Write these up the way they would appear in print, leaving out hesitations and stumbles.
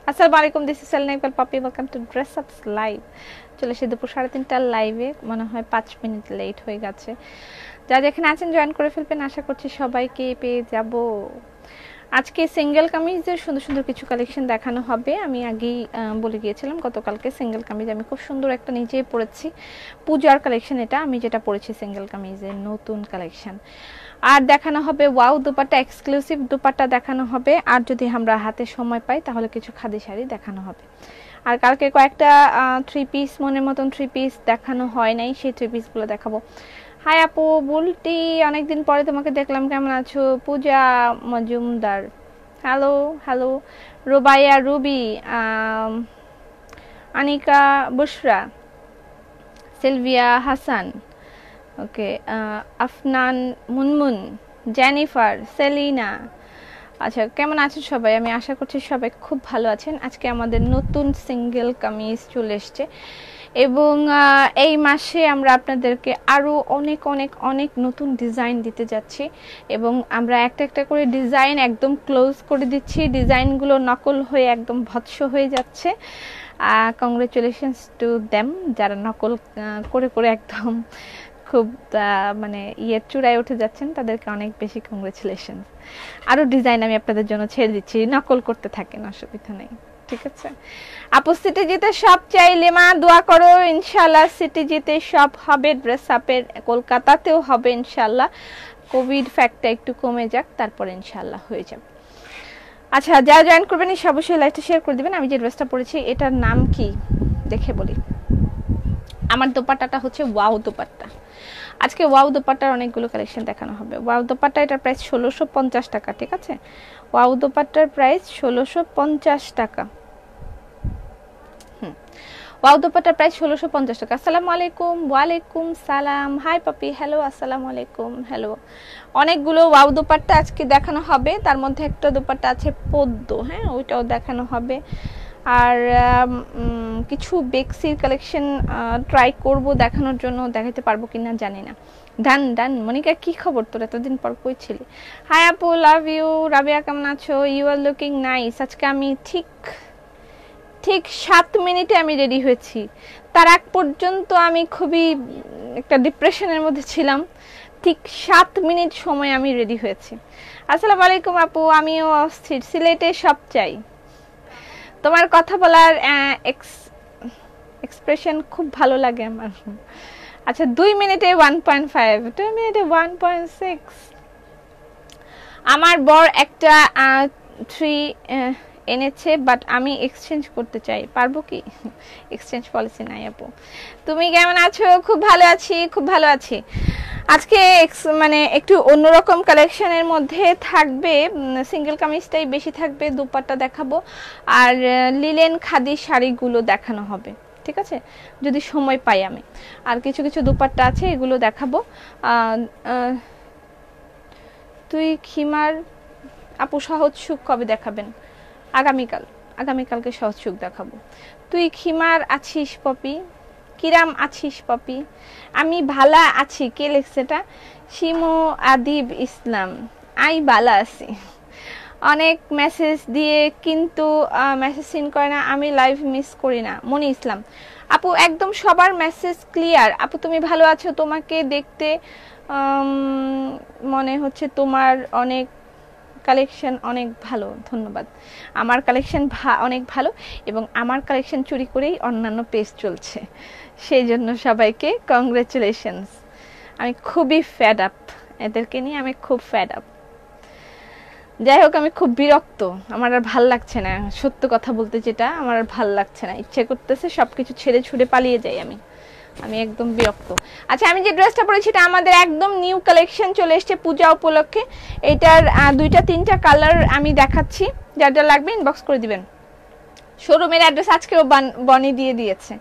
আসসালামু আলাইকুম, this is Selina Iqbal পাপি, ওয়েলকাম টু ড্রেস আপস লাইভ। চলে এসে দুপুর 3:30টার লাইভে, মনে হয় 5 মিনিট লেট হয়ে গেছে। যারা যেখানে আছেন জয়েন করে ফেলবেন, আশা করছি সবাইকে পেয়ে যাব। আজকে সিঙ্গেল কামিজের সুন্দর সুন্দর কিছু কালেকশন দেখানো হবে। আমি আগেই বলে গিয়েছিলাম গতকালকে সিঙ্গেল কামিজ আমি খুব সুন্দর একটা নিজেই পরেছি, পূজার কালেকশন। এটা আমি যেটা পরেছি সিঙ্গেল কামিজের নতুন কালেকশন। আর দেখানো হবে ওয়াও দুপাট্টা, এক্সক্লুসিভ দুপাট্টা দেখানো হবে। আর যদি আমরা হাতে সময় পাই তাহলে কিছু খাদি শাড়ি দেখানো হবে। আর কালকে কয়েকটা 3 পিস মনের মতন 3 পিস দেখানো হয় নাই, সেই 3 পিসগুলো দেখাবো। হাই আপু বুলটি, অনেকদিন পরে তোমাকে দেখলাম, কেমন আছো? Puja Majumdar, hello hello. Rubaiya Ruby, Anika Bushra, Sylvia Hasan, okay, Afnan Munmun, Jennifer, Selina. আচ্ছা, কেমন আছেন সবাই? আমি আশা করছি সবাই খুব ভালো আছেন। আজকে আমাদের নতুন সিঙ্গেল কামিজ চলে এসছে এবং এই মাসে আমরা আপনাদেরকে আরও অনেক অনেক অনেক নতুন ডিজাইন দিতে যাচ্ছি এবং আমরা একটা একটা করে ডিজাইন একদম ক্লোজ করে দিচ্ছি। ডিজাইনগুলো নকল হয়ে একদম ভৎস হয়ে যাচ্ছে। কংগ্রেচুলেশনস টু দেম, যারা নকল করে করে একদম খুব মানে চূড়ায় উঠে যাচ্ছেন, তাদেরকে অনেক বেশি কংগ্রেচুলেশন। আরও ডিজাইন আমি আপনাদের জন্য ছেড়ে দিচ্ছি, নকল করতে থাকেন, অসুবিধা নেই, ঠিক আছে? আপু সিটি জিতে সব চাইলে মা দোয়া করো, ইনশাল্লাহ সিটি জিতে সব হবে। ড্রেস আপের কলকাতাতেও হবে ইনশাল্লাহ। কোভিড ফ্যাক্টটা একটু কমে যাক, তারপর ইনশাল্লাহ হয়ে যাবে। আচ্ছা, যারা জয়েন করবেন অবশ্যই লাইভটা শেয়ার করে দিবেন। আমি যে ড্রেসটা পরেছি এটার নাম কি দেখে বলি। আমার দোপাট্টাটা হচ্ছে ওয়াও দোপাট্টা। আজকে ওয়াও দোপাট্টার অনেকগুলো কালেকশন দেখানো হবে। ওয়াও দোপাট্টা, এটার প্রাইস 1650 টাকা, ঠিক আছে? ওয়াও দোপাট্টার প্রাইস 1650 টাকা। ওয়াও দোপাট্টার প্রাইস 1650 টাকা। আসসালামু আলাইকুম। ওয়ালাইকুম সালাম। হাই পাপি, হ্যালো, আসসালামু আলাইকুম, হ্যালো। অনেকগুলো ওয়াও দোপাট্টা আজকে দেখানো হবে, তার মধ্যে একটা দোপাট্টা আছে পদ্ম, হ্যাঁ, ওইটাও দেখানো হবে। আর কিছু বেক্সির কালেকশন ট্রাই করব দেখানোর জন্য, দেখাতে পারবো কিনা জানি না। ডান ডান। মনিকা, কি খবর তোর? এতদিন পর কই ছিলি? হাই আপু, লাভ ইউ। রাবিয়া, কেমন আছো? You are looking nice. আজকে আমি ঠিক 7 মিনিটে আমি রেডি হয়েছি। তার আগ পর্যন্ত আমি খুবই একটা ডিপ্রেশনের মধ্যে ছিলাম। ঠিক 7 মিনিট সময় আমি রেডি হয়েছি। আসসালামু আলাইকুম আপু, আমিও অস্থির। সিলেটে সব চাই। তোমার কথা বলার এক্সপ্রেশন খুব ভালো লাগে আমার। আচ্ছা, 2 মিনিটে 1.5, 2 মিনিটে 1.6। আমার বর একটা 3 এনেছে, বাট আমি এক্সচেঞ্জ করতে চাই, পারবো কি? এক্সচেঞ্জ পলিসি নাই আপু। তুমি কেমন আছো? খুব ভালো আছি, খুব ভালো আছি। আজকে মানে একটু অন্যরকম কালেকশনের মধ্যে থাকবে, সিঙ্গেল কামিজটাই বেশি থাকবে। দুপাট্টা দেখাবো আর লিলেন খাদি শাড়িগুলো দেখানো হবে, ঠিক আছে? যদি সময় পাই আমি। আর কিছু কিছু দুপাট্টা আছে, এগুলো দেখাবো। তুই খিমার আপু সহজ সুখ কবে দেখাবেন? আগামীকালকে সহজ সুখ দেখাবো। তুই খিমার আছিস পপি? কিরাম আছিস পপি? আমি ভালা আছি। কে লিখছে এটা? শিমু আদিব ইসলাম। আই বালা আছি। অনেক মেসেজ দিয়ে কিন্তু মেসেজ সিন করে না। আমি লাইভ মিস করি না। মনি ইসলাম আপু, একদম সবার মেসেজ ক্লিয়ার। আপু তুমি ভালো আছো? তোমাকে দেখতে মনে হচ্ছে তোমার অনেক কালেকশন অনেক ভালো। ধন্যবাদ। আমার কালেকশন অনেক ভালো এবং আমার কালেকশন চুরি করেই অন্যান্য পেজ চলছে, সেই জন্য সবাইকে কংগ্রেচুলেশনস। আমি খুবই ফ্যাড আপ, এদেরকে নিয়ে আমি খুব ফ্যাড আপ। যাই হোক, আমি খুব বিরক্ত, আমার আর ভাল লাগছে না। সত্য কথা বলতে, যেটা আমার আর ভাল লাগছে না, ইচ্ছে করতেছে সবকিছু ছেড়ে ছুড়ে পালিয়ে যাই। আমি একদম বিরক্ত। আচ্ছা, আমি যে ড্রেসটা পরেছি এটা আমাদের একদম নিউ কালেকশন চলে এসেছে পূজা উপলক্ষে। এটার 2টা 3টা কালার আমি দেখাচ্ছি, যার যা লাগবে ইনবক্স করে দিবেন। শোরুমের অ্যাড্রেস আজকেও বনি দিয়ে দিয়েছে।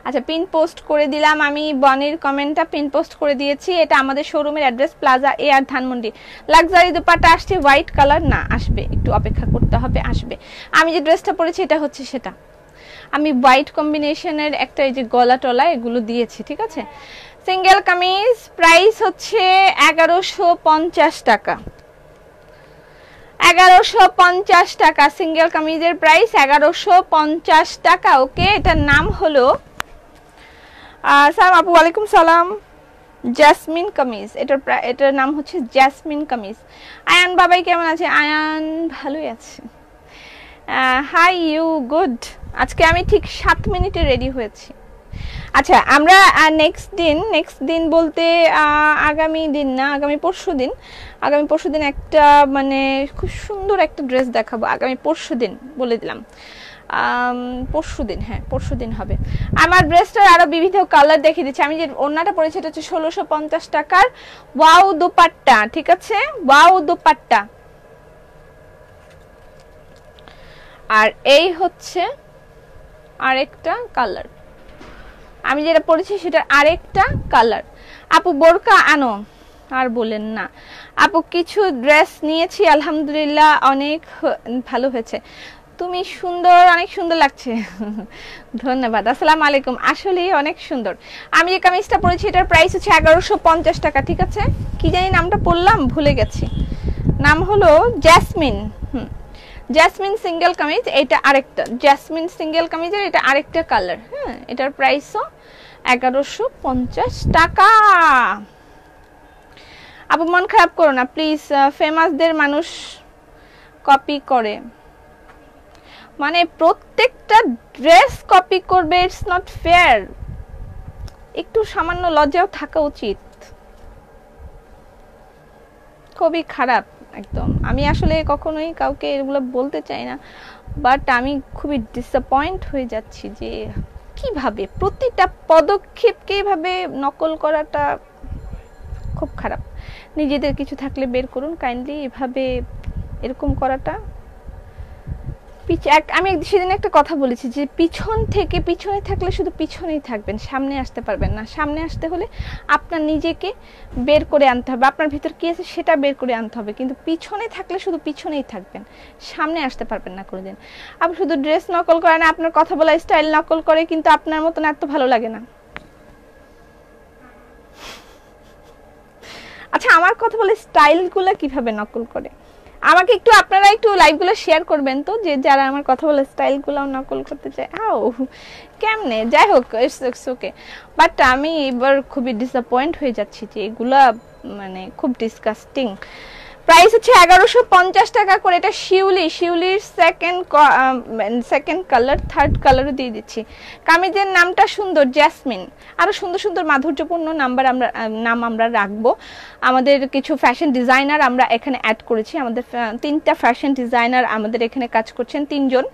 আচ্ছা, পিন পোস্ট করে দিলাম, আমি বনির কমেন্টটা পিন পোস্ট করে দিয়েছি। এটা আমাদের শোরুমের অ্যাড্রেস, প্লাজা এ আর ধানমন্ডি। লাক্সারি দুপাট্টা আসছে হোয়াইট কালার, না আসবে, একটু অপেক্ষা করতে হবে, আসবে। আমি যে ড্রেসটা পরেছি এটা হচ্ছে সেটা। আমি হোয়াইট কম্বিনেশনের একটা এই যে গলা টলা এগুলো দিয়েছি, ঠিক আছে? সিঙ্গেল কামিজ প্রাইস হচ্ছে 1150 টাকা। 1150 টাকা সিঙ্গেল কামিজের প্রাইস 1150 টাকা। ওকে, এটার নাম হলো সালাম আপু, ওয়ালাইকুম সালাম। জেসমিন কামিজ, এটার নাম হচ্ছে জেসমিন কামিজ। আয়ান বাবাই কেমন আছে? আয়ান ভালোই আছে। Hi you, good. আজকে আমি ঠিক 7 মিনিটে রেডি হয়েছি। আচ্ছা, আমরা নেক্সট দিন বলতে আগামী দিন না, আগামী পরশু দিন একটা মানে খুব সুন্দর একটা ড্রেস দেখাবো। আগামী পরশু দিন বলে দিলাম, পরশু দিন হবে। আমার ড্রেসটার আরো বিবিধ কালার দেখিয়ে দিচ্ছি। আমি যে ওড়নাটা পরেছি এটা হচ্ছে 1650 টাকার ওয়াও দোপাট্টা, ঠিক আছে, ওয়াও দোপাট্টা। আর এই হচ্ছে আরেকটা কালার, আমি যেটা পরেছি সেটার আরেকটা কালার। আপু বোরকা আনো, আর বলেন না আপু, কিছু ড্রেস নিয়েছি আলহামদুলিল্লাহ অনেক ভালো হয়েছে। তুমি সুন্দর, অনেক সুন্দর লাগছে। ধন্যবাদ, আসসালামু আলাইকুম। আসলেই অনেক সুন্দর। আমি যে কামিজটা পরেছি এটার প্রাইস হচ্ছে 1150 টাকা, ঠিক আছে। কি জানি নামটা পড়লাম, ভুলে গেছি। নাম হলো জেসমিন। জেসমিন সিঙ্গেল কামিজ, এটা আরেকটা জেসমিন সিঙ্গেল কামিজের এটা আরেকটা কালার। হ্যাঁ, এটার প্রাইসও 1150 টাকা। আপু মন খারাপ করো না প্লিজ, ফেমাসদের মানুষ কপি করে, মানে প্রত্যেকটা ড্রেস কপি করবে, ইটস নট ফেয়ার। একটু সামান্য লজ্জাও থাকা উচিত। খুবই খারাপ একদম। আমি আসলে কখনোই কাউকে এগুলো বলতে চাই না, বাট আমি খুবই ডিসঅ্যাপয়েন্ট হয়ে যাচ্ছি যে কিভাবে প্রতিটা পদক্ষেপকে এইভাবে নকল করাটা খুব খারাপ। নিজেদের কিছু থাকলে বের করুন কাইন্ডলি, এভাবে এরকম করাটা আমি সেদিন একটা কথা বলেছি যে পিছনে থাকলে শুধু পিছনেই থাকবেন, সামনে আসতে পারবেন না। সামনে আসতে হলে আপনার নিজেকে বের করে আনতে হবে, আপনার ভিতর কি আছে সেটা বের করে আনতে হবে। কিন্তু পিছনে থাকলে শুধু পিছনেই থাকবেন, সামনে আসতে পারবেন না কোনোদিন। আপনি শুধু ড্রেস নকল করে না, আপনার কথা বলা স্টাইল নকল করে, কিন্তু আপনার মতন এত ভালো লাগে না। আচ্ছা, আমার কথা বলে স্টাইলগুলো কিভাবে নকল করে আমাকে একটু আপনারা একটু লাইভগুলো শেয়ার করবেন তো, যে যারা আমার কথা বলে স্টাইলগুলো নকল করতে চায়। কেমনে, যাই হোক, ইটস ওকে। বাট আমি এবার খুবই ডিসঅ্যাপয়েন্ট হয়ে যাচ্ছি যে এগুলা মানে খুব ডিসকাস্টিং। প্রাইস হচ্ছে 1150 টাকা করে। এটা শিউলির সেকেন্ড কালার, থার্ড কালারও দিয়ে দিচ্ছি। কামিজের নামটা সুন্দর, জেসমিন। আরো সুন্দর সুন্দর মাধুর্যপূর্ণ নাম আমরা রাখবো। আমাদের কিছু ফ্যাশন ডিজাইনার আমরা এখানে অ্যাড করেছি। আমাদের 3টা ফ্যাশন ডিজাইনার আমাদের এখানে কাজ করছেন, 3 জন।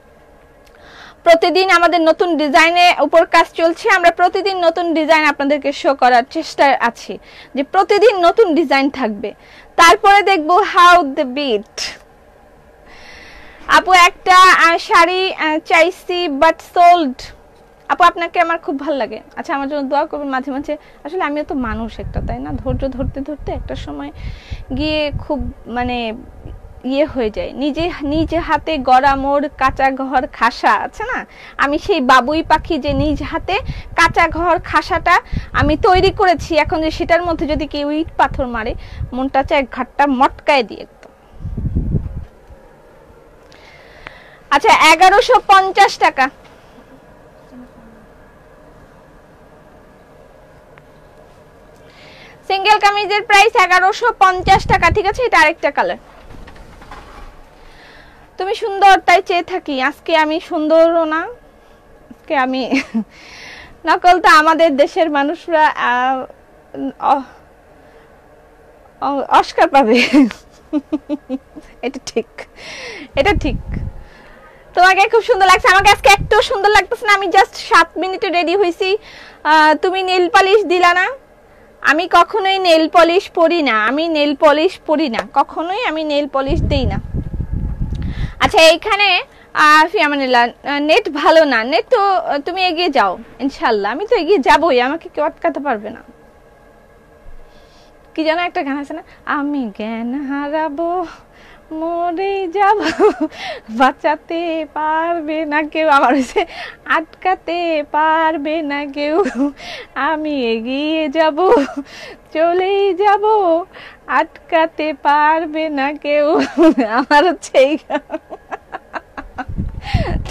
প্রতিদিন আমাদের নতুন ডিজাইনের উপর কাজ চলছে। আমরা প্রতিদিন নতুন ডিজাইন আপনাদেরকে শো করার চেষ্টা আছি, যে প্রতিদিন নতুন ডিজাইন থাকবে। তারপরে দেখবো হাউ দ্য বিট। আপু একটা শাড়ি চাইছি বাট সোল্ড। আপু আপনাকে আমার খুব ভালো লাগে। আচ্ছা, আমার জন্য দোয়া করবেন মাঝে মাঝে। আসলে আমিও তো মানুষ একটা, তাই না? ধৈর্য ধরতে ধরতে একটা সময় গিয়ে খুব মানে ইয়ে হয়ে যায়। নিজে হাতে গড়া মোর কাঁচা ঘর খাসা আছে না, আমি সেই বাবুই পাখি যে নিজ হাতে কাঁচা ঘর খাসাটা আমি তৈরি করেছি। এখন যে সেটার মধ্যে যদি কেউ ইট পাথর মারে, মনটা চায় ঘাটটা মটকায় দিয়ে। আচ্ছা, 1150 টাকা। সিঙ্গেল কামিজের প্রাইস 1150 টাকা, ঠিক আছে। এটা আরেকটা কালার। তুমি সুন্দর তাই চেয়ে থাকি, আজকে আমি সুন্দরও না, আজকে আমি নকল তো আমাদের দেশের মানুষরা অস্কার পাবে। এটা ঠিক। তোমাকে খুব সুন্দর লাগছে। আমাকে আজকে একটু সুন্দর লাগতেছে না। আমি জাস্ট 7 মিনিটে রেডি হয়েছি। তুমি নেল পলিশ দিলা না। আমি কখনোই নেল পলিশ পরি না, কখনোই আমি নেল পলিশ দেই না। আচ্ছা, এইখানে ফিয়ামানিল্লাহ, নেট ভালো না। নেট তো তুমি এগিয়ে যাও ইনশাল্লাহ, আমি তো এগিয়ে যাবোই, আমাকে কেউ আটকাতে পারবে না। কি যেন একটা গান আছে না, আমি জ্ঞান হারাবো মরে যাব বাঁচাতে পারবে না কেউ, আমার হচ্ছে আটকাতে পারবে না কেউ, আমি এগিয়ে যাব চলেই যাব আটকাতে পারবে না কেউ, আমার হচ্ছে এই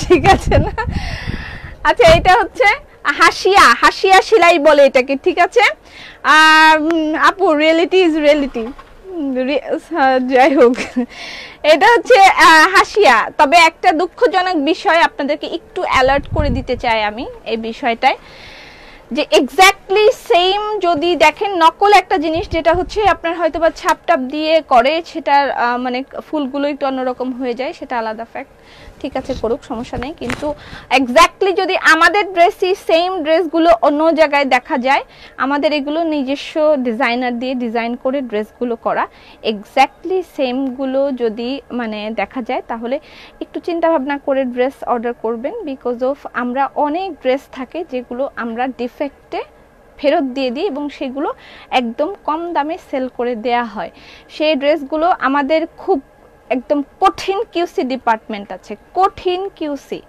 ঠিক আছে না? আচ্ছা এটা হচ্ছে হাসিয়া, হাসিয়া সেলাই বলে এটাকে, ঠিক আছে আপু, রিয়েলিটি ইজ রিয়েলিটি, যাই হোক এটা হচ্ছে হাসিয়া। তবে একটা দুঃখজনক বিষয় আপনাদেরকে একটু অ্যালার্ট করে দিতে চাই আমি এই বিষয়টায়, যে এক্স্যাক্টলি সেম যদি দেখেন নকল একটা জিনিস যেটা হচ্ছে আপনার হয়তো বা ছাপটাপ দিয়ে করে, সেটার মানে ফুলগুলো একটু অন্যরকম হয়ে যায়, সেটা আলাদা ফ্যাক্ট, ঠিক আছে করুক সমস্যা নেই। কিন্তু এক্স্যাক্টলি যদি আমাদের ড্রেসই সেম ড্রেসগুলো অন্য জায়গায় দেখা যায়, আমাদের এগুলো নিজস্ব ডিজাইনার দিয়ে ডিজাইন করে ড্রেসগুলো করা, এক্স্যাক্টলি সেমগুলো যদি মানে দেখা যায়, তাহলে একটু চিন্তা ভাবনা করে ড্রেস অর্ডার করবেন। বিকজ অফ আমরা অনেক ড্রেস থাকে যেগুলো আমরা ডিফেক্টে ফেরত দিয়ে দিই এবং সেগুলো একদম কম দামে সেল করে দেয়া হয়। সেই ড্রেসগুলো আমাদের খুব একদম কঠিন কিউসি ডিপার্টমেন্ট আছে, কঠিন কিউসি,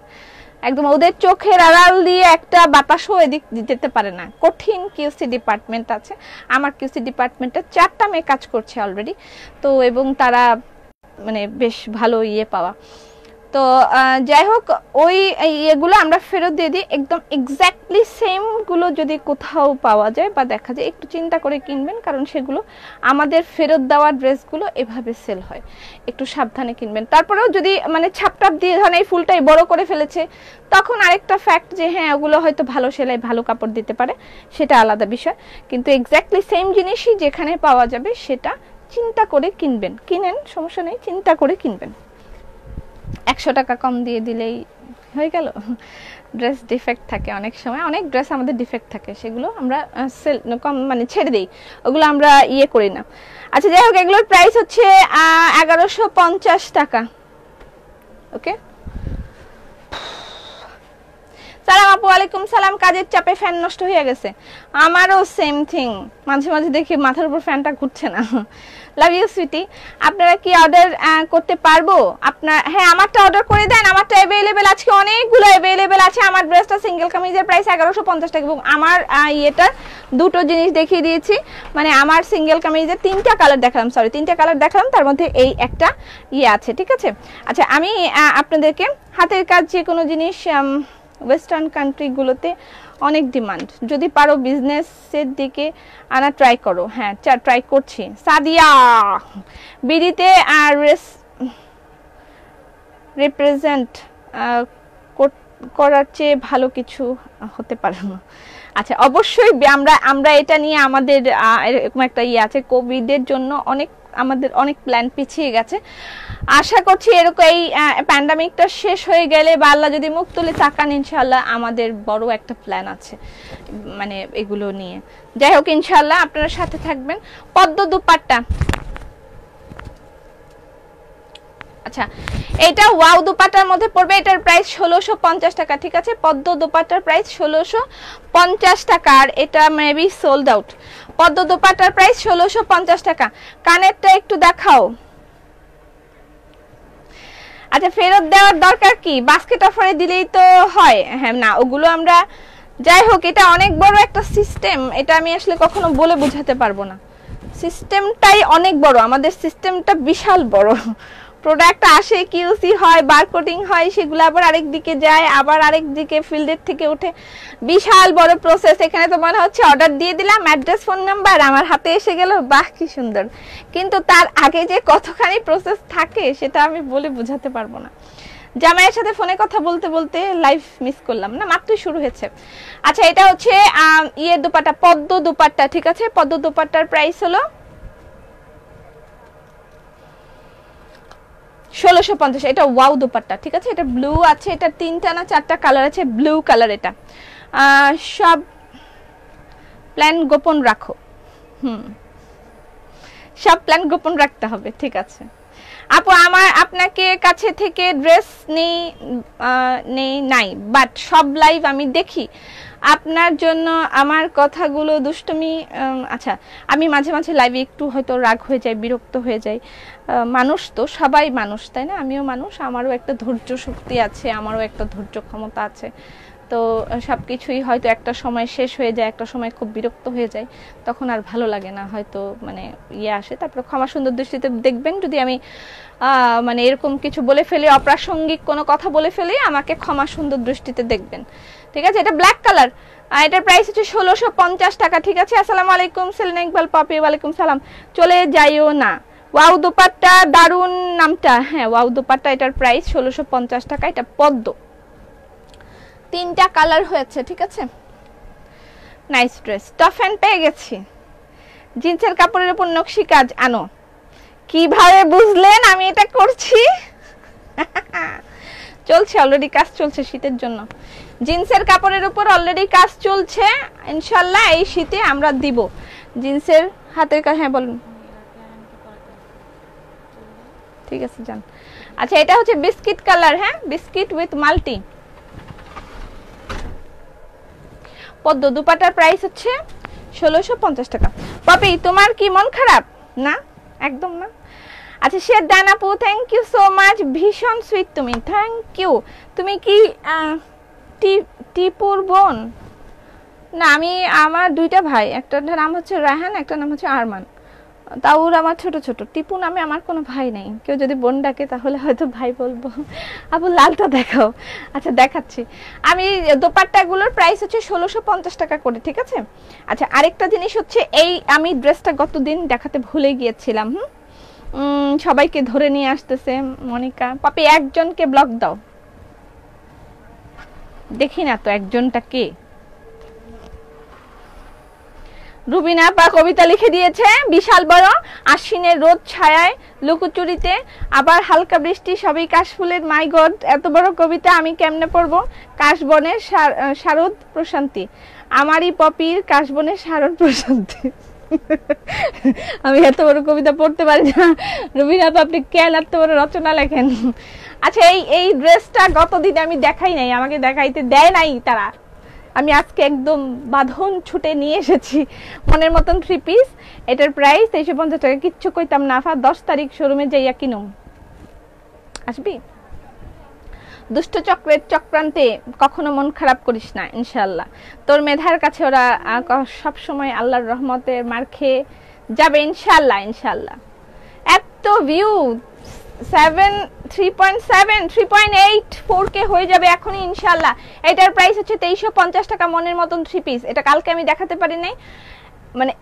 একদম ওদের চোখের আড়াল দিয়ে একটা বাতাসও এদিক যেতে পারে না, কঠিন কিউসি ডিপার্টমেন্ট আছে। আমার কিউসি ডিপার্টমেন্টে 4টা মেয়ে কাজ করছে অলরেডি, তো এবং তারা মানে বেশ ভালো ইয়ে পাওয়া। তো যাই হোক ওই এগুলো আমরা ফেরত দিয়ে দিই, একদম এক্স্যাক্টলি সেমগুলো যদি কোথাও পাওয়া যায় বা দেখা যায় একটু চিন্তা করে কিনবেন, কারণ সেগুলো আমাদের ফেরত দেওয়া ড্রেসগুলো এভাবে সেল হয়, একটু সাবধানে কিনবেন। তারপরেও যদি মানে ছাপটাপ দিয়ে ধরেন এই ফুলটাই বড় করে ফেলেছে, তখন আরেকটা ফ্যাক্ট যে হ্যাঁ ওগুলো হয়তো ভালো সেলাই ভালো কাপড় দিতে পারে, সেটা আলাদা বিষয়। কিন্তু এক্স্যাক্টলি সেম জিনিসই যেখানে পাওয়া যাবে সেটা চিন্তা করে কিনবেন, কিনেন সমস্যা নেই, চিন্তা করে কিনবেন। 100 টাকা কম দিয়ে দিলেই হয়ে গেল। ড্রেস ডিফেক্ট থাকে অনেক সময়, অনেক ড্রেস আমাদের ডিফেক্ট থাকে, সেগুলো আমরা সেল কম মানে ছেড়ে দিই, ওগুলো আমরা ইয়ে করি না। আচ্ছা যাই হোক এগুলোর প্রাইস হচ্ছে 1150 টাকা। ওকে সালাম আপু, ওয়ালাইকুম সালাম। কাজের চাপে ফ্যান নষ্ট হয়ে গেছে, আমারও সেম থিং, মাঝে মাঝে দেখি মাথার উপর ফ্যানটা ঘুরছে না। Love you sweety. আপনারা কি অর্ডার করতে পারবো? আপনার হ্যাঁ আমারটা অর্ডার করে দেন, আমারটা অ্যাভেলেবেল আজকে অনেকগুলো অ্যাভেলেবেল আছে। আমার ড্রেসটা সিঙ্গেল কামিজের প্রাইস 1150 টাকা এবং আমার ইয়েটার দুটো জিনিস দেখিয়ে দিয়েছি, মানে আমার সিঙ্গেল কামিজের 3টা কালার দেখালাম, সরি 3টা কালার দেখালাম, তার মধ্যে এই একটা ইয়ে আছে, ঠিক আছে। আচ্ছা আমি আপনাদেরকে হাতের কাজ যে কোনো জিনিস ওয়েস্টার্ন কান্ট্রিগুলোতে অনেক ডিমান্ড, যদি পারো বিজনেসের দিকে আনা ট্রাই করো। হ্যাঁ ট্রাই করছি। সাদিয়া বিডিতে রিপ্রেজেন্ট করার চেয়ে ভালো কিছু হতে পারে না। আচ্ছা অবশ্যই আমরা এটা নিয়ে আমাদের এরকম একটা ইয়ে আছে, কোভিডের জন্য আমাদের অনেক প্ল্যান পিছিয়ে গেছে। আশা করছি এরকম এই প্যান্ডামিকটা শেষ হয়ে গেলে বা আল্লাহ যদি মুখ তুলে তাকান, ইনশাআল্লাহ আমাদের বড় একটা প্ল্যান আছে মানে এগুলো নিয়ে। যাই হোক ইনশাআল্লাহ আপনারা সাথে থাকবেন। পদ্ম দুপাট্টা, আচ্ছা এটা ওয়াও দুপাট্টার মধ্যে পড়বে, এটার প্রাইস 1650 টাকা, ঠিক আছে। পদ্ম দুপাট্টার প্রাইস 1650 টাকা, আর এটা মেবি সোল্ড আউট। পদ্ম দুপাট্টার প্রাইস 1650 টাকা। কানেরটা একটু দেখাও। আচ্ছা ফেরত দেওয়ার দরকার কি, বাস্কেট অফারে দিলেই তো হয়। হ্যাঁ না ওগুলো আমরা, যাই হোক এটা অনেক বড় একটা সিস্টেম, এটা আমি আসলে কখনো বলে বোঝাতে পারবো না। সিস্টেমটাই অনেক বড়, আমাদের সিস্টেমটা বিশাল বড়। প্রোডাক্ট আসে, কিউসি হয়, বারকোডিং হয়, সেগুলো আবার আরেক দিকে যায়, আবার আরেক দিকে ফিল্ডের থেকে ওঠে, বিশাল বড় প্রসেস। এখানে তো মনে হচ্ছে অর্ডার দিয়ে দিলাম, অ্যাড্রেস ফোন নাম্বার আমার হাতে এসে গেল, বাহ কি সুন্দর, কিন্তু তার আগে যে কতখানি প্রসেস থাকে সেটা আমি বলে বোঝাতে পারবো না। জামাইয়ের সাথে ফোনে কথা বলতে বলতে লাইভ মিস করলাম না, মাত্রই শুরু হয়েছে। আচ্ছা এটা হচ্ছে ইয়ে দুপাট্টা, পদ্ম দুপাট্টা, ঠিক আছে। পদ্ম দুপাট্টার প্রাইস হলো 1650। এটা ওয়াও দুপাট্টা, ঠিক আছে। এটা ব্লু আছে, এটা 3টা না 4টা কালার আছে, ব্লু কালার। এটা সব প্ল্যান গোপন রাখো, সব প্ল্যান গোপন রাখতে হবে, ঠিক আছে। আপু আমার আপনাকে কাছে থেকে ড্রেস নেই নাই, বাট সব লাইভ আমি দেখি আপনার জন্য। আমার কথাগুলো দুষ্টমি। আচ্ছা, আমি মাঝে মাঝে লাইভে একটু হয়তো রাগ হয়ে যাই, বিরক্ত হয়ে যাই। মানুষ তো, সবাই মানুষ, তাই না? আমিও মানুষ, আমারও একটা ধৈর্য শক্তি আছে, আমারও একটা ধৈর্য ক্ষমতা আছে। তো সব কিছুই হয়তো একটা সময় শেষ হয়ে যায়, একটা সময় খুব বিরক্ত হয়ে যায়, তখন আর ভালো লাগে না, হয়তো মানে আসে। তারপরে ক্ষমা সুন্দর দৃষ্টিতে দেখবেন, যদি আমি মানে এরকম কিছু বলে ফেলি, অপ্রাসঙ্গিক কোনো কথা বলে ফেলি, আমাকে ক্ষমা সুন্দর দৃষ্টিতে দেখবেন, ঠিক আছে? এটা ব্ল্যাক কালার, এটার প্রাইস হচ্ছে 1650 টাকা, ঠিক আছে? আসসালামু আলাইকুম সেলিনা ইকবাল পাপি। ওয়ালাইকুম সালাম। চলে যাইও না। ওয়াও দোপাট্টা, দারুন নামটা। হ্যাঁ, ওয়াও দোপাট্টা, এটার প্রাইস 1650 টাকা। এটা পদ্ম, 3টা কালার হয়েছে, ঠিক আছে? Nice dress. টপ ফ্যান পেয়ে গেছি। জিন্সের কাপড়ের উপর নকশি কাজ আনো। কিভাবে বুঝলেন আমি এটা করছি? চলছে, অলরেডি কাজ চলছে শীতের জন্য। জিন্সের কাপড়ের উপর অলরেডি কাজ চলছে, ইনশাআল্লাহ এই শীতে আমরা দিব জিন্সের হাতের কাজ। হ্যাঁ বলুন। ঠিক আছে জান। আচ্ছা, এটা হচ্ছে বিস্কিট কালার। হ্যাঁ, বিস্কিট উইথ মাল্টি পদ্ম। দুপাটার প্রাইস হচ্ছে 1650 টাকা। পপি, তোমার কি মন খারাপ? না, একদম না। আচ্ছা, শের দান আপু, থ্যাংক ইউ সো মাচ, ভীষণ সুইট তুমি, থ্যাংক ইউ। তুমি কি টিপুর বোন? না, আমার 2টা ভাই, একটা নাম হচ্ছে রায়হান, একটা নাম হচ্ছে আরমান। তাও ওরা আমার ছোট ছোট। টিপু নামে আমার কোনো ভাই নেই। কেউ যদি বোন ডাকে তাহলে হয়তো ভাই বলবো। আপু লালটা দেখাও। আচ্ছা, দেখাচ্ছি। আমি দোপাট্টাগুলোর প্রাইস হচ্ছে 1650 টাকা করে, ঠিক আছে? আচ্ছা, আরেকটা জিনিস হচ্ছে, আমি ড্রেসটা গতদিন দেখাতে ভুলে গিয়েছিলাম। সবাইকে ধরে নিয়ে আসতেছে মনিকা। পাপি, একজনকে ব্লক দাও। দেখি না তো একজনটা কে। রুবিনা আপা কবিতা লিখে দিয়েছে, বিশাল বড়। আশ্বিনের রোদ ছায়ায়, লুকোচুরিতে, আবার হালকা বৃষ্টি, সবই কাশফুলের। মাই গড, এত বড় কবিতা আমি কেমনে পড়বো? কাশবনের শারদ প্রশান্তি। আমারই পপির কাশবনের শারদ প্রশান্তি। আমি এত বড় কবিতা পড়তে পারি না। রুবিনা আপা, আপনি কেন এত বড় রচনা লেখেন? আচ্ছা, এই ড্রেসটা গতদিন আমি দেখাই নাই, আমাকে দেখাইতে দেয় নাই তারা। আমি আজকে একদম বাঁধন ছুটে নিয়ে এসেছি মনের মতন 3 পিস। এটার প্রাইস 2350 টাকা। কিচ্ছু কইতাম না, 10 তারিখ শোরুমে যাইয়া কিনুম। আসবি? দুষ্ট চক্রের চক্রান্তে কখনো মন খারাপ করিস না, ইনশাআল্লাহ তোর মেধার কাছে ওরা সব সময় আল্লাহর রহমতে মার খেয়ে যাবে, ইনশাআল্লাহ। ইনশাআল্লাহ। এত ভিউ 3.7 3.8 4K হয়ে যাবে এখনই, ইনশাআল্লাহ। এটার প্রাইস হচ্ছে 2350 টাকা। মনের মতন 3 পিস। এটা কালকে আমি দেখাতে পারি নাই, মানে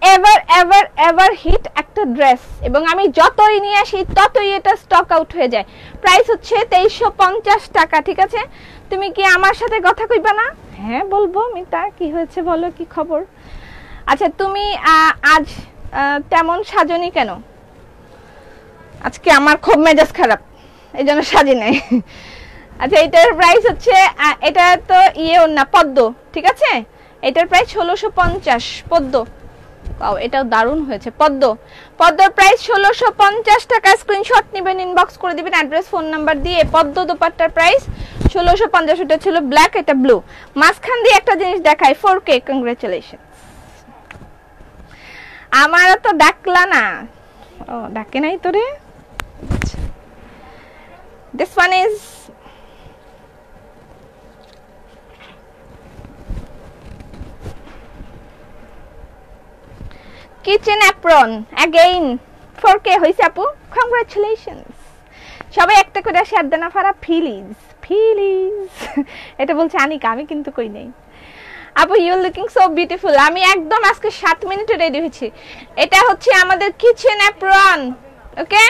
এভার হিট একটা ড্রেস, এবং আমি যতই নিয়ে আসি ততই এটা স্টক আউট হয়ে যায়। প্রাইস হচ্ছে 2350 টাকা, ঠিক আছে? তুমি কি আমার সাথে কথা কইবা না? হ্যাঁ বলবো। মিতা, কি হয়েছে বলো, কি খবর? আচ্ছা, তুমি আজ তেমন সাজনি কেন? আজকে আমার খুব মেজাজ খারাপ, এই জন্য সাজি নাই। আচ্ছা, এটার প্রাইস হচ্ছে, এটা তো না, পদ্ম, ঠিক আছে? এটার প্রাইস 1650। পদ্ম, এটাও দারুণ হয়েছে। পদ্মর প্রাইস 1650 টাকা। স্ক্রিনশট নেবেন, ইনবক্স করে দিবেন অ্যাড্রেস ফোন নাম্বার দিয়ে। পদ্ম দোপাট্টার প্রাইস 1650। এটা ছিল ব্ল্যাক, এটা ব্লু। মাঝখান দিয়ে একটা জিনিস দেখাই, 4K। কংগ্রেচুলেশন। আমারও তো ডাকলা না। ও, ডাকে নাই তোরে। This one is kitchen apron, again 4K হইছে আপু, কংগ্রাচুলেশনস। সবাই একটা করে শেয়ার দেন আফারা, প্লিজ। এটা বলছে আনিকা, আমি কিন্তু কই নাই। আপু, ইউ লুকিং সো বিউটিফুল। আমি একদম আজকে 7 মিনিটে রেডি হয়েছি। এটা হচ্ছে আমাদের কিচেন অ্যাপ্রন, ওকে?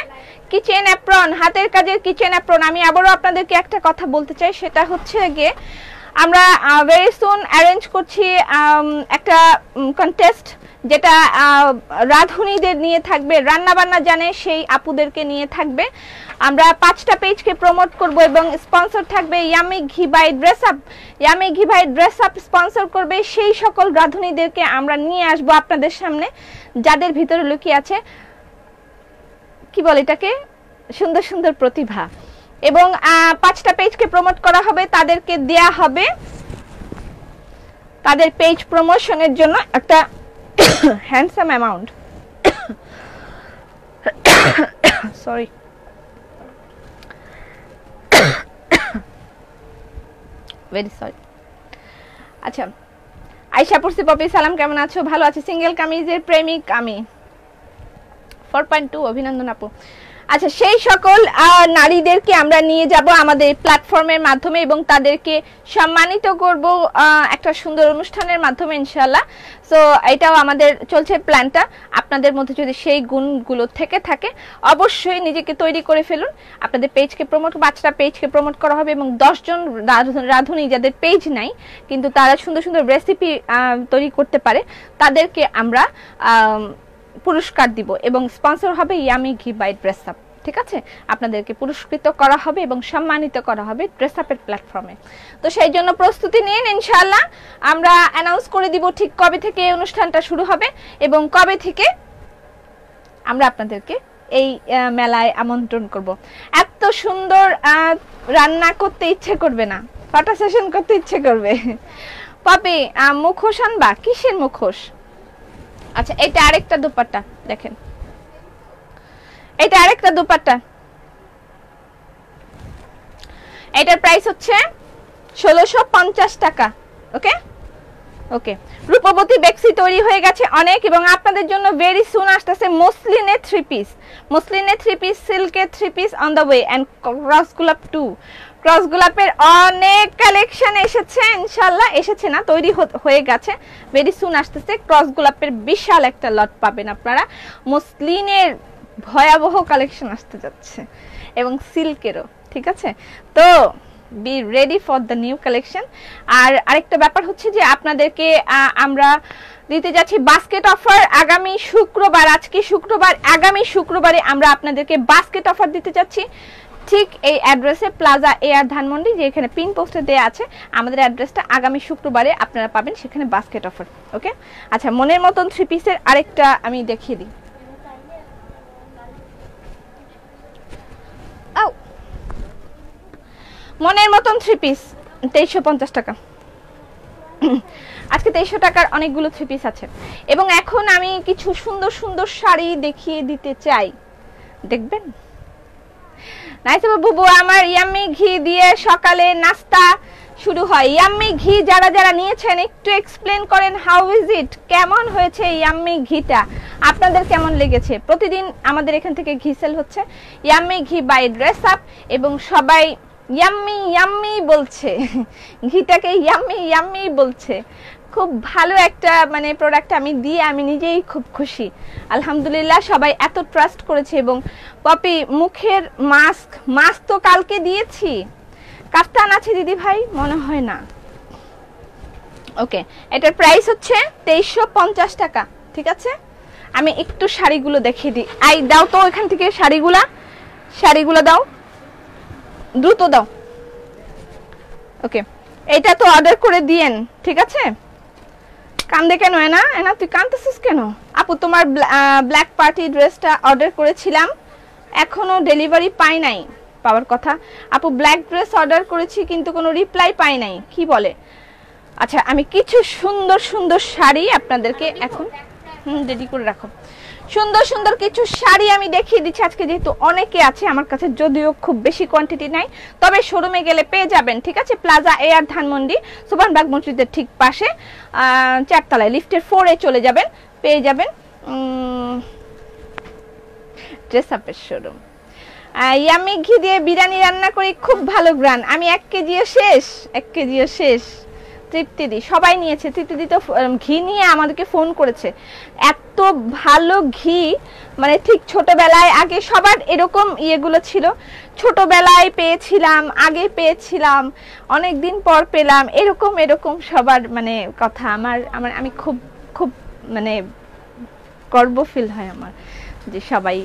কিচেন অ্যাপ্রন, হাতের কাজের কিচেন অ্যাপ্রন। আমি আবারও আপনাদেরকে একটা কথা বলতে চাই, সেটা হচ্ছে গিয়ে আমরা ভেরি সুন অ্যারেঞ্জ করছি একটা কন্টেস্ট, যেটা রাঁধুনিদের নিয়ে থাকবে, রান্না বান্না জানে সেই আপুদেরকে নিয়ে থাকবে। আমরা 5টা পেজকে প্রমোট করব, এবং স্পন্সর থাকবে ইয়ামি ঘি বাই ড্রেস আপ। ইয়ামি ঘি বাই ড্রেস আপ স্পন্সর করবে সেই সকল রাঁধুনিদেরকে আমরা নিয়ে আসব আপনাদের সামনে, যাদের ভিতরে লুকিয়ে আছে, কি বলে এটাকে, সুন্দর সুন্দর প্রতিভা, এবং 5টা পেজকে প্রমোট করা হবে, তাদেরকে দেয়া হবে তাদের পেজ প্রমোশনের জন্য একটা handsome amount. Sorry, very sorry. আচ্ছা, আয়শা পড়ছি পপি, সালাম, কেমন আছো? ভালো আছি। সিঙ্গেল কামিজের প্রেমিক আমি। 4.2 অভিনন্দন আপু। আচ্ছা, সেই সকল নারীদেরকে আমরা নিয়ে যাব আমাদের প্ল্যাটফর্মের মাধ্যমে এবং তাদেরকে সম্মানিত করব একটা সুন্দর অনুষ্ঠানের মাধ্যমে ইনশাআল্লাহ। সো এটাও আমাদের চলছে প্ল্যানটা। আপনাদের মধ্যে যদি সেই গুণগুলো থেকে থাকে অবশ্যই নিজেকে তৈরি করে ফেলুন। আপনাদের পেজকে প্রমোট, 5টা পেজকে প্রমোট করা হবে এবং 10 জন রাঁধুনি যাদের পেজ নাই কিন্তু তারা সুন্দর সুন্দর রেসিপি তৈরি করতে পারে তাদেরকে আমরা পুরস্কার দিব এবং স্পন্সর হবে ইয়ামি ঘি বাই ড্রেস আপ। ঠিক আছে, আপনাদেরকে পুরস্কৃত করা হবে এবং সম্মানিত করা হবে ড্রেস আপের প্ল্যাটফর্মে। তো সেই জন্য প্রস্তুতি নিন ইনশাআল্লাহ। আমরা অ্যানাউন্স করে দিব ঠিক কবে থেকে এই অনুষ্ঠানটা শুরু হবে এবং কবে থেকে আমরা আপনাদেরকে এই মেলায় আমন্ত্রণ করব। এত সুন্দর রান্না করতে ইচ্ছে করবে না, ফটো সেশন করতে ইচ্ছে করবে। পপি, মুখোশ আনবা? কিসের মুখোশ? আচ্ছা, এটা আরেকটা দুপাট্টা দেখেন, এটা আরেকটা দুপাট্টা। এটার প্রাইস হচ্ছে 1650 টাকা। ওকে ওকে, রূপবতী বেক্সি তৈরি হয়ে গেছে অনেক এবং আপনাদের জন্য ভেরি সুন আসতেছে মসলিনের 3 পিস, মসলিনের 3 পিস, সিল্কের 3 piece on the way, and cross গোলাপ 2। ক্রস গোলাপের অনেক কালেকশন এসেছে ইনশাআল্লাহ, এসেছে না, তৈরি হয়ে গেছে, ভেরি সুন আসতেছে। ক্রস গোলাপের বিশাল একটা লট পাবেন আপনারা। মসলিনের ভয়াবহ কালেকশন আসতে যাচ্ছে এবং সিল্কেরও। ঠিক আছে, তো be ready for the new collection. আর আরেকটা ব্যাপার হচ্ছে যে আপনাদেরকে আমরা দিতে যাচ্ছি বাস্কেট অফার আগামী শুক্রবার। আজকে শুক্রবার, আগামী শুক্রবারে আমরা আপনাদেরকে বাস্কেট অফার দিতে যাচ্ছি ঠিক এই অ্যাড্রেসে, প্লাজা এয়ার ধানমন্ডি, যে এখানে পিন পোস্টে দেয়া আছে আমাদের অ্যাড্রেসটা। আগামী শুক্রবারে আপনারা পাবেন সেখানে বাস্কেট অফার। ওকে, আচ্ছা, মনের মতন 3 পিসের আরেকটা আমি দেখিয়ে দিই। মনের মতন 3 পিস 2350 টাকা। আজকে 2300 টাকার অনেকগুলো 3 পিস আছে এবং এখন আমি কিছু সুন্দর সুন্দর শাড়ি দেখিয়ে দিতে চাই, দেখবেন? নাইসা বাবু, আমার ইয়াম্মি ঘি দিয়ে সকালে নাস্তা শুরু হয়। ইয়াম্মি ঘি যারা যারা নিয়েছেন একটু এক্সপ্লেন করেন, হাউ ইজ ইট, কেমন হয়েছে ইয়াম্মি ঘিটা, আপনাদের কেমন লেগেছে? প্রতিদিন আমাদের এখান থেকে ঘি সেল হচ্ছে, ইয়াম্মি ঘি বাই ড্রেস আপ, এবং সবাই ইয়াম্মি ইয়াম্মি বলছে, ঘিটাকে ইয়াম্মি ইয়াম্মি বলছে। খুব ভালো একটা মানে প্রোডাক্ট আমি দিয়ে আমি নিজেই খুব খুশি, আলহামদুলিল্লাহ। সবাই এত ট্রাস্ট করেছে। এবং পপি, মুখের মাস্ক তো কালকে দিয়েছি, কাফতান আছে দিদি ভাই? মনে হয় না। ওকে, এটার প্রাইস হচ্ছে 2350 টাকা। ঠিক আছে, আমি একটু শাড়িগুলো দেখিয়ে দিই। আই দাও তো এখান থেকে শাড়িগুলো দাও, দ্রুত দাও। ওকে, এটা তো অর্ডার করে দিয়েন। ঠিক আছে, কান্দে কেন এনা? এনা তুই কান্দতেছিস কেন? আপু, তোমার ব্ল্যাক পার্টি ড্রেসটা অর্ডার করেছিলাম, এখনো ডেলিভারি পাই নাই। পাওয়ার কথা আপু, ব্ল্যাক ড্রেস অর্ডার করেছি কিন্তু কোনো রিপ্লাই পাই নাই, কি বলে? আচ্ছা, আমি কিছু সুন্দর সুন্দর শাড়ি আপনাদেরকে এখন রেডি করে রাখো। সুন্দর সুন্দর কিছু শাড়ি আমি দেখিয়ে দিচ্ছি আজকে, যেহেতু অনেকে আছে আমার কাছে, যদিও খুব বেশি কোয়ান্টিটি নাই, তবে শোরুমে গেলে পেয়ে যাবেন। ঠিক আছে, প্লাজা এয়ার ধানমন্ডি, সুবহানবাগ মসজিদের ঠিক পাশে, 4 তলায়, লিফটের 4-এ চলে যাবেন, পেয়ে যাবেন ড্রেস আপের শোরুম। ইয়ামি ঘি দিয়ে বিরিয়ানি রান্না করি, খুব ভালো গ্রান। আমি 1 কেজিও শেষ। তৃপ্তিদি সবাই নিয়েছে, তৃপ্তিদি তো ঘি নিয়ে আমাদেরকে ফোন করেছে। এত ভালো ঘি, মানে ঠিক ছোটবেলায় আগে সবার এরকম ইয়েগুলো ছিল, ছোটবেলায় পেয়েছিলাম, আগে পেয়েছিলাম, অনেক দিন পর পেলাম, এরকম সবার মানে কথা। আমি খুব খুব মানে গর্ব ফিল হয় আমার যে সবাই।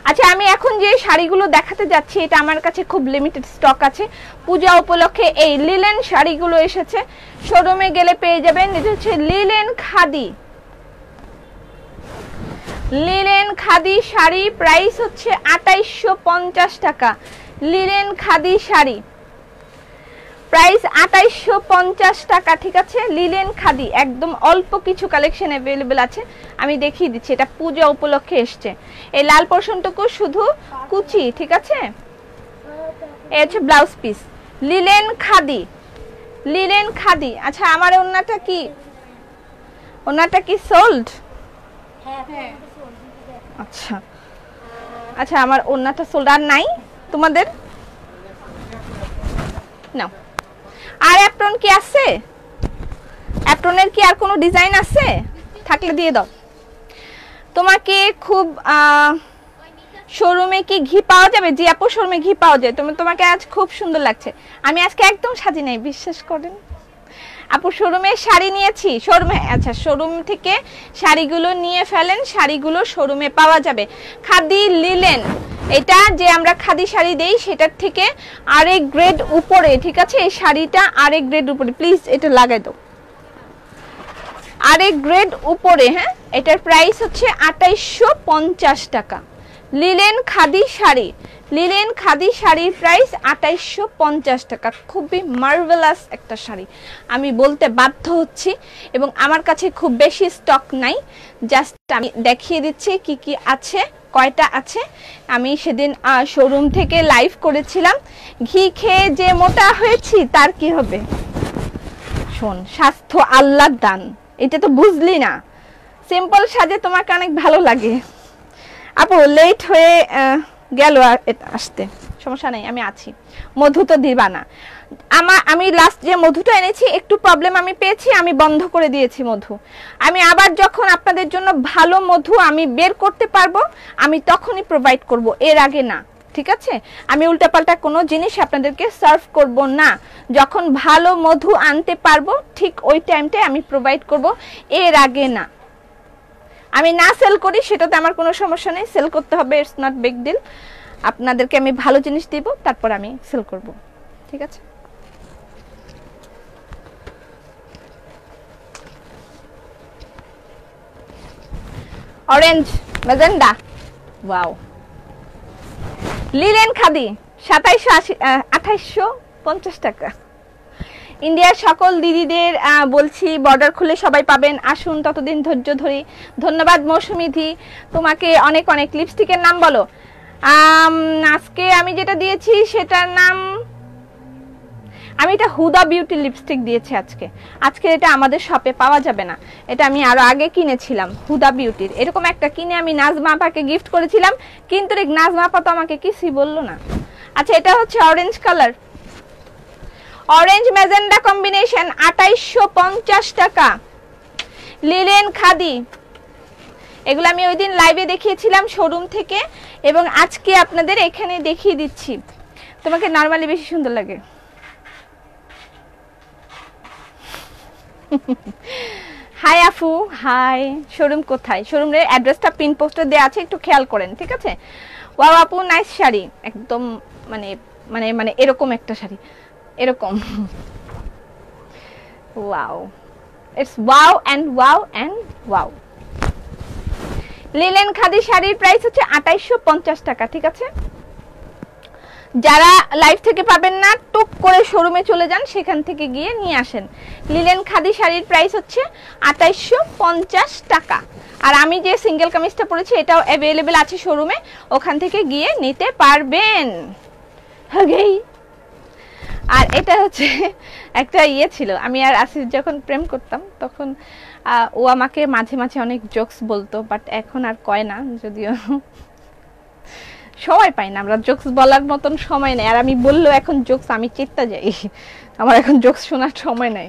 আচ্ছা, আমি এখন যে শাড়িগুলো দেখাতে যাচ্ছি এটা আমার কাছে খুব লিমিটেড স্টক আছে। পূজা উপলক্ষে এই লিলেন শাড়িগুলো এসেছে, শোরুমে গেলে পেয়ে যাবেন। এটা হচ্ছে linen khadi, linen khadi sari price হচ্ছে 2850 টাকা। লিলেন খাদি শাড়ি প্রাইস 2850 টাকা, ঠিক আছে। লিলেন খাদি একদম অল্প কিছু কালেকশন অ্যাভেলেবেল আছে, আমি দেখিয়ে দিচ্ছি। এটা পূজা উপলক্ষে এসছে। এই লাল পোর্শনটুকু শুধু কুচি, ঠিক আছে। এই হচ্ছে blouse piece. Linen khadi, linen khadi. আচ্ছা আমার ওন্নাটা কি, ওন্নাটা কি সোল্ড? আচ্ছা আচ্ছা, আমার ওন্নাটা সোল্ড আর নাই তোমাদের? নাও। আর অ্যাপ্রন কি আছে? অ্যাপ্রনের কি আর কোনো ডিজাইন আছে? থাকলে দিয়ে দাও। তোমাকে খুব শোরুমে কি ঘি পাওয়া যাবে? জি আপু, শোরুমে ঘি পাওয়া যায়। তোমাকে আজ খুব সুন্দর লাগছে। আমি আজকে একদম সাজি নাই, বিশ্বাস করেন আপু। শোরুমে শাড়ি নিয়েছি, শোরুমে। আচ্ছা, শোরুম থেকে শাড়িগুলো নিয়ে ফেলেন, শাড়িগুলো শোরুমে পাওয়া যাবে। খাদি লিলেন, এটা যে আমরা খাদি শাড়ি দেই সেটার থেকে আরেক গ্রেড উপরে, ঠিক আছে। এই শাড়িটা আরেক গ্রেড উপরে, প্লিজ এটা লাগাই দাও। আরেক গ্রেড উপরে, হ্যাঁ। এটার প্রাইস হচ্ছে 2850 টাকা। লিলেন খাদি শাড়ি, লিলেন খাদি শাড়ির প্রাইস 2850 টাকা। খুবই মার্ভেলাস একটা শাড়ি, আমি বলতে বাধ্য হচ্ছি। এবং আমার কাছে খুব বেশি স্টক নাই, জাস্ট আমি দেখিয়ে দিচ্ছি কি কি আছে, কয়টা আছে। আমি সেদিন শোরুম থেকে লাইভ করেছিলাম। ঘি খেয়ে যে মোটা হয়েছি তার কি হবে? শোন, স্বাস্থ্য আল্লাহর দান, এটা তো বুঝলি না। সিম্পল সাজে তোমাকে অনেক ভালো লাগে আপু। লেট হয়ে গেল আসতে, সমস্যা নেই, আমি আছি। মধু তো দিবা না। আমি লাস্ট যে মধুটা এনেছি একটু প্রবলেম আমি পেয়েছি, আমি বন্ধ করে দিয়েছি মধু। আমি আবার যখন আপনাদের জন্য ভালো মধু আমি বের করতে পারবো, আমি তখনই প্রোভাইড করব, এর আগে না, ঠিক আছে। আমি উল্টাপাল্টা কোনো জিনিস আপনাদেরকে সার্ভ করব না। যখন ভালো মধু আনতে পারবো ঠিক ওই টাইমটাই আমি প্রোভাইড করব, এর আগে না। আমি না সেল করি সেটাতে আমার কোনো সমস্যা নেই, সেল করতে হবে, ইটস নট বিগ ডিল। আপনাদেরকে আমি ভালো জিনিস দিব, তারপর আমি সেল করব, ঠিক আছে। Orange magenta, wow. Linen khadi 2850 টাকা। ইন্ডিয়ার সকল দিদিদের বলছি বর্ডার খুলে সবাই পাবেন, আসুন ততদিন ধৈর্য ধরি। ধন্যবাদ মৌসুমিধি, তোমাকে অনেক অনেক। লিপস্টিকের নাম বলো। আজকে আমি যেটা দিয়েছি সেটার নাম, আমি এটা হুদা বিউটি লিপস্টিক দিয়েছি আজকে। আজকে এটা আমাদের শপে পাওয়া যাবে না, এটা আমি আরো আগে কিনেছিলাম হুদা বিউটির। এরকম একটা কিনে আমি নাজমা আপাকে গিফট করেছিলাম, কিন্তু নাজমা আপা তো আমাকে কিছুই বললো না। আচ্ছা, এটা হচ্ছে orange colour, orange magenta combination, 2850 টাকা। লিলেন খাদি, এগুলো আমি ওই দিন লাইভে দেখিয়েছিলাম শোরুম থেকে, এবং আজকে আপনাদের এখানে দেখিয়ে দিচ্ছি। তোমাকে নরমালি বেশি সুন্দর লাগে। হাই আফু, হাই। শোরুম কোথায়? শোরুমের অ্যাড্রেসটা পিন পোস্টে দেওয়া আছে, একটু খেয়াল করেন, ঠিক আছে। ওয়াও আপু, নাইস শাড়ি, একদম মানে মানে মানে এরকম একটা শাড়ি, এরকম। Wow, it's wow and wow and wow. Linen khadi শাড়ির প্রাইস হচ্ছে 2850 টাকা, ঠিক আছে। যারা লাইভ থেকে পাবেন না, টুক করে শোরুমে চলে যান, সেখান থেকে গিয়ে নিয়ে আসেন। লিলেন খাদি শাড়ির প্রাইস হচ্ছে 2850 টাকা। আর আমি যে সিঙ্গেল কামিজটা পরেছি এটাও অ্যাভেলেবেল আছে শোরুমে, ওখান থেকে গিয়ে নিতে পারবেন। ওকেই। আর এটা হচ্ছে একটা ইয়ে ছিল, আমি আর আসিফ যখন প্রেম করতাম তখন ও আমাকে মাঝে মাঝে অনেক জোকস বলতো, বাট এখন আর কয় না, যদিও সময় পাই না, আমরা জোকস বলার মতন সময় নেই। আর আমি বললেও এখন জোকস আমি চেতা যাই, আমার এখন জোকস শোনার সময় নাই।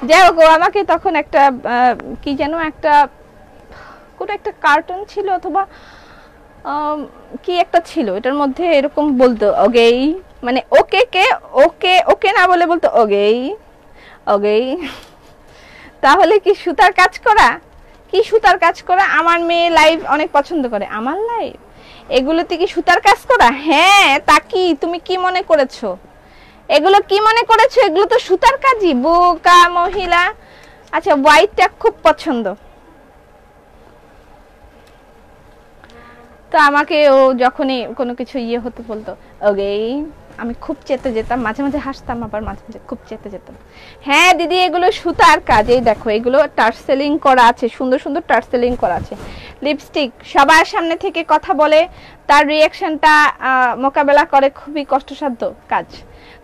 যাই হোক, ও আমাকে তখন একটা কি যেন একটা কোন একটা কার্টুন ছিল অথবা কি একটা ছিল, এটার মধ্যে এরকম বলতো ওগেই, মানে ওকে কে ওকে ওকে না বলে বলতো ওগেই ওগেই। তাহলে কি সুতার কাজ করা, কি সুতার কাজ করা? আমার মেয়ে লাইভ অনেক পছন্দ করে, আমার লাইভ এগুলোতে কি সুতার কাজ করা? হ্যাঁ, তা কি তুমি কি মনে করেছো? এগুলো কি মনে করেছো? এগুলো তো সুতার কাজই, বোকা মহিলা। আচ্ছা, হোয়াইটটা খুব পছন্দ। তো আমাকে ও যখনই কোনো কিছু ইয়ে হতে বলতো, ওকে, আমি খুব চেতে যেতাম, মাঝে মাঝে হাসতাম, আবার মাঝে মাঝে খুব চেতে যেতাম। হ্যাঁ দিদি, এগুলো সুতার কাজ, এই দেখো এগুলো টার্সেলিং করা আছে, সুন্দর সুন্দর টার্সেলিং করা আছে। লিপস্টিক, সবার সামনে থেকে কথা বলে তার রিয়াকশনটা মোকাবেলা করে খুবই কষ্টসাধ্য কাজ।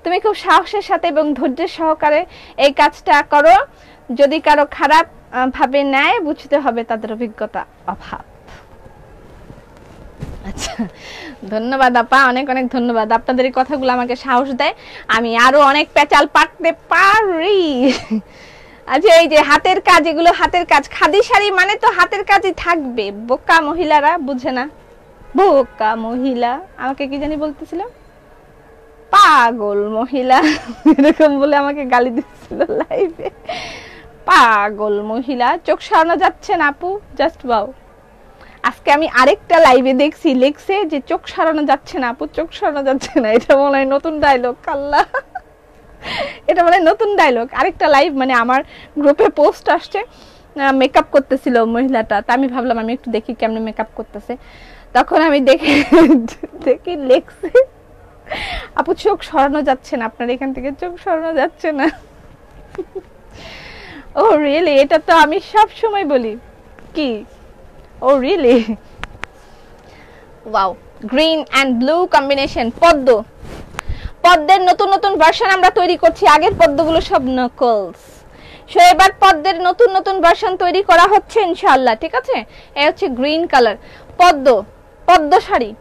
তুমি খুব সাহসের সাথে এবং ধৈর্যের সহকারে এই কাজটা করো। যদি কারো খারাপ ভাবে নেয়, বুঝতে হবে তাদের অভিজ্ঞতা অভাব। আচ্ছা, ধন্যবাদ আপা, অনেক অনেক ধন্যবাদ। আপনাদের এই কথাগুলো আমাকে সাহস দেয়, আমি আরো অনেক পেঁচাল পাততে পারি। আচ্ছা, এই যে হাতের কাজ, এগুলো হাতের কাজ। খাদি শাড়ি মানে তো হাতের কাজই থাকবে। বোকা মহিলারা বুঝে না, বোকা মহিলা। আমাকে কি জানি বলতেছিল, পাগল মহিলা, এরকম বলে আমাকে গালি দিচ্ছিল লাইভে। পাগল মহিলা। চোখ সরানো যাচ্ছে না আপু, জাস্ট বাও। আজকে আমি আরেকটা লাইভে দেখছি, লেখছে যে চোখ সরানো যাচ্ছে না আপু, চোখ সরানো যাচ্ছে না। এটা মনে হয় নতুন ডায়লগ, আল্লাহ, এটা মানে নতুন ডায়লগ। আরেকটা লাইভ, মানে আমার গ্রুপে পোস্ট আসছে, মেকআপ করতেছিল মহিলাটা। তা আমি ভাবলাম আমি একটু দেখি কেমনে মেকআপ করতেছে। তখন আমি দেখি লেখছে, আপু চোখ সরানো যাচ্ছে না, আপনার এখান থেকে চোখ সরানো যাচ্ছে না। Oh really? এটা তো আমি সব সময় বলি। কি? Oh really? Wow, green and blue combination. Padma, পদ্মের নতুন নতুন ভার্সন আমরা তৈরি করছি। আগের পদ্মগুলো সব নকলস। সো এবার পদ্মের নতুন নতুন ভার্সন তৈরি করা হচ্ছে ইনশাআল্লাহ, ঠিক আছে? এই হচ্ছে গ্রিন কালার পদ্ম, পদ্ম শাড়ি।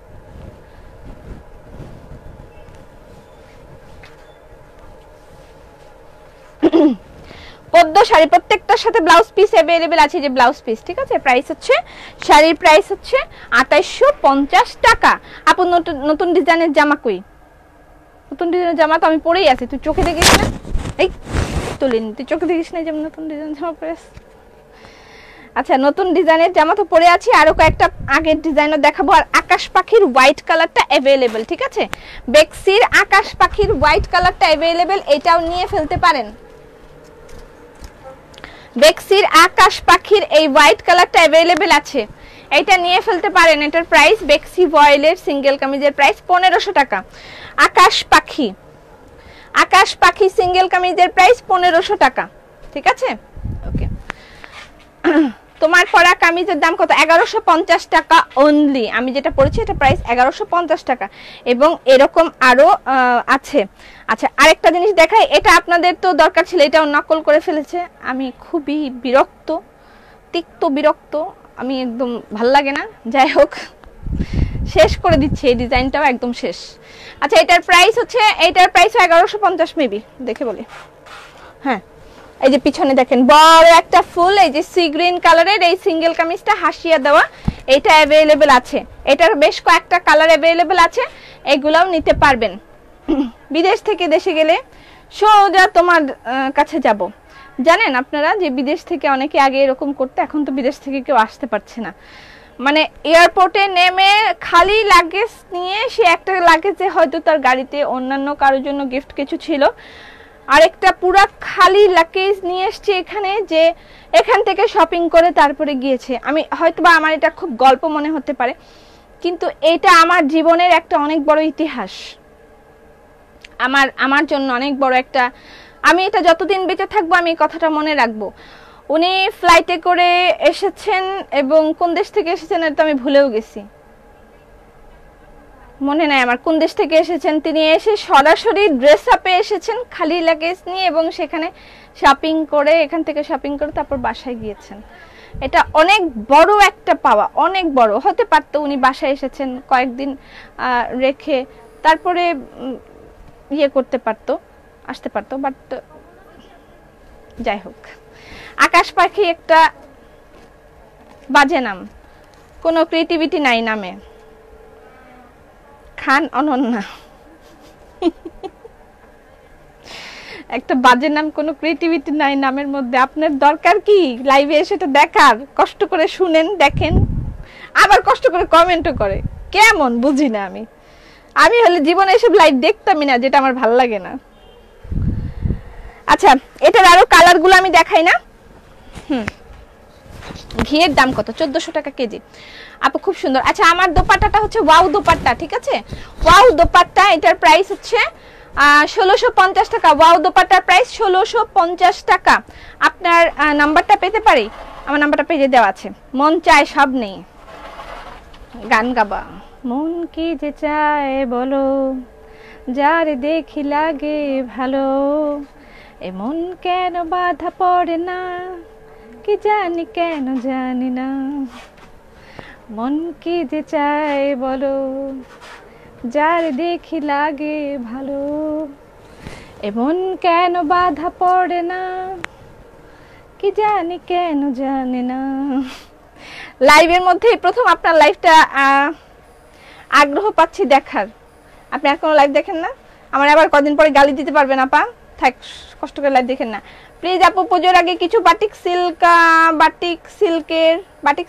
পদ্ম শাড়ি, প্রত্যেকটার সাথে ব্লাউজ পিস अवेलेबल আছে, যে ব্লাউজ পিস, ঠিক আছে? প্রাইস হচ্ছে, শাড়ির প্রাইস হচ্ছে 2850 টাকা। আপু নতুন ডিজাইনের জামা কই? নতুন ডিজাইনের জামা তো আমি পরেই আছি, তুই চোখে দেখিস না? এই তুলিনি, তুই চোখে দেখিস না যে আমি নতুন ডিজাইনের জামা পরে আছি? আচ্ছা, নতুন ডিজাইনের জামা তো পরে আছি, আরো কয়েকটা আগের ডিজাইনও দেখাবো। আর আকাশ পাখির হোয়াইট কালারটা अवेलेबल, ঠিক আছে? বেক্সির আকাশ পাখির হোয়াইট কালারটা अवेलेबल, এটাও নিয়ে ফেলতে পারেন। বেক্সির আকাশ পাখির এই হোয়াইট কালারটা अवेलेबल আছে, এটা নিয়ে ফেলতে পারেন। এটার প্রাইস, বেক্সি ভয়েলের সিঙ্গেল কামিজের প্রাইস 1500 টাকা। আকাশ পাখি, আকাশ পাখি সিঙ্গেল কামিজের প্রাইস 1500 টাকা, ঠিক আছে? ওকে, তোমার পরা কামিজের দাম কত? 1150 টাকা অনলি। আমি যেটা পরেছি এটা প্রাইস 1150 টাকা, এবং এরকম আরো আছে। আচ্ছা, আরেকটা জিনিস দেখাই, এটা আপনাদের তো দরকার ছিল, এটাও নকল করে ফেলেছে। আমি খুবই বিরক্ত, তিক্ত বিরক্ত, আমি একদম ভাল লাগে না। যাই হোক, শেষ করে দিচ্ছি, এই ডিজাইনটাও একদম শেষ। আচ্ছা, এটার প্রাইস হচ্ছে, এটার প্রাইস 1150 মেবি, দেখে বলি। হ্যাঁ, এই যে পিছনে দেখেন বড় একটা ফুল, এই যে সি গ্রিন কালারের এই সিঙ্গেল কামিজটা হাসিয়া দেওয়া, এটা अवेलेबल আছে। এটার বেশ কয়েকটা কালার अवेलेबल আছে, এগুলাও নিতে পারবেন। বিদেশ থেকে দেশে গেলে সোজা তোমার কাছে যাব। জানেন আপনারা যে বিদেশ থেকে অনেকে আগে এরকম করতে, এখন তো বিদেশ থেকে কেউ আসতে পারছে না। মানে এয়ারপোর্টে নেমে খালি লাগেজ নিয়ে, সে একটা লাগেজে হয়তো তার গাড়িতে অন্যান্য কারোর জন্য গিফট কিছু ছিল, আরেকটা পুরা খালি লাগেজ নিয়ে এসছে এখানে, যে এখান থেকে শপিং করে তারপরে গিয়েছে। আমি হয়তোবা আমার এটা খুব গল্প মনে হতে পারে, কিন্তু এটা আমার জীবনের একটা অনেক বড় ইতিহাস, আমার জন্য অনেক বড় একটা, আমি এটা যতদিন বেঁচে থাকবো আমি এই কথাটা মনে রাখবো। উনি ফ্লাইটে করে এসেছেন, এবং কোন দেশ থেকে এসেছেন এটা আমি ভুলেও গেছি, মনে নাই আমার কোন দেশ থেকে এসেছেন। তিনি এসে সরাসরি ড্রেস আপে এসেছেন খালি লাগেজ নিয়ে, এবং সেখানে শপিং করে, এখান থেকে শপিং করে তারপর বাসায় গিয়েছেন। এটা অনেক বড় একটা পাওয়া, অনেক বড়। হতে পারতো উনি বাসায় এসেছেন কয়েকদিন রেখে তারপরে ইয়ে করতে পারতো, আসতে পারতো, বাট যাই হোক। আকাশ পাখি একটা বাজে নাম, কোনো ক্রিয়েটিভিটি নাই নামে। খান অনন্যা, একটা বাজে নাম, কোনো ক্রিয়েটিভিটি নাই নামের মধ্যে। আপনার দরকার কি লাইভে এসে এটা দেখার? কষ্ট করে শুনেন, দেখেন, আবার কষ্ট করে কমেন্টও করে, কেমন বুঝি না আমি। আমি হলে জীবনে এসব লাইভ দেখতামই না, যেটা আমার ভালো লাগে না। আচ্ছা, এটার আরো কালারগুলো আমি দেখাই না? ঘিয়ের দাম কত? 1400 টাকা কেজি। আপু খুব সুন্দর। আচ্ছা আমার দোপাট্টাটা হচ্ছে ওয়াও দোপাট্টা, ঠিক আছে? ওয়াও দোপাট্টা, এটার প্রাইস হচ্ছে 1650 টাকা। ওয়াও দোপাট্টার প্রাইস 1650 টাকা। আপনার নাম্বারটা পেতে পারি? আমার নাম্বারটা পেজে দেওয়া আছে। মন চায় সব নেই, গান গাবা। মন কি যে চায় বলো, যার দেখি লাগে ভালো, এমন কেন বাধা পড়ে না, কি জানি কেন জানি না। মন কি যে চায় বলো, যার দেখি লাগে ভালো, এমন কেন বাধা পড়ে না, কি জানি কেন জানি না। লাইভের মধ্যে প্রথম আপনার লাইভটা আগ্রহ পাচ্ছি দেখার। আপনি আর কোনো লাইভ দেখেন না? আমার আবার কদিন পরে গালি দিতে পারবেন আপা, থাক কষ্ট করে লাইভ দেখেন না প্লিজ। আপু পুজোর আগে কিছু বাটিক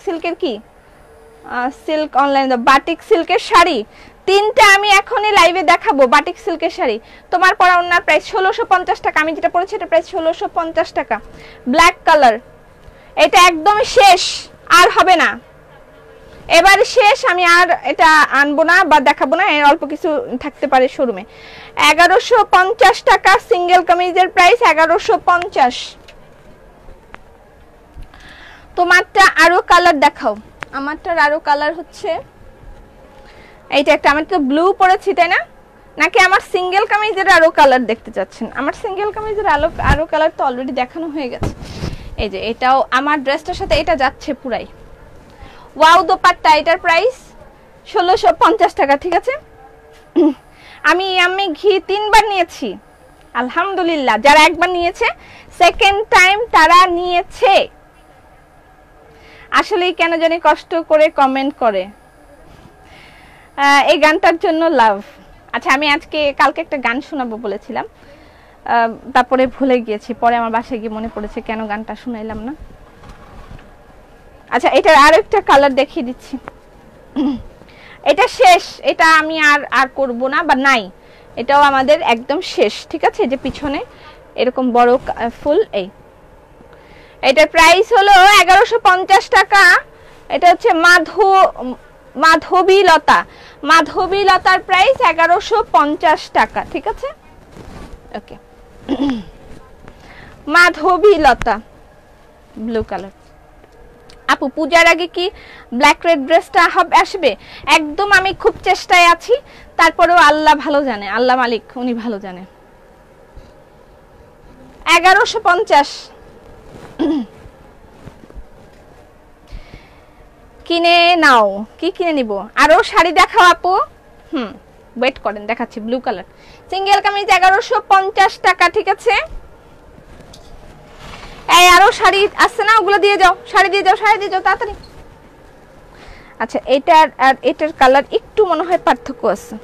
সিল্কের কি সিল্ক অনলাইন, বাটিক সিল্কের শাড়ি 3টা আমি এখনই লাইভে দেখাবো। বাটিক সিল্কের শাড়ি, তোমার পরা ওনার প্রাইস 1650 টাকা। আমি যেটা পরেছি এটা প্রাইস 1650 টাকা। ব্ল্যাক কালার, এটা একদম শেষ, আর হবে না, এবার শেষ। আমি আর এটা আনবো না বা দেখাবো না, এর অল্প কিছু থাকতে পারে শোরুমে। 1150 টাকা সিঙ্গেল কামিজের প্রাইস 1150। তোমারটা আরো কালার দেখাও। আমারটার আরো কালার হচ্ছে এইটা একটা, আমি তো ব্লু পরেছি তাই না? নাকি আমার সিঙ্গেল কামিজের আরো কালার দেখতে চাচ্ছেন? আমার সিঙ্গেল কামিজের আরো কালার তো অলরেডি দেখানো হয়ে গেছে। এই যে এটাও আমার ড্রেসটার সাথে এটা যাচ্ছে পুরাই। ওয়াও দোপাট্টা, এটার প্রাইস 1650 টাকা, ঠিক আছে? আমি ঘি 3বার নিয়েছি আলহামদুলিল্লাহ। যারা একবার নিয়েছে সেকেন্ড টাইম তারা নিয়েছে। আসলেই কেন জানি কষ্ট করে কমেন্ট করে, এই গানটার জন্য লাভ। আচ্ছা আমি কালকে একটা গান শোনাবো বলেছিলাম, তারপরে ভুলে গিয়েছি, পরে আমার বাসায় গিয়ে মনে পড়েছে কেন গানটা শুনাইলাম না। আচ্ছা এটার আরেকটা কালার দেখিয়ে দিচ্ছি। এটা শেষ, এটা আমি আর করব না বা নাই, এটাও আমাদের একদম শেষ, ঠিক আছে? যে পিছনে এরকম বড় ফুল, এটার প্রাইস হলো 1150 টাকা। এটা হচ্ছে মাধবীলতার প্রাইস 1150 টাকা, ঠিক আছে? ওকে, মাধবীলতা ব্লু কালার। আপু পূজার আগে কি ব্ল্যাক রেড ড্রেসটা আসবে? একদম আমি খুব চেষ্টায় আছি, তারপরেও আল্লাহ ভালো জানে, আল্লাহ মালিক উনি ভালো জানে। 1150 কিনে নাও। কি কিনে নিব? আরো শাড়ি দেখাও আপু। ওয়েট করেন, দেখাচ্ছি। ব্লু কালার সিঙ্গেল কামিজ 1150 টাকা, ঠিক আছে? এই আরো শাড়ি আছে না, ওগুলো দিয়ে যাও, শাড়ি দিয়ে যাও তাড়াতাড়ি। আচ্ছা এটার আর এটার কালার একটু মনে হয় পার্থক্য আছে।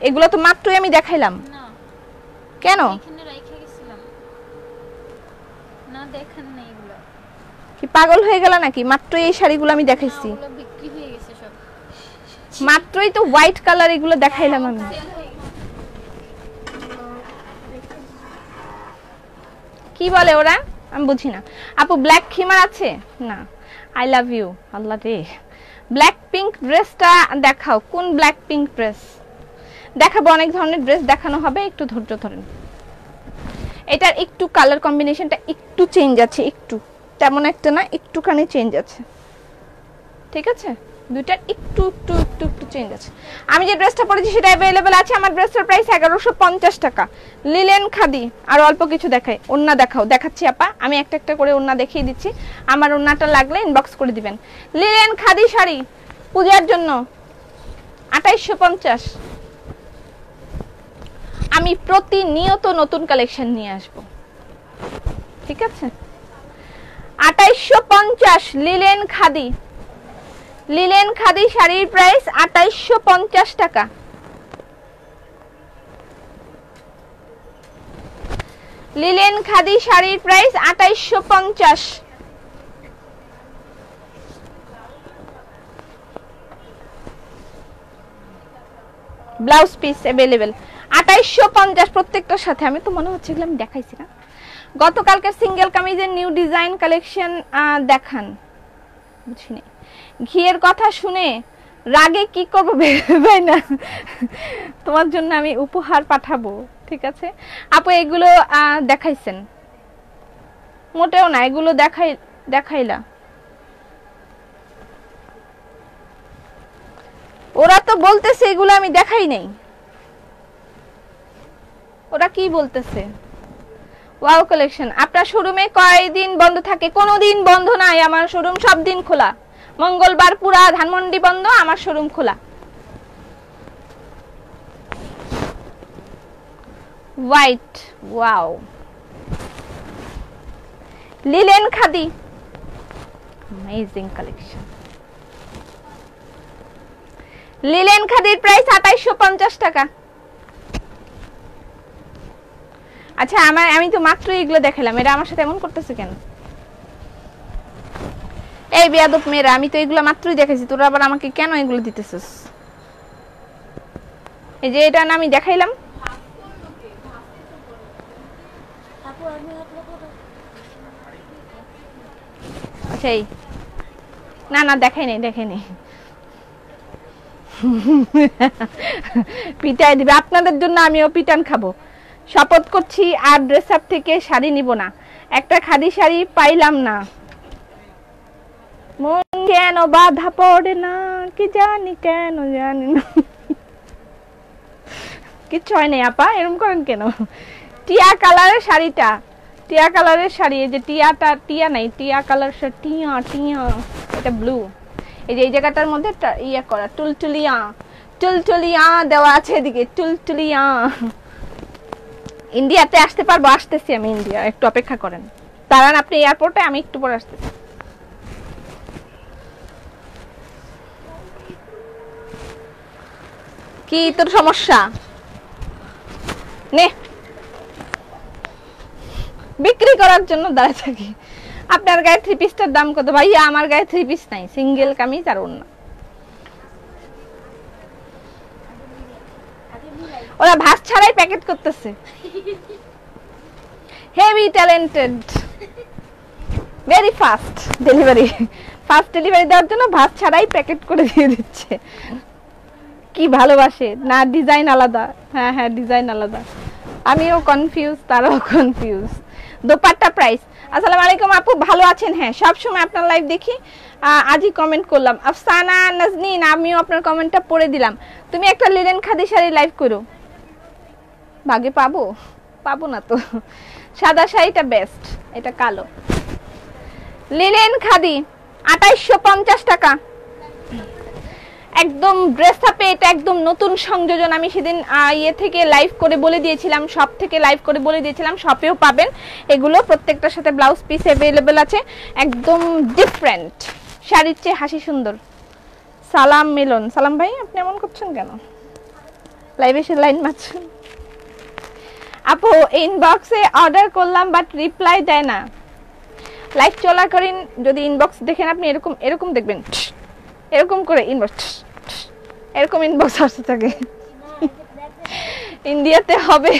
এগুলো তো মাত্রই আমি দেখাইলাম না, কেন এখানে রাইখা গেছিলাম না, দেখেন না? এগুলো কি পাগল হয়ে গেল নাকি? মাত্রই এই শাড়িগুলো আমি দেখাইছি, এগুলো বিক্রি হয়ে গেছে সব। মাত্রই তো হোয়াইট কালার এগুলো দেখাইলাম আমি। কি বলে ওরা আমি বুঝি না। আপু ব্ল্যাক খিমার আছে না? I love you. আল্লাহ রে, ব্ল্যাক পিঙ্ক ড্রেসটা দেখাও। কোন ব্ল্যাক পিঙ্ক ড্রেস দেখাবো? অনেক ধরনের ড্রেস দেখানো হবে, একটু ধৈর্য ধরেন। এটার একটু কালার কম্বিনেশনটা একটু চেঞ্জ আছে, একটু, তেমন একটা না, একটুখানি চেঞ্জ আছে, ঠিক আছে? দুইটার একটু একটু একটু একটু চেঞ্জ আছে। আমি যে ড্রেসটা পরেছি সেটা अवेलेबल আছে। আমার ড্রেসটার প্রাইস 1150 টাকা। লিলেন খাদি। আর অল্প কিছু দেখাই। ওন্না দেখাও। দেখাচ্ছি আপা, আমি একটা একটা করে ওন্না দেখিয়ে দিচ্ছি। আমার ওন্নাটা লাগলে ইনবক্স করে দিবেন। লিলেন খাদি শাড়ি পূজার জন্য 2850। আমি প্রতিনিয়ত নতুন কালেকশন নিয়ে আসব, ঠিক আছে? 2850 লিলেন খাদি শাড়ির প্রাইস 2850 টাকা। লিলেন খাদি শাড়ির প্রাইস 2850। ব্লাউজ পিস अवेलेबल 2850 প্রত্যেকটার সাথে। আমি তো মনে হচ্ছে এগুলো আমি দেখাইছি না। গতকালকে সিঙ্গেল কামিজের নিউ ডিজাইন কালেকশন দেখান। বুঝিনি। ঘিয়ের কথা শুনে রাগে কি করবো ভেবে না, তোমার জন্য আমি উপহার পাঠাবো, ঠিক আছে আপু। এগুলো দেখাইছেন? মোটেও না, এগুলো দেখাইলা। ওরা তো বলতেছে এগুলো আমি দেখাই নাই, ওরা কি বলতেছে? Wow collection. আপনার শোরুমে কয়দিন বন্ধ থাকে? কোনো দিন বন্ধ নাই, আমার শোরুম সব দিন খোলা। মঙ্গলবার পুরা ধানমন্ডি বন্ধ, আমার শোরুম খোলা। White, wow. Linen khadi, amazing collection. Linen খাদির প্রাইস 2850 টাকা। আচ্ছা আমি তো মাত্র এগুলো দেখালাম, এরা আমার সাথে এমন করতেছে কেন? এই বেয়াদব মেয়েরা, আমি তো এগুলো মাত্রই দেখাইছি, তোরা আবার আমাকে কেন এগুলো দিতেছিস? এই যে এটা না আমি দেখাইলাম। আচ্ছা এই না দেখাই নাই পিটাই দিবে আপনাদের জন্য, আমিও পিটান খাবো। শপথ করছি আর ড্রেস আপ থেকে শাড়ি নিব না, একটা খাদি শাড়ি পাইলাম না, মন কেন বাধা পড়ে না, কি জানি কেন জানি না। কিচ্ছু হয় নাই আপা, এরকম করেন কেন? টিয়া কালারের শাড়িটা, টিয়া কালারের শাড়ি, এই যে টিয়াটা, টিয়া নাই, টিয়া কালার, টিয়া টিয়া, এটা ব্লু। এই যে এই জায়গাটার মধ্যে ইয়া করা, টুলটুলিয়া দেওয়া আছে এদিকে, টুলটুলিয়া। ইন্ডিয়াতে আসতে পারবো? আসতেছি আমি ইন্ডিয়া, একটু অপেক্ষা করেন, দাঁড়ান আপনি এয়ারপোর্টে, আমি একটু পরে আসতেছি। কি তোর সমস্যা? নে, বিক্রি করার জন্য দাঁড়ায় থাকি। আপনার গায়ে 3 পিসটার দাম কত? ভাইয়া আমার গায়ে 3 পিস নাই, সিঙ্গেল কামিজ আর ওড়না। ওরা ভাস ছাড়াই প্যাকেট করতেছে। Heavy talented, very fast delivery. Fast delivery দেওয়ার জন্য ভাস ছাড়াই প্যাকেট করে দিয়ে দিচ্ছে। কি ভালোবাসে না, ডিজাইন আলাদা। হ্যাঁ ডিজাইন আলাদা, আমিও কনফিউজ, তারাও কনফিউজ। দোপাট্টা প্রাইস। আসসালামু আলাইকুম আপু, ভালো আছেন? হ্যাঁ সব সময় আপনার লাইভ দেখি, আজই কমেন্ট করলাম। আফসানা নাজনীন, আমিও আপনার কমেন্টটা পড়ে দিলাম। তুমি একটা লিলেন খাদি শাড়ি লাইভ করো, ভাগে পাবো না তো। সাদা শাড়িটা বেস্ট, এটা কালো। লিলেন খাদি 2850 টাকা, একদম ড্রেস আপে এটা একদম নতুন সংযোজন। আমি সেদিন ইয়ে থেকে লাইভ করে বলে দিয়েছিলাম, শপ থেকে লাইভ করে বলে দিয়েছিলাম, শপেও পাবেন এগুলো। প্রত্যেকটার সাথে ব্লাউজ পিস অ্যাভেলেবেল আছে, একদম ডিফারেন্ট। শাড়ির চেয়ে হাসি সুন্দর। সালাম মিলন, সালাম ভাই আপনি এমন করছেন কেন? লাইভে এসে লাইন মারছেন। আপু ইনবক্সে অর্ডার করলাম বাট রিপ্লাই দেয় না। লাইভ চলাকালীন যদি ইনবক্স দেখেন আপনি, এরকম দেখবেন, এরকম করে ইনবক্স, এরকম ইনবক্স আসতে থাকে। ইন্ডিয়াতে হবে।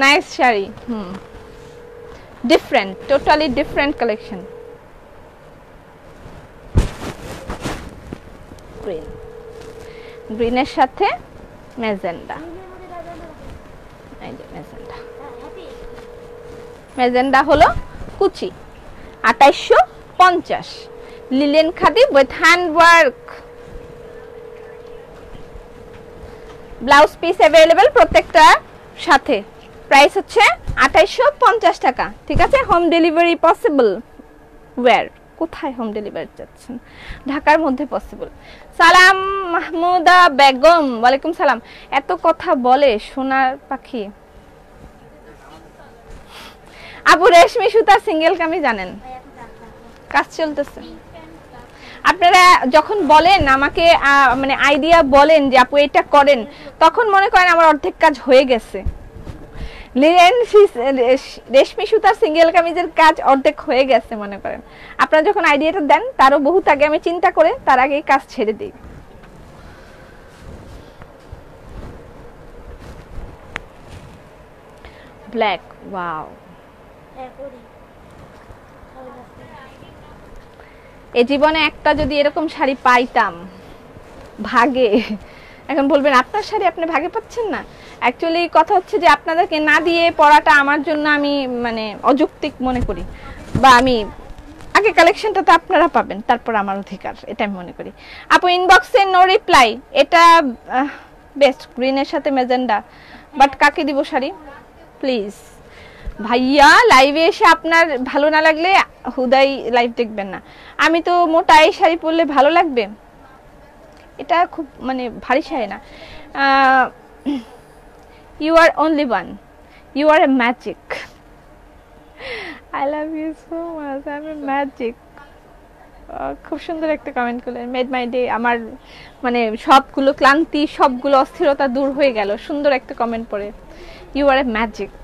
Nice sari, different, totally different collection. গ্রিনের সাথে ম্যাজেন্ডা, এই যে ম্যাজেন্ডা হলো কুচি, 2850। Linen khadi with hand work, blouse piece available প্রত্যেকটা সাথে। প্রাইস হচ্ছে 2850 টাকা, ঠিক আছে। Home delivery possible. ওয়্যার, কোথায় হোম ডেলিভারি যাচ্ছেন? ঢাকার মধ্যে পসিবল। সালাম মাহমুদা বেগম, ওয়ালাইকুম সালাম। এত কথা বলে সোনার পাখি। আপু রেশমি সুতা সিঙ্গেল কামি জানেন? কাজ চলতেছে। আপনারা যখন বলেন আমাকে, মানে আইডিয়া বলেন যে আপু এটা করেন, তখন মনে করেন আমার অর্ধেক কাজ হয়ে গেছে। রেশমি সুতার সিঙ্গেল কামিজের কাজ অর্ধেক হয়ে গেছে মনে করেন। আপনারা যখন আইডিয়াটা দেন তারও বহুত আগে আমি চিন্তা করে তার আগে কাজ ছেড়ে দিই। Black, wow. এই জীবনে একটা যদি এরকম শাড়ি পাইতাম ভাগে, এখন বলবেন আপনার শাড়ি আপনি ভাগে পাচ্ছেন না। অ্যাকচুয়ালি কথা হচ্ছে যে আপনাদেরকে না দিয়ে পড়াটা আমার জন্য আমি মানে অযৌক্তিক মনে করি, বা আমি আগে কালেকশনটা তো আপনারা পাবেন, তারপর আমার অধিকার, এটা আমি মনে করি। আপু ইনবক্সে নো রিপ্লাই, এটা বেস্ট গ্রিনের সাথে ম্যাজেন্ডা, বাট কাকে দিব শাড়ি প্লিজ ভাইয়া? লাইভে এসে আপনার ভালো না লাগলে হুদাই লাইভ দেখবেন না। আমি তো মোটা এই শাড়ি পরলে ভালো লাগবে, এটা খুব মানে ভারী শাড়ি না। You are only one, you are a magic, I love you so much, I am a magic. খুব সুন্দর একটা কমেন্ট করলেন, মেড মাই ডে। আমার মানে সবগুলো ক্লান্তি, সবগুলো অস্থিরতা দূর হয়ে গেল সুন্দর একটা কমেন্ট পড়ে। You are a magic.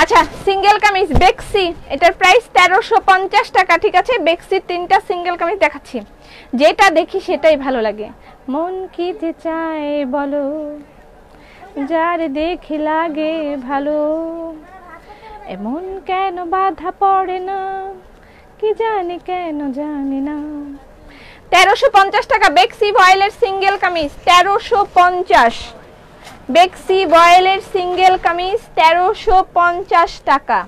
আচ্ছা, সিঙ্গেল কামিজ বেক্সি, এটার প্রাইস 1350 টাকা, ঠিক আছে? বেক্সির 3টা সিঙ্গেল কামিজ দেখাচ্ছি, যেটা দেখি সেটাই ভালো লাগে। মন কি যে চায় বলো, যার দেখি লাগে ভালো, এমন কেন বাধা পড়ে না, কি জানি কেন জানি না। 1350 টাকা বেক্সি ভয়েলের সিঙ্গেল কামিজ, 1350। বেক্সি ভয়েলের সিঙ্গেল কামিজ 1350 টাকা,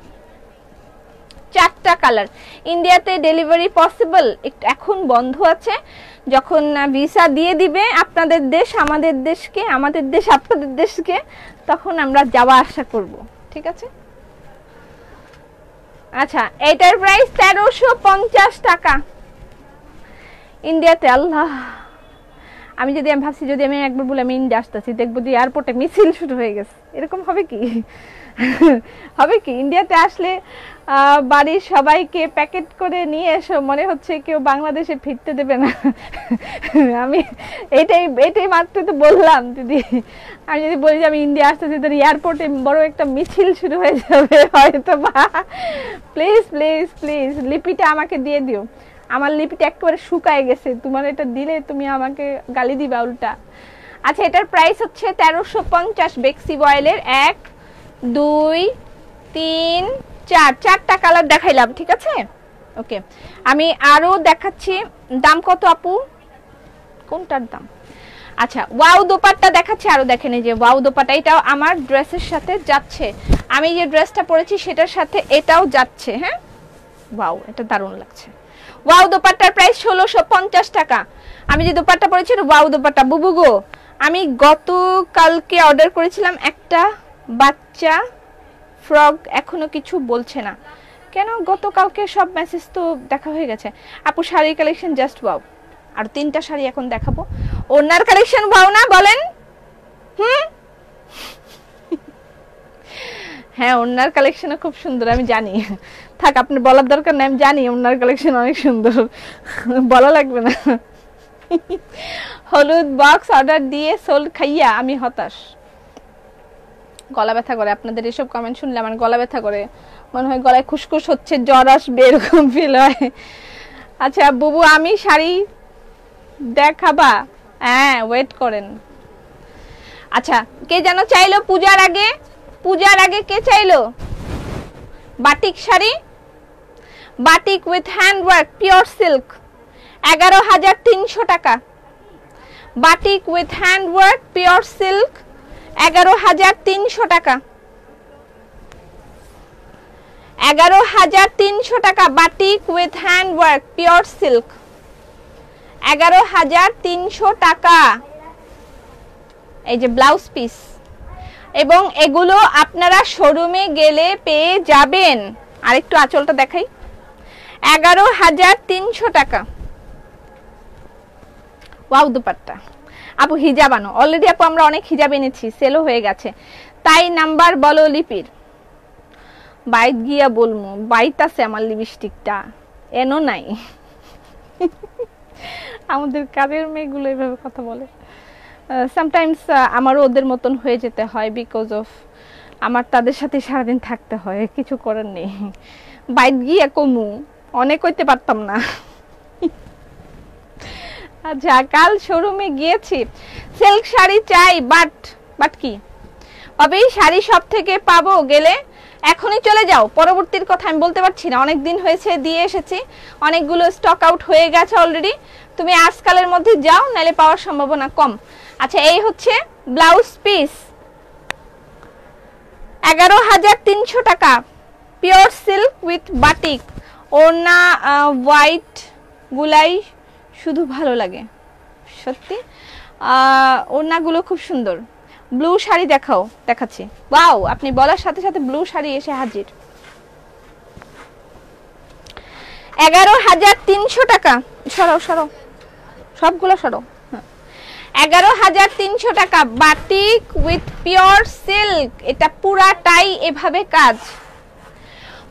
4টা কালার। ইন্ডিয়াতে ডেলিভারি পসিবল, এখন বন্ধ আছে, যখন ভিসা দিয়ে দিবে আপনাদের দেশ আমাদের দেশকে, আমাদের দেশ আপনাদের দেশকে, তখন আমরা যাওয়া আসা করব, ঠিক আছে? আচ্ছা, এটার প্রাইস 1350 টাকা ইন্ডিয়াতে। আল্লাহ, আমি ভাবছি যদি আমি একবার বলে আমি ইন্ডিয়া আসতেছি, দেখবো যে এয়ারপোর্টে মিছিল শুরু হয়ে গেছে, এরকম হবে কি? হবে কি? ইন্ডিয়াতে আসলে বাড়ির সবাইকে প্যাকেট করে নিয়ে এসো, মনে হচ্ছে কেউ বাংলাদেশে ফিরতে দেবে না। আমি এটাই মাত্র তো বললাম দিদি, আমি যদি বলি যে আমি ইন্ডিয়া আসতেছি, তাহলে এয়ারপোর্টে বড় একটা মিছিল শুরু হয়ে যাবে হয়তো বা। প্লিজ প্লিজ প্লিজ লিপিটা আমাকে দিয়ে দিও, আমার লিপিটা একেবারে শুকায় গেছে, তোমার এটা দিলে তুমি আমাকে গালি দিবা উল্টা। আচ্ছা, এটার প্রাইস হচ্ছে 1350 বেক্সি ভয়েলের। 1 2 3 4, 4টা কালার দেখাইলাম, ঠিক আছে? ওকে, আমি আরো দেখাচ্ছি। দাম কত আপু? কোনটার দাম? আচ্ছা, ওয়াও দোপাট্টা দেখাচ্ছি আরো, দেখেন এই যে ওয়াও দোপাট্টা, এটাও আমার ড্রেসের সাথে যাচ্ছে, আমি যে ড্রেসটা পরেছি সেটার সাথে এটাও যাচ্ছে। হ্যাঁ, ওয়াও, এটা দারুণ লাগছে। ওয়াও দোপাট্টার প্রাইস 1650 টাকা। আমি যে দোপাট্টা পরেছি ওয়াও দোপাট্টা। বুবু গো, আমি গতকালকে অর্ডার করেছিলাম একটা বাচ্চা ফ্রক, এখনো কিছু বলছে না কেন? গতকালকে সব মেসেজ তো দেখা হয়ে গেছে। আপু শাড়ির কালেকশন জাস্ট ওয়াও, আর 3টা শাড়ি এখন দেখাবো। ওনার কালেকশন ওয়াও না বলেন? হ্যাঁ, ওনার কালেকশনও খুব সুন্দর, আমি জানি। থাক, আপনি বলার দরকার নেই, আমি জানি ওনার কালেকশন অনেক সুন্দর, বলা লাগবে না। হলুদ বক্স অর্ডার দিয়ে সোল খাইয়া আমি হতাশ, গলা ব্যথা করে। আপনাদের এসব কমেন্ট শুনলে আমার গলা ব্যথা করে, মনে হয় গলায় খুশখুশ হচ্ছে, জ্বর আসবে, এরকম ফিল হয়। আচ্ছা বুবু, আমি শাড়ি দেখাবা? হ্যাঁ, ওয়েট করেন। আচ্ছা, কে যেন চাইলো পূজার আগে, পূজার আগে কে চাইলো batik sari? Batik with handwork, pure silk, 11,300 টাকা। Batik with handwork, pure silk, 11,300 টাকা। 11,300 টাকা। Batik with handwork, pure silk, 11,300 টাকা। এই যে ব্লাউজ পিস, এবং এগুলো আপনারা শোরুমে গেলে পেয়ে যাবেন। আরেকটু আঁচলটা দেখাই, 11,300 টাকা। ওয়াও দুপাট্টা। আপু হিজাব আনো। অলরেডি আপু আমরা অনেক হিজাব এনেছি, সেলও হয়ে গেছে। তাই নাম্বার বলো লিপির। বাইত গিয়া বলমু, বাইত আছে আমার লিপস্টিকটা, এনো নাই। আমাদের কাজের মেয়েগুলো এভাবে কথা বলে। সামটাইমস আমারও ওদের মতন হয়ে যেতে হয়, বিকজ অফ আমার তাদের সাথে সারাদিন থাকতে হয়, কিছু করার নেই। বাইত গিয়া কমু, অনেক হইতে পারতাম না। আচ্ছা, কাল শোরুমে গিয়েছি, সিল্ক শাড়ি চাই, বাট কি ভাবি শাড়ি সব থেকে পাবো গেলে এখনই চলে যাও, পরবর্তীর কথা আমি বলতে পারছি না, অনেক দিন হয়েছে দিয়ে এসেছি, অনেকগুলো স্টক আউট হয়ে গেছে অলরেডি। তুমি আজকালের মধ্যে যাও, নালে পাওয়ার সম্ভাবনা কম। আচ্ছা এই হচ্ছে ব্লাউজ পিস, 11,300 টাকা, পিওর সিল্ক উইথ বাটিক, ওড়না হোয়াইট গুলাই শুধু ভালো লাগে সত্যি, ওড়নাগুলো খুব সুন্দর। ব্লু শাড়ি দেখাও, দেখাচ্ছি। ওয়াও, আপনি বলার সাথে সাথে ব্লু শাড়ি এসে হাজির। 11,300 টাকা, সরাও সরাও সবগুলো সরাও। 11,300 টাকা, বাটিক উইথ পিওর সিল্ক। এটা পুরাটাই এভাবে কাজ,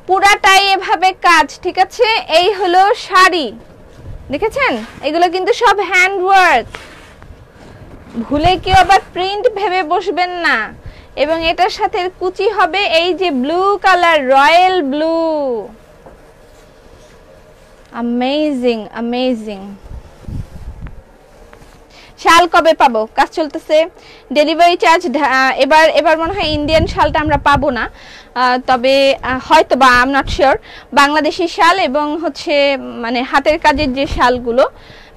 পুরাটাই এভাবে কাজ, ঠিক আছে। এই হলো শাড়ি, দেখেছেন? এগুলো কিন্তু সব হ্যান্ড ওয়ার্ক, ভুলে কেউ আবার প্রিন্ট ভেবে বসবেন না। এবং এটার সাথে কুচি হবে এই যে blue colour, royal blue. Amazing amazing. শাল কবে পাবো? কাজ চলতেছে, ডেলিভারি চার্জ এবার মনে হয় ইন্ডিয়ান শালটা আমরা পাবো না, তবে হয়তো বা I am not sure. Bangladeshi শাল এবং হচ্ছে মানে হাতের কাজের যে শালগুলো,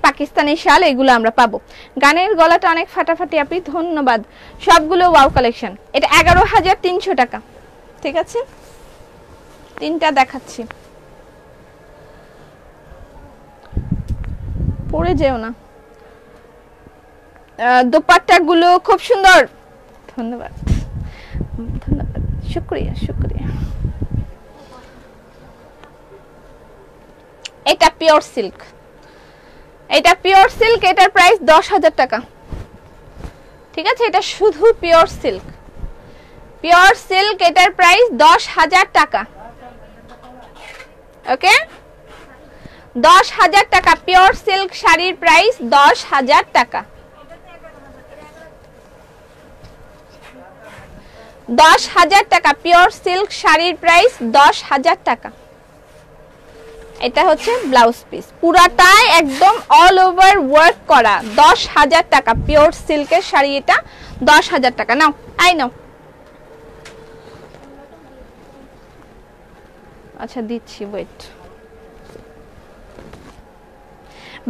পাকিস্তানি শাল, এগুলো আমরা পাবো। গানের গলাটা অনেক ফাটাফাটি আপনি, ধন্যবাদ। সবগুলো ওয়াও কালেকশন। এটা 11,300 টাকা, ঠিক আছে। তিনটা দেখাচ্ছি, পরে যেও না। দোপাট্টা গুলো খুব সুন্দর, ধন্যবাদ ধন্যবাদ, শুকরিয়া শুকরিয়া। এটা পিওর সিল্ক, এটা পিওর সিল্ক, এটার প্রাইস 10,000 টাকা, ঠিক আছে। এটা শুধু পিওর সিল্ক, পিওর সিল্ক, এটার প্রাইস 10,000 টাকা, ওকে। 10,000 টাকা পিওর সিল্ক শাড়ির প্রাইস, 10,000 টাকা। 10,000 টাকা পিওর সিল্ক শাড়ির প্রাইস, 10,000 টাকা। এটা হচ্ছে ব্লাউজ পিস, পুরাটাই একদম অল ওভার ওয়ার্ক করা, 10,000 টাকা পিওর সিল্কের শাড়ি, এটা 10,000 টাকা। নাও, আই নাও। আচ্ছা দিচ্ছি, ওয়েট।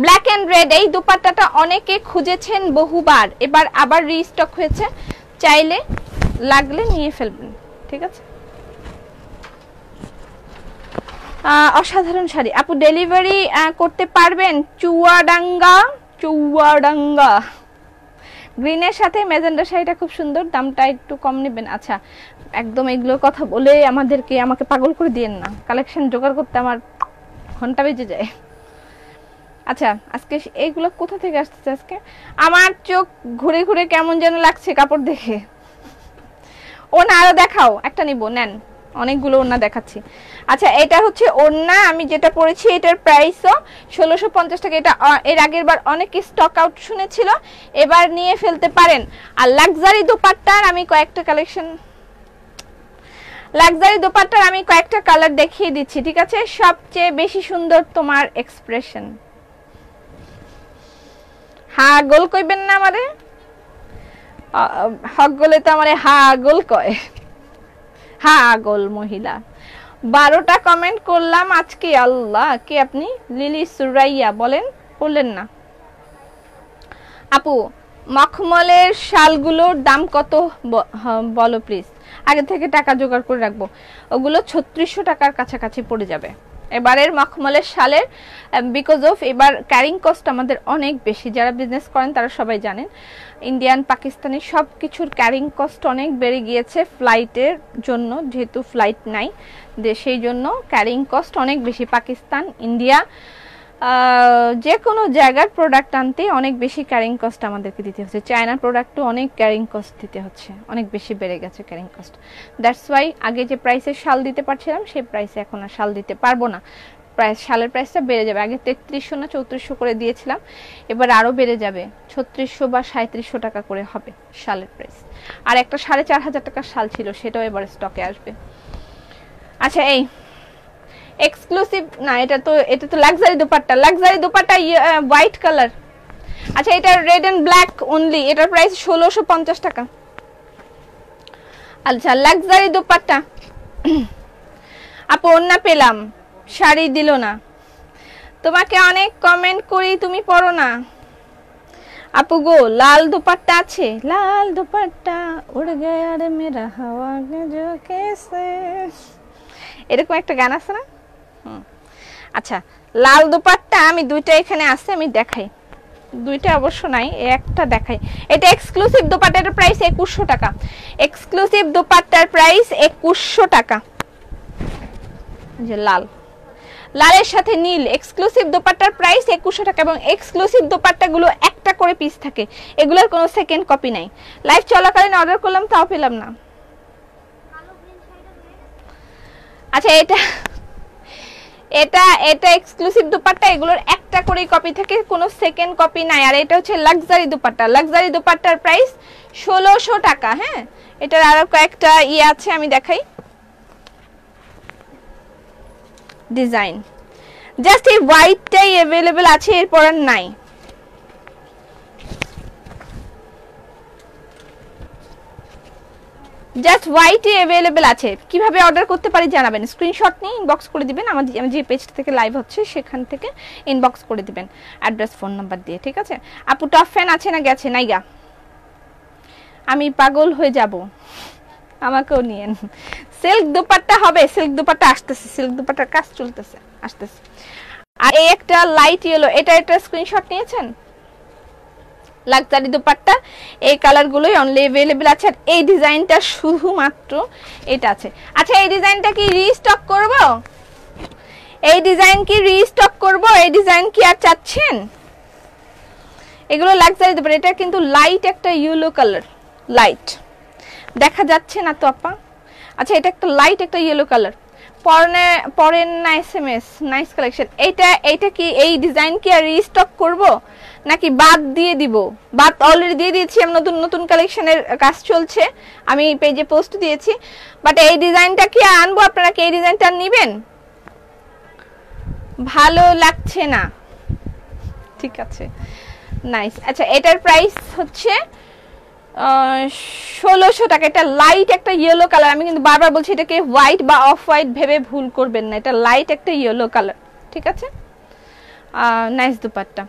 ব্ল্যাক এন্ড রেড, এই দুপাট্টাটা অনেকে খুঁজেছেন বহুবার, এবার আবার রিস্টক হয়েছে, চাইলে লাগলে নিয়ে ফেলবেন, ঠিক আছে। অসাধারণ শাড়ি আপু, ডেলিভারি করতে পারবেন? চুয়াডাঙ্গা, চুয়াডাঙ্গা। গ্রিনের সাথে ম্যাজেন্ডা শাড়িটা খুব সুন্দর, দামটা একটু কম নেবেন। আচ্ছা, একদম এগুলোর কথা বলে আমাকে পাগল করে দিয়েন না, কালেকশন জোগাড় করতে আমার ঘন্টা বেজে যায়। আচ্ছা, আজকে এইগুলো কোথা থেকে আসতেছে? আজকে আমার চোখ ঘুরে ঘুরে কেমন যেন লাগছে কাপড় দেখে। ওড়না আরো দেখাও, একটা নিব, নেন, অনেকগুলো ওড়না দেখাচ্ছি। আচ্ছা, এটা হচ্ছে ওড়না, আমি যেটা পরেছি এটার প্রাইসও 1650 টাকা। এটা এর আগের বার অনেক স্টক আউট শুনেছিল, এবার নিয়ে ফেলতে পারেন। আর লাক্সারি দোপাট্টার আমি কয়েকটা কালেকশন, লাক্সারি দোপাট্টার আমি কয়েকটা কালার দেখিয়ে দিচ্ছি, ঠিক আছে। সবচেয়ে বেশি সুন্দর তোমার এক্সপ্রেশন। হ্যাঁ গোল কইবেন না আমারে, হক গোলে তো আমারে হ্যাঁ গোল কয়, হ্যাঁ গোল মহিলা। 12টা কমেন্ট করলাম আজকে, আল্লাহ। কে আপনি? লিলি সুরাইয়া, বলেন, বললেন না। আপু, মখমলের শালগুলোর দাম কত বলো প্লিজ, আগে থেকে টাকা জোগাড় করে রাখবো। ওগুলো 3600 টাকার কাছাকাছি পড়ে যাবে এবারের মখমলের শালের, বিকজ অফ এবার ক্যারিং কস্ট আমাদের অনেক বেশি। যারা বিজনেস করেন তারা সবাই জানেন, ইন্ডিয়ান পাকিস্তানি সব কিছুর ক্যারিং কস্ট অনেক বেড়ে গিয়েছে ফ্লাইটের জন্য, যেহেতু ফ্লাইট নাই সেই জন্য ক্যারিং কস্ট অনেক বেশি। পাকিস্তান, ইন্ডিয়া, যে কোনো জায়গার প্রোডাক্ট আনতে অনেক বেশি ক্যারিং কস্ট আমাদেরকে দিতে হচ্ছে। চায়নার প্রোডাক্টও অনেক ক্যারিং কস্ট দিতে হচ্ছে, অনেক বেশি বেড়ে গেছে ক্যারিং কস্ট। দ্যাটস ওয়াই আগে যে প্রাইসে শাল দিতে পারছিলাম সেই প্রাইসে এখন আর শাল দিতে পারবো না। শালের প্রাইসটা বেড়ে যাবে, আগে 3300 না 3400 করে দিয়েছিলাম, এবার আরও বেড়ে যাবে, 3600 বা 3700 টাকা করে হবে শালের প্রাইস। আর একটা 4500 টাকার শাল ছিল, সেটাও এবার স্টকে আসবে। আচ্ছা, এই এক্সক্লুসিভ না, এটা তো luxury dupatta, luxury dupatta white colour. আচ্ছা, এটা রেড এন্ড ব্ল্যাক অনলি, এটার প্রাইস 1650 টাকা। আচ্ছা লাক্সারি দোপাট্টা আপু ওন্না পেলাম, শাড়ি দিল না। তোমাকে অনেক কমেন্ট করি, তুমি পড়ো না আপু গো। লাল দোপাট্টা আছে, লাল দোপাট্টা উড় গয়া রে মেরা হাওয়া জো কেসে, এরকম একটা গান আছে না? আচ্ছা লাল দোপাট্টা আমি দুইটা এখানে আছে, আমি দেখাই। দুইটা অবশ্য নাই, একটা দেখাই। এটা এক্সক্লুসিভ দোপাট্টার প্রাইস 2100 টাকা। এক্সক্লুসিভ দোপাট্টার প্রাইস 2100 টাকা। যে লাল, লালের সাথে নীল, এক্সক্লুসিভ দোপাট্টার প্রাইস 2100 টাকা। এবং এক্সক্লুসিভ দোপাট্টাগুলো একটা করে পিস থাকে, এগুলোর কোনো সেকেন্ড কপি নাই। লাইভ চলাকালীন অর্ডার করলাম তাও পেলাম না। আচ্ছা এটা এটা এটা এক্সক্লুসিভ দোপাট্টা, এগুলোর একটা করে কপি থাকে, কোনো সেকেন্ড কপি নাই। আর এটা হচ্ছে লাক্সারি দোপাট্টা। লাক্সারি দোপাট্টার প্রাইস 1600 টাকা। হ্যাঁ, এটার আরো কয়েকটা আছে, আমি দেখাই। ডিজাইন জাস্ট এই হোয়াইটটাই अवेलेबल আছে, এরপর আর নাই। জাস্ট হোয়াইটই अवेलेबल আছে। কিভাবে অর্ডার করতে পারি জানাবেন, স্ক্রিনশট নিয়ে ইনবক্স করে দিবেন। আমার যে পেজটা থেকে লাইভ হচ্ছে সেখান থেকে ইনবক্স করে দিবেন অ্যাড্রেস ফোন নাম্বার দিয়ে, ঠিক আছে? আপু টপ ফ্যান আছে না গেছে? নাইগা, আমি পাগল হয়ে যাব, আমাকেও নিয়েন। সিল্ক দোপাট্টা হবে, সিল্ক দোপাট্টা আসতেছে, সিল্ক দোপাট্টার কাজ চলতেছে, আসতেছে। আর এই একটা লাইট ইয়েলো, এটা স্ক্রিনশট নিয়েছেন? লাক্সারি দোপাট্টা এই কালারগুলোই অনলি अवेलेबल আছে। আর এই ডিজাইনটা শুধুমাত্র এটা আছে। আচ্ছা এই ডিজাইনটা কি রিস্টক করব? এই ডিজাইন কি রিস্টক করব? এই ডিজাইন কি আর চাচ্ছেন? এগুলো লাক্সারি দোপাট্টা। এটা কিন্তু লাইট একটা ইয়েলো কালার, লাইট দেখা যাচ্ছে না তো আপা? আচ্ছা এটা একটা লাইট একটা ইয়েলো কালার, পরেন না এসএমএস, নাইস কালেকশন। এইটা কি এই ডিজাইন কি আর রিস্টক করব নাকি বাদ দিয়ে দিব? বাদ অলরেডি দিয়ে দিয়েছি, আমি নতুন নতুন কালেকশনের কাজ চলছে, আমি পেজে পোস্ট দিয়েছি। বাট এই ডিজাইনটা কি আনবো? আপনারা কি এই ডিজাইনটা নেবেন? ভালো লাগছে না, ঠিক আছে, নাইস। আচ্ছা এটার প্রাইস হচ্ছে 1600 টাকা। এটা লাইট একটা ইয়েলো কালার, আমি কিন্তু বারবার বলছি এটাকে হোয়াইট বা অফ হোয়াইট ভেবে ভুল করবেন না, এটা লাইট একটা ইয়েলো কালার, ঠিক আছে? নাইস দুপাট্টা।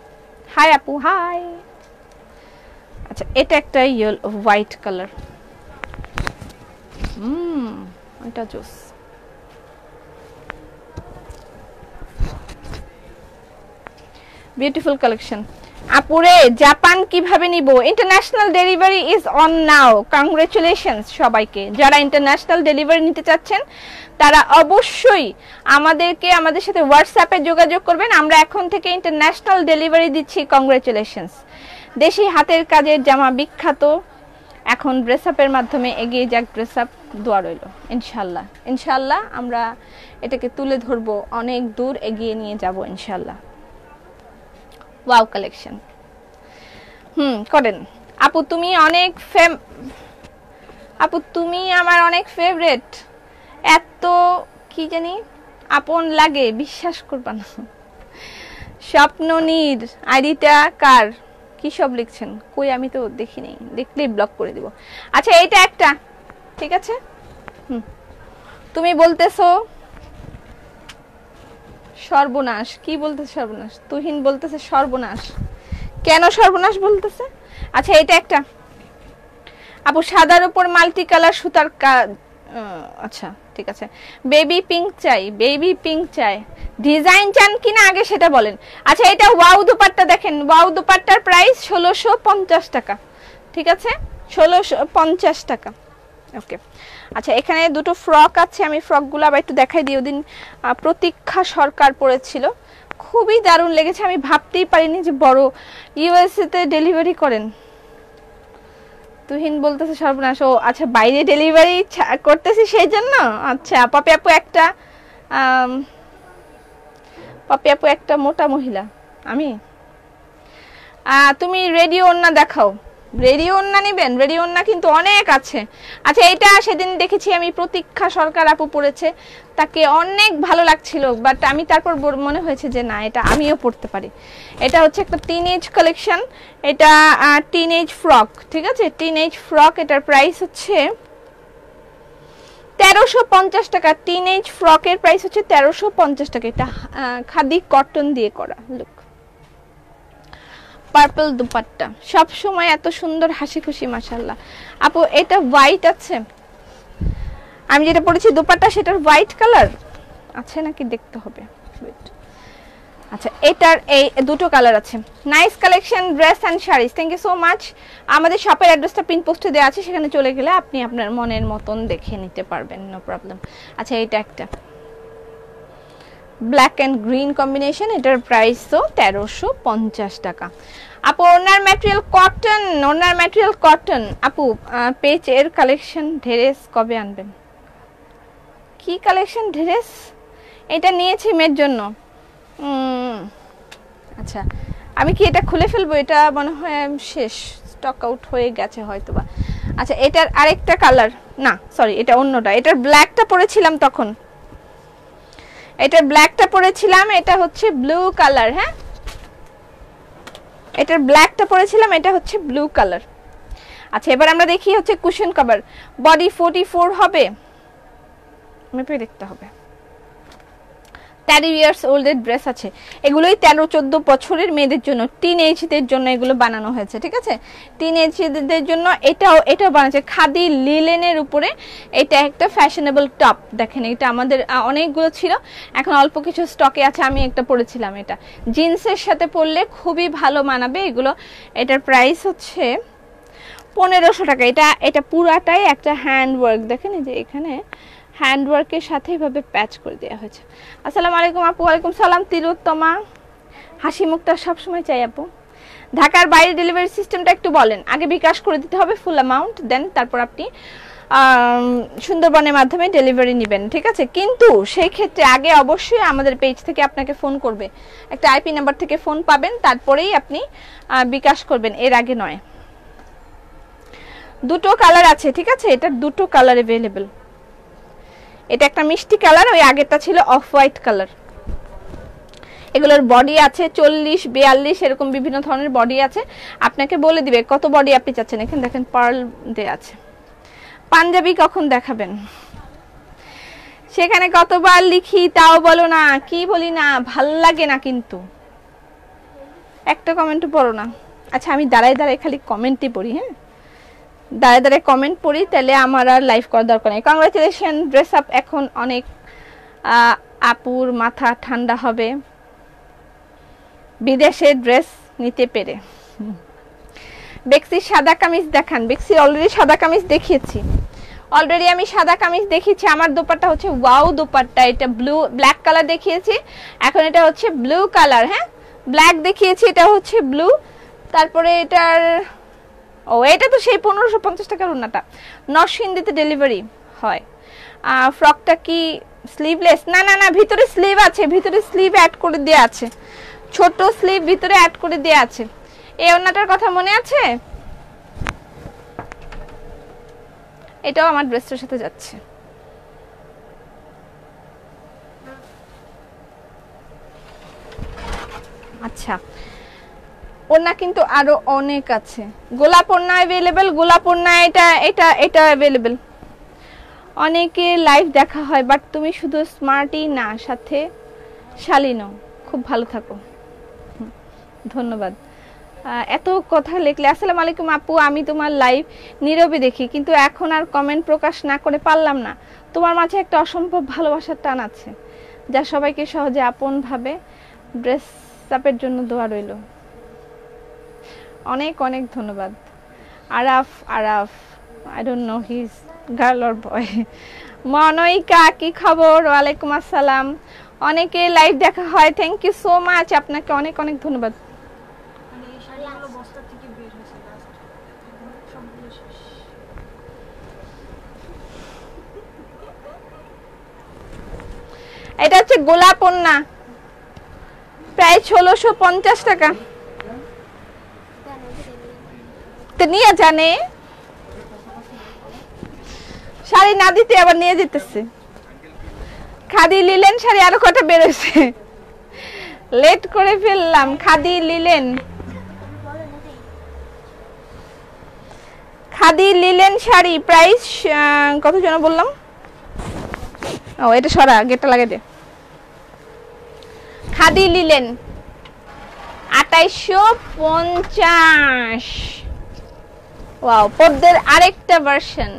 হাই আপু, হাই। আচ্ছা এটা একটা ইয়েলো হোয়াইট কালার, এটা জোস। Beautiful collection. আপুরে জাপান কিভাবে নিব? International delivery is on now. Congratulations সবাইকে যারা ইন্টারন্যাশনাল ডেলিভারি নিতে চাচ্ছেন, তারা অবশ্যই আমাদের সাথে হোয়াটসঅ্যাপে যোগাযোগ করবেন। আমরা এখন থেকে ইন্টারন্যাশনাল ডেলিভারি দিচ্ছি। কংগ্রেচুলেশনস। দেশি হাতের কাজের জামা বিখ্যাত, এখন ড্রেসআপের মাধ্যমে এগিয়ে যাক ড্রেসআপ, দোয়া রইল। ইনশাল্লাহ ইনশাল্লাহ আমরা এটাকে তুলে ধরবো, অনেক দূর এগিয়ে নিয়ে যাব ইনশাল্লাহ। Wow collection. করেন আপু, তুমি আমার অনেক ফেভারিট, এত কি জানি আপন লাগে, বিশ্বাস করবা না। স্বপ্ননীর আইডিটা কার? কি সব লিখছেন? কই আমি তো দেখি নাই, দেখলেই ব্লক করে দিব। আচ্ছা এইটা একটা, ঠিক আছে। তুমি বলতেছো সর্বনাশ, কি বলতেছে সর্বনাশ? তুহিন বলতেছে সর্বনাশ, কেন সর্বনাশ বলতেছে? আচ্ছা এটা একটা আপু, সাদার উপর মাল্টি কালার সুতার কাজ। আচ্ছা ঠিক আছে, বেবি পিঙ্ক চাই, বেবি পিঙ্ক চাই। ডিজাইন চান কিনা আগে সেটা বলেন। আচ্ছা এটা ওয়াও দুপাট্টা দেখেন, ওয়াও দুপাট্টার প্রাইস 1650 টাকা, ঠিক আছে, 1650 টাকা। ওকে। আচ্ছা এখানে দুটো ফ্রক আছে, আমি ফ্রকগুলো আবার একটু দেখাই দিই। ওদিন প্রতীক্ষা সরকার পড়েছিল, খুবই দারুণ লেগেছে। আমি ভাবতেই পারিনি যে বড় ইউএসএ তে ডেলিভারি করেন। তুহিন বলতেছে সর্বনাশ। ও আচ্ছা, বাইরে ডেলিভারি করতেছি সেই জন্য। আচ্ছা পপি আপু একটা মোটা মহিলা। আমি তুমি রেডিও ওন্না দেখাও। রেডিও ওন্না নেবেন? রেডিও ওন্না কিন্তু অনেক আছে। আচ্ছা এটা সেদিন দেখেছি আমি, প্রতীক্ষা সরকার আপু পড়েছে, তাকে অনেক ভালো লাগছিল, বাট আমি তারপর মনে হয়েছে যে না, এটা আমিও পড়তে পারি। এটা হচ্ছে একটা টিনেজ কালেকশন, এটা টিনেজ ফ্রক, ঠিক আছে, টিনেজ ফ্রক। এটার প্রাইস হচ্ছে 1350 টাকা। টিনেজ ফ্রকের প্রাইস হচ্ছে 1350 টাকা। এটা খাদি কটন দিয়ে করা। লুক, পার্পল দুপাট্টা, সব সময় এত সুন্দর হাসি খুশি মাশাআল্লাহ। আপু এটা হোয়াইট আছে, আমি যেটা পরেছি দুপাট্টা সেটার হোয়াইট কালার আছে নাকি দেখতে হবে। আচ্ছা, এটার এই দুটো কালার আছে। Nice collection, dress and saris. Thank you so much. আমাদের শপের অ্যাড্রেসটা পিন পোস্টে দেওয়া আছে, সেখানে চলে গেলে আপনি আপনার মনের মতন দেখে নিতে পারবেন, নো প্রবলেম। আচ্ছা, এটা একটা ব্ল্যাক এন্ড গ্রিন কম্বিনেশন, এটার প্রাইসও 1350 টাকা। আপু ওনার ম্যাটেরিয়াল কটন, ওনার ম্যাটেরিয়াল কটন। আপু পেজ এর কালেকশন ড্রেস কবে আনবেন? কি কালেকশন ড্রেস? এটা নিয়েছি মেয়ের জন্য। আচ্ছা, আমি কি এটা খুলে ফেলবো? এটা মনে হয় শেষ, স্টক আউট হয়ে গেছে হয়তোবা। আচ্ছা, এটার আরেকটা কালার, না সরি এটা অন্যটা। এটার ব্ল্যাকটা পরেছিলাম তখন, এটার ব্ল্যাকটা পরেছিলাম, এটা হচ্ছে ব্লু কালার। হ্যাঁ, এটার ব্ল্যাকটা পরেছিলাম, এটা হচ্ছে ব্লু কালার। আচ্ছা, এবার আমরা দেখি হচ্ছে কুশন কভার। বডি 44 হবে, মেপে দেখতে হবে। 13 ইয়ার্স ওল্ডের ড্রেস আছে, এগুলোই 13-14 বছরের মেয়েদের জন্য, টিনেজদের জন্য এগুলো বানানো হয়েছে, ঠিক আছে? টিনেজদের জন্য এটাও বানাচ্ছে খাদি লিলেনের উপরে। এটা একটা ফ্যাশনেবল টপ, দেখেন এটা আমাদের অনেকগুলো ছিল, এখন অল্প কিছু স্টকে আছে। আমি একটা পরেছিলাম, এটা জিন্সের সাথে পরলে খুবই ভালো মানাবে এগুলো। এটার প্রাইস হচ্ছে 1500 টাকা। এটা পুরাটাই একটা হ্যান্ড ওয়ার্ক, দেখেন এই যে এখানে হ্যান্ড ওয়ার্কের সাথে এভাবে প্যাচ করে দেওয়া হয়েছে। আসসালামু আলাইকুম আপু। ওয়ালাইকুম সালাম। তিলোত্তমা, হাসি মুখটা সবসময় চাই আপু। ঢাকার বাইরে ডেলিভারি সিস্টেমটা একটু বলেন। আগে বিকাশ করে দিতে হবে ফুল অ্যামাউন্ট, দেন তারপর আপনি সুন্দরবনের মাধ্যমে ডেলিভারি নেবেন, ঠিক আছে? কিন্তু সেই ক্ষেত্রে আগে অবশ্যই আমাদের পেজ থেকে আপনাকে ফোন করবে, একটা আইপি নাম্বার থেকে ফোন পাবেন, তারপরেই আপনি বিকাশ করবেন, এর আগে নয়। দুটো কালার আছে, ঠিক আছে? এটার দুটো কালার অ্যাভেলেবল। এটা একটা মিষ্টি কালার, ওই আগেরটা ছিল অফ হোয়াইট কালার। এগুলোর বডি আছে 40-42 এরকম বিভিন্ন ধরনের বডি আছে, আপনাকে বলে দিবে কত বডি আপনি চাচ্ছেন। এখানে দেখেন পার্ল দেয়া আছে। পাঞ্জাবি কখন দেখাবেন? সেখানে কতবার লিখি তাও বলো না, কি বলি না, ভাল লাগে না কিন্তু, একটা কমেন্টও পড়ো না। আচ্ছা, আমি দাঁড়ায় দাঁড়ায় খালি কমেন্টই পড়ি, হ্যাঁ দাঁড়ায় দাঁড়ায় কমেন্ট পড়ি, তাহলে আমার আর লাইভ করার দরকার নেই। কংগ্রাচুলেশন, ড্রেস আপ এখন অনেক আপুর মাথা ঠান্ডা হবে বিদেশে ড্রেস নিতে পেরে। বেক্সির সাদা কামিজ দেখান। বেক্সির অলরেডি সাদা কামিজ দেখিয়েছি, অলরেডি আমি সাদা কামিজ দেখিয়েছি। আমার দোপাট্টা হচ্ছে ওয়াও দোপাট্টা, এটা ব্ল্যাক কালার দেখিয়েছি, এখন এটা হচ্ছে ব্লু কালার। হ্যাঁ, ব্ল্যাক দেখিয়েছি, এটা হচ্ছে ব্লু। তারপরে এটার এটা তো সেই 1550 টাকার ওন্নাটা, নরসিংদীতে ডেলিভারি হয়। ফ্রকটা কি স্লিভলেস? না না না, ভিতরে স্লিভ আছে, ভিতরে স্লিভ অ্যাড করে দেয়া আছে, ছোট স্লিভ ভিতরে অ্যাড করে দেয়া আছে। এই ওন্নাটার কথা মনে আছে? এটাও আমার ড্রেসটার সাথে যাচ্ছে। আচ্ছা, ওন্না কিন্তু আরো অনেক আছে। গোলাপ ওন্না अवेलेबल, গোলাপ ওন্না এটা अवेलेबल। অনেকে লাইভ দেখা হয়, বাট তুমি শুধু স্মার্টই না, সাথে শালীনও। খুব ভালো থাকো, ধন্যবাদ। এত কথা লিখলে। আসসালামু আলাইকুম আপু, আমি তোমার লাইভ নীরবে দেখি, কিন্তু এখন আর কমেন্ট প্রকাশ না করে পারলাম না। তোমার মাঝে একটা অসম্ভব ভালোবাসার টান আছে, যা সবাইকে সহজে আপন ভাবে। ড্রেস আপের জন্য দোয়া রইল। অনেক অনেক ধন্যবাদ। Araf I don't know he is girl or boy. Monica, কি খবর? ওয়ালাইকুম আসসালাম। অনেকে লাইভ দেখা হয়, থ্যাংক ইউ সো মাচ, আপনাকে অনেক অনেক ধন্যবাদ। এটা হচ্ছে গোলাপ ওন্না, প্রায় 1650 টাকা। তো নিয়ে জানে শাড়ি না দিতে আবার নিয়ে যেতেছে। খাদি লিলেন শাড়ি আরো কটা বেরোছে, লেট করে ফেললাম। খাদি লিলেন শাড়ি প্রাইস কত যেন বললাম, ও এটা সরা, গেটটা লাগাই দে। খাদি লিলেন 2850। ওয়াও, পদ্মের আরেকটা ভার্সন,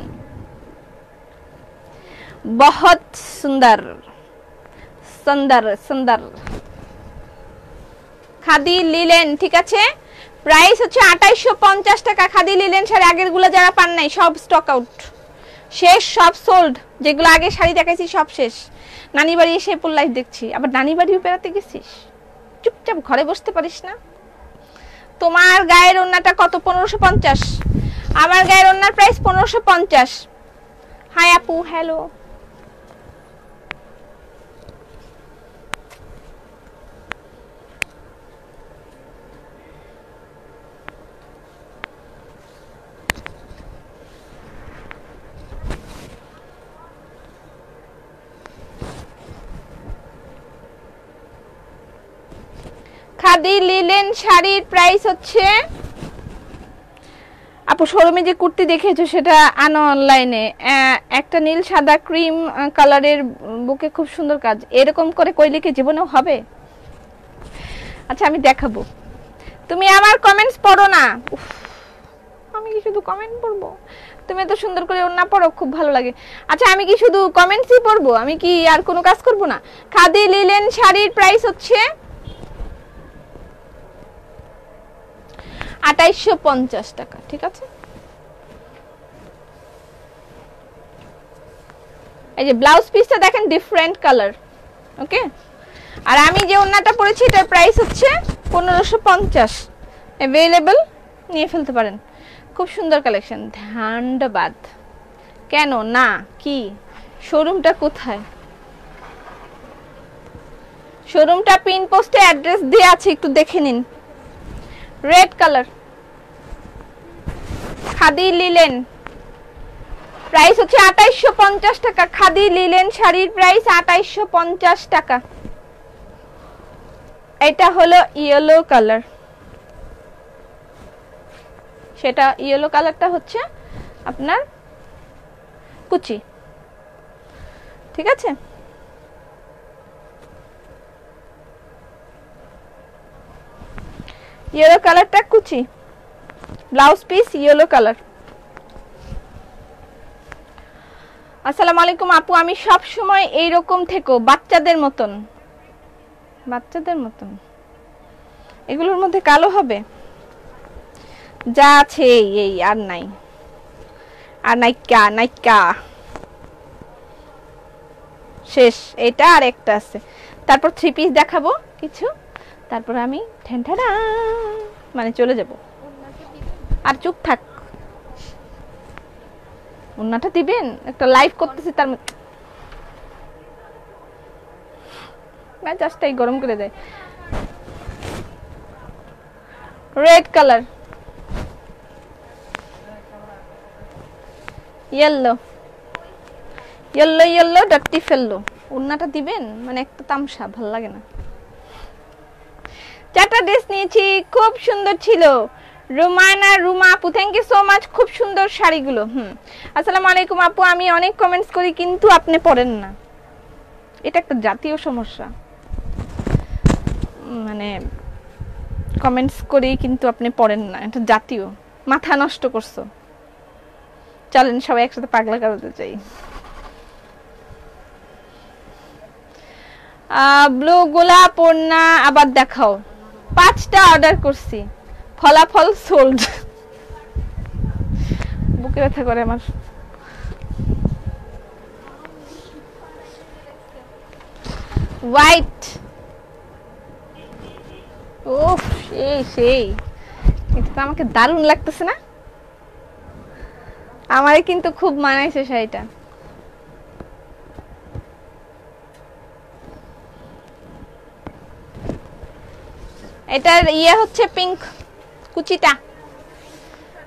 বহুত সুন্দর সুন্দর সুন্দর। খাদি লিলেন, ঠিক আছে, প্রাইস হচ্ছে 2850 টাকা। খাদি লিলেন শাড়ি, আগের গুলো যারা পান নাই সব স্টক আউট, শেষ, সব সোল্ড। যেগুলো আগে শাড়ি দেখাইছি সব শেষ। নানি বাড়ি এসে ফুল লাইফ দেখছি, আবার নানি বাড়িও বেড়াতে গেছিস, চুপচাপ ঘরে বসতে পারিস না? তোমার গায়ের ওড়নাটা কত? 1550। আমার গায়ের ওড়নার প্রাইস 1550। হাই আপু, হ্যালো। খাদি লিলেন শাড়ির প্রাইস হচ্ছে, আপু শোরুমে যে কুর্তি দেখেছো সেটা আনো অনলাইনে। একটা নীল সাদা ক্রিম কালারের বুকে খুব সুন্দর কাজ, এরকম করে কইলে কি জীবনেও হবে? আচ্ছা আমি দেখাবো, তুমি আমার কমেন্টস পড়ো না। আমি কি শুধু কমেন্ট পড়বো? তুমি তো সুন্দর করে ওড়না পড়ো, খুব ভালো লাগে। আচ্ছা আমি কি শুধু কমেন্টসই পড়বো? আমি কি আর কোনো কাজ করব না? খাদি লিলেন শাড়ির প্রাইস হচ্ছে 2850 টাকা, ঠিক আছে। এই যে ব্লাউজ পিসটা দেখেন, ডিফারেন্ট কালার, ওকে। আর আমি যে ওড়নাটা পরেছি এটার প্রাইস হচ্ছে 1550। অ্যাভেলেবল, নিয়ে ফেলতে পারেন। খুব সুন্দর কালেকশন। ধন্যবাদ। কেন না, কি শোরুমটা কোথায়? শোরুমটা পিন পোস্টে অ্যাড্রেস দেয়া আছে, একটু দেখে নিন। Red colour, khadi linen, price হচ্ছে 2850 টাকা। খাদি লিলেন শাড়ির প্রাইস 2850 টাকা। এটা হলো ইয়েলো কালার, সেটা ইয়েলো কালারটা হচ্ছে আপনার কুচি, ঠিক আছে। ইয়েলো কালারটা কুচি, ব্লাউজ পিস ইয়েলো কালার। আসসালামু আলাইকুম আপু, আমি সব সময় এই রকম থেকো, বাচ্চাদের মতন। বাচ্চাদের মতন এগুলোর মধ্যে কালো হবে? যা আছে এই, আর নাই, আর নাইকা নাইকা, শেষ। এটা আর একটা আছে, তারপর থ্রি পিস দেখাবো কিছু, তারপর আমি ঠেনঠানা মানে চলে যাব। আর চুপ থাক, ওন্নাটা দিবেন? একটা লাইভ করতেছি তার না, জাস্ট এই গরম করে দেয়। Red colour, yellow yellow yellow ডাট্টি ফেললো। ওন্নাটা দিবেন? মানে একটা তামসা, ভালো লাগে না। 4টা ড্রেস নিয়েছি, খুব সুন্দর ছিল। রুমানা রুমা আপু, থ্যাংক ইউ সো মাচ, খুব সুন্দর শাড়িগুলো। আসসালামু আলাইকুম আপু, আমি অনেক কমেন্টস করি কিন্তু আপনি পড়েন না, এটা একটা জাতীয় সমস্যা। মানে কমেন্টস করি কিন্তু আপনি পড়েন না, এটা জাতীয়। মাথা নষ্ট করছো। চলেন সবাই একসাথে পাগলা করতে চাই। ব্লু গোলাপ ওড়না আবার দেখাও। 5টা অর্ডার করছি, ফলাফল সোল্ড। বুকে ব্যথা করে আমার। হোয়াইট, ওফ সেই সেই, এটা তো আমাকে দারুণ লাগতেছে না? আমারে কিন্তু খুব মানাইছে শাড়িটা। এটার ইয়ে হচ্ছে পিঙ্ক, কুচিটা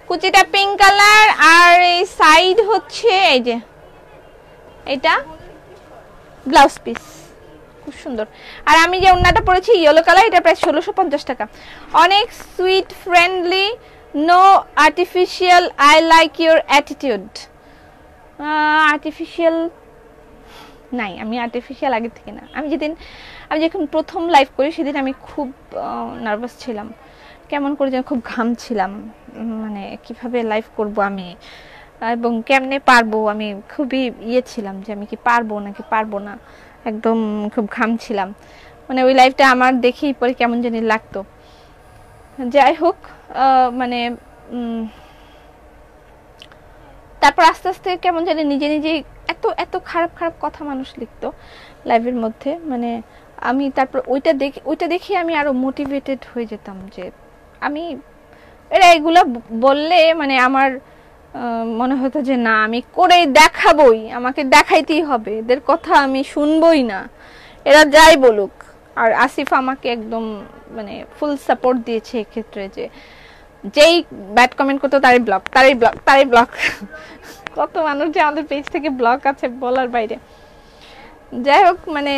কুচিটা পিঙ্ক কালার, আর এই সাইড হচ্ছে এই যে এটা ব্লাউজ পিস, খুব সুন্দর। আর আমি যে ওড়নাটা পরেছি ইয়েলো কালার, এটা প্রায় 1650 টাকা। অনেক sweet, friendly, no artificial, I like your attitude. Artificial নাই, আমি আর্টিফিশিয়াল আগে থেকে না। আমি যখন প্রথম লাইভ করি সেদিন আমি খুব নার্ভাস ছিলাম, কেমন করে যেন খুব ঘামছিলাম, মানে কিভাবে লাইভ করব আমি এবং কেমনে পারবো, আমি খুবই ছিলাম যে আমি কি পারবো নাকি পারবো না, একদম খুব ঘামছিলাম। মানে ওই লাইভটা আমার দেখেই পরে কেমন জানি লাগতো। যাই হোক, মানে তারপর আস্তে আস্তে কেমন জানি নিজে নিজেই এত এত খারাপ খারাপ কথা মানুষ লিখতো লাইভের মধ্যে, মানে আমি তারপর ওইটা দেখে আমি আরো মোটিভেটেড হয়ে যেতাম যে আমি এরা এগুলা বললে মানে আমার মনে হতো যে না, আমি করেই দেখাবই, আমাকে দেখাইতেই হবে, এদের কথা আমি শুনবই না, এরা যাই বলুক। আর আসিফ আমাকে একদম মানে ফুল সাপোর্ট দিয়েছে এক্ষেত্রে, যে যেই ব্যাড কমেন্ট করতো তারই ব্লক, তারই ব্লক, তারই ব্লক। কত মানুষ যে আমাদের পেজ থেকে ব্লক আছে বলার বাইরে। যাই হোক, মানে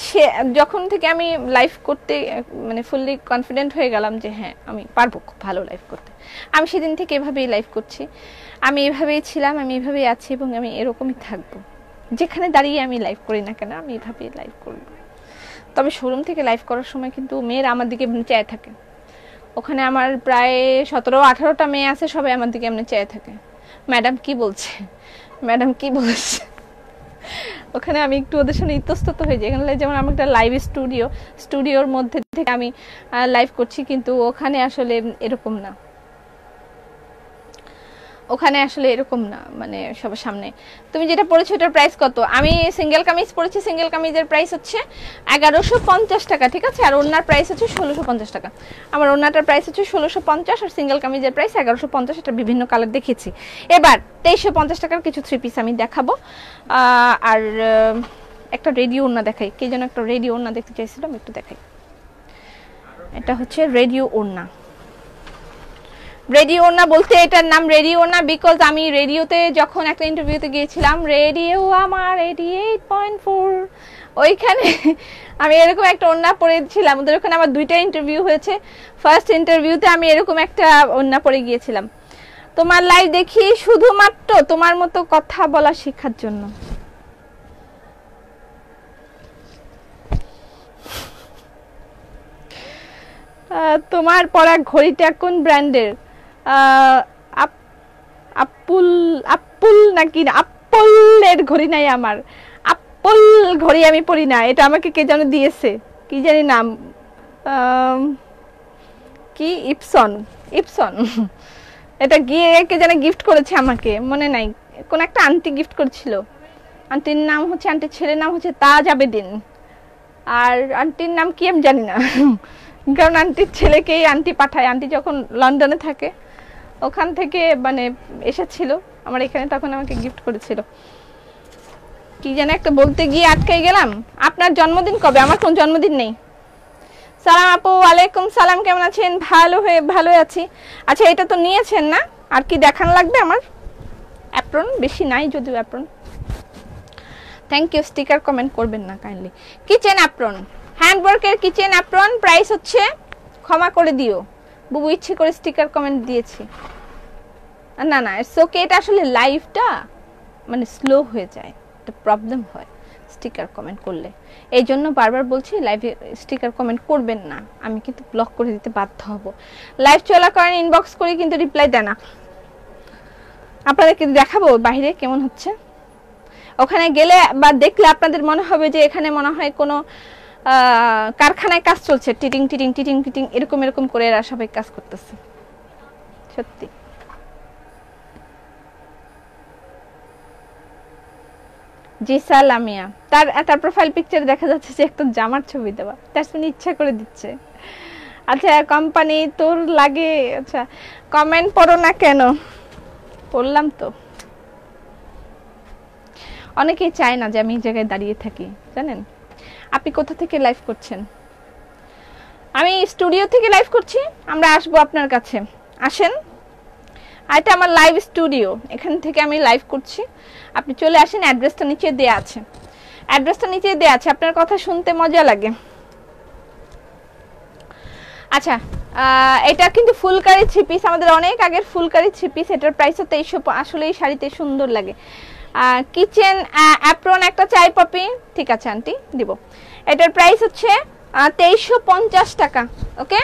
সে যখন থেকে আমি লাইভ করতে মানে ফুললি কনফিডেন্ট হয়ে গেলাম যে হ্যাঁ আমি পারবো খুব ভালো লাইভ করতে, আমি সেদিন থেকে এভাবেই লাইভ করছি। আমি এভাবেই ছিলাম, আমি এভাবেই আছি এবং আমি এরকমই থাকবো। যেখানে দাঁড়িয়ে আমি লাইভ করি না কেন আমি এভাবেই লাইভ করব। তবে শোরুম থেকে লাইভ করার সময় কিন্তু মেয়েরা আমার দিকে চেয়ে থাকে। ওখানে আমার প্রায় 17-18টা মেয়ে আছে, সবাই আমার দিকে এমনি চেয়ে থাকে, ম্যাডাম কি বলছে, ম্যাডাম কি বলছে। ওখানে আমি একটু ওদের সামনে ইতস্তত হয়ে যাই। এখানে যেমন আমার একটা লাইভ স্টুডিওর মধ্যে থেকে আমি লাইভ করছি, কিন্তু ওখানে আসলে এরকম না, ওখানে আসলে এরকম না, মানে সবার সামনে। তুমি যেটা পড়েছো ওটার প্রাইস কত? আমি সিঙ্গেল কামিজ পড়েছি, সিঙ্গেল কামিজের প্রাইস হচ্ছে 1150 টাকা, ঠিক আছে? আর ওনার প্রাইস হচ্ছে 1650 টাকা। আমার ওনাটার প্রাইস হচ্ছে 1650 আর সিঙ্গেল কামিজের প্রাইস 1150। এটা বিভিন্ন কালার দেখেছি। এবার 2350 টাকার কিছু থ্রি পিস আমি দেখাবো। আর একটা রেডিও ওড়না দেখাই, কে যেন একটা রেডিও ওড়না দেখতে চাইছিলাম, একটু দেখাই। এটা হচ্ছে রেডিও ওড়না। রেডিও ওড়না বলতে এটার নাম রেডিও ওড়না বিকজ আমি রেডিওতে যখন একটা ইন্টারভিউতে গিয়েছিলাম, রেডিও আমার 88.4, ওইখানে আমি এরকম একটা ওড়না পরেছিলাম। ওদের ওখানে আমার 2টা ইন্টারভিউ হয়েছে। ফার্স্ট ইন্টারভিউতে আমি এরকম একটা ওড়না পরে গিয়েছিলাম। তোমার লাইভ দেখি শুধুমাত্র তোমার মতো কথা বলা শেখার জন্য। তোমার পরা ঘড়িটা কোন ব্র্যান্ডের? আপুল নাকি? আপলের ঘড়ি নাই আমার, আপল ঘড়ি আমি পরি না। এটা আমাকে কে যেন দিয়েছে, কি জানি নাম, কি ইপসন। এটা গিয়ে কে যেন গিফট করেছে আমাকে, মনে নাই, কোন একটা আন্টি গিফট করেছিল। আন্টির নাম হচ্ছে, আন্টির ছেলের নাম হচ্ছে তাজ আবেদিন, আর আন্টির নাম কি আমি জানি না। কারণ আন্টির ছেলেকেই আন্টি পাঠায়, আন্টি যখন লন্ডনে থাকে ওখান থেকে মানে এসেছিল আমার এখানে, তখন আমাকে গিফট করেছিল। কি যেন একটা বলতে গিয়ে আটকে গেলাম। আপনার জন্মদিন কবে? আমার কোন জন্মদিন নেই। সালাম আপু, ওয়ালাইকুম সালাম, কেমন আছেন? ভালো আছি। আচ্ছা, এটা তো নিয়েছেন না? আর কি দেখানো লাগবে? আমার অ্যাপ্রন বেশি নাই যদিও apron. Thank you, sticker comment করবেন না কাইন্ডলি। কিচেন অ্যাপ্রন, হ্যান্ডওয়ার্কের কিচেন অ্যাপ্রন, প্রাইস হচ্ছে, ক্ষমা করে দিও বুবু, ইচ্ছে করে স্টিকার কমেন্ট দিয়েছি। না ইটস ওকে। এটা আসলে লাইভটা মানে স্লো হয়ে যায়, একটা প্রবলেম হয় স্টিকার কমেন্ট করলে, এই জন্য বারবার বলছি লাইভে স্টিকার কমেন্ট করবেন না, আমি কিন্তু ব্লক করে দিতে বাধ্য হব। লাইভ চলাকালীন ইনবক্স করি কিন্তু রিপ্লাই দেয় না। আপনাদেরকে দেখাবো বাইরে কেমন হচ্ছে। ওখানে গেলে বা দেখলে আপনাদের মনে হবে যে এখানে মনে হয় কোনো কারখানায় কাজ চলছে, টিটিং টিটিং টিটিং টিটিং এরকম করে এরা সবাই কাজ করতেছে। সত্যি জি সালামিয়া, তার প্রোফাইল পিকচারে দেখা যাচ্ছে যে একটা জামার ছবি দেওয়া, তার শুনে ইচ্ছা করে দিচ্ছে। আচ্ছা, কোম্পানি তোর লাগে। আচ্ছা, কমেন্ট পড়ো না কেন? পড়লাম তো। অনেকেই চায় না যে আমি এই জায়গায় দাঁড়িয়ে থাকি, জানেন। আপনি কোথা থেকে লাইভ করছেন? আমি স্টুডিও থেকে লাইভ করছি, আমরা আসবো আপনার কাছে, আসেন। আর এটা আমার লাইভ স্টুডিও, এখান থেকে আমি লাইভ করছি, আপনি চলে আসেন। অ্যাড্রেসটা নিচে দেয়া আছে, আপনার কথা শুনতে মজা লাগে। আচ্ছা, এটা কিন্তু ফুলকারি থ্রি পিস, আমাদের অনেক আগের ফুলকারি থ্রি পিস। এটার প্রাইস হচ্ছে 2300। আসলে এই শাড়িতে সুন্দর লাগে। কিচেন অ্যাপ্রন একটা চাই পপি, ঠিক আছে আন্টি দিব। এটার প্রাইস হচ্ছে 2350 টাকা। ওকে,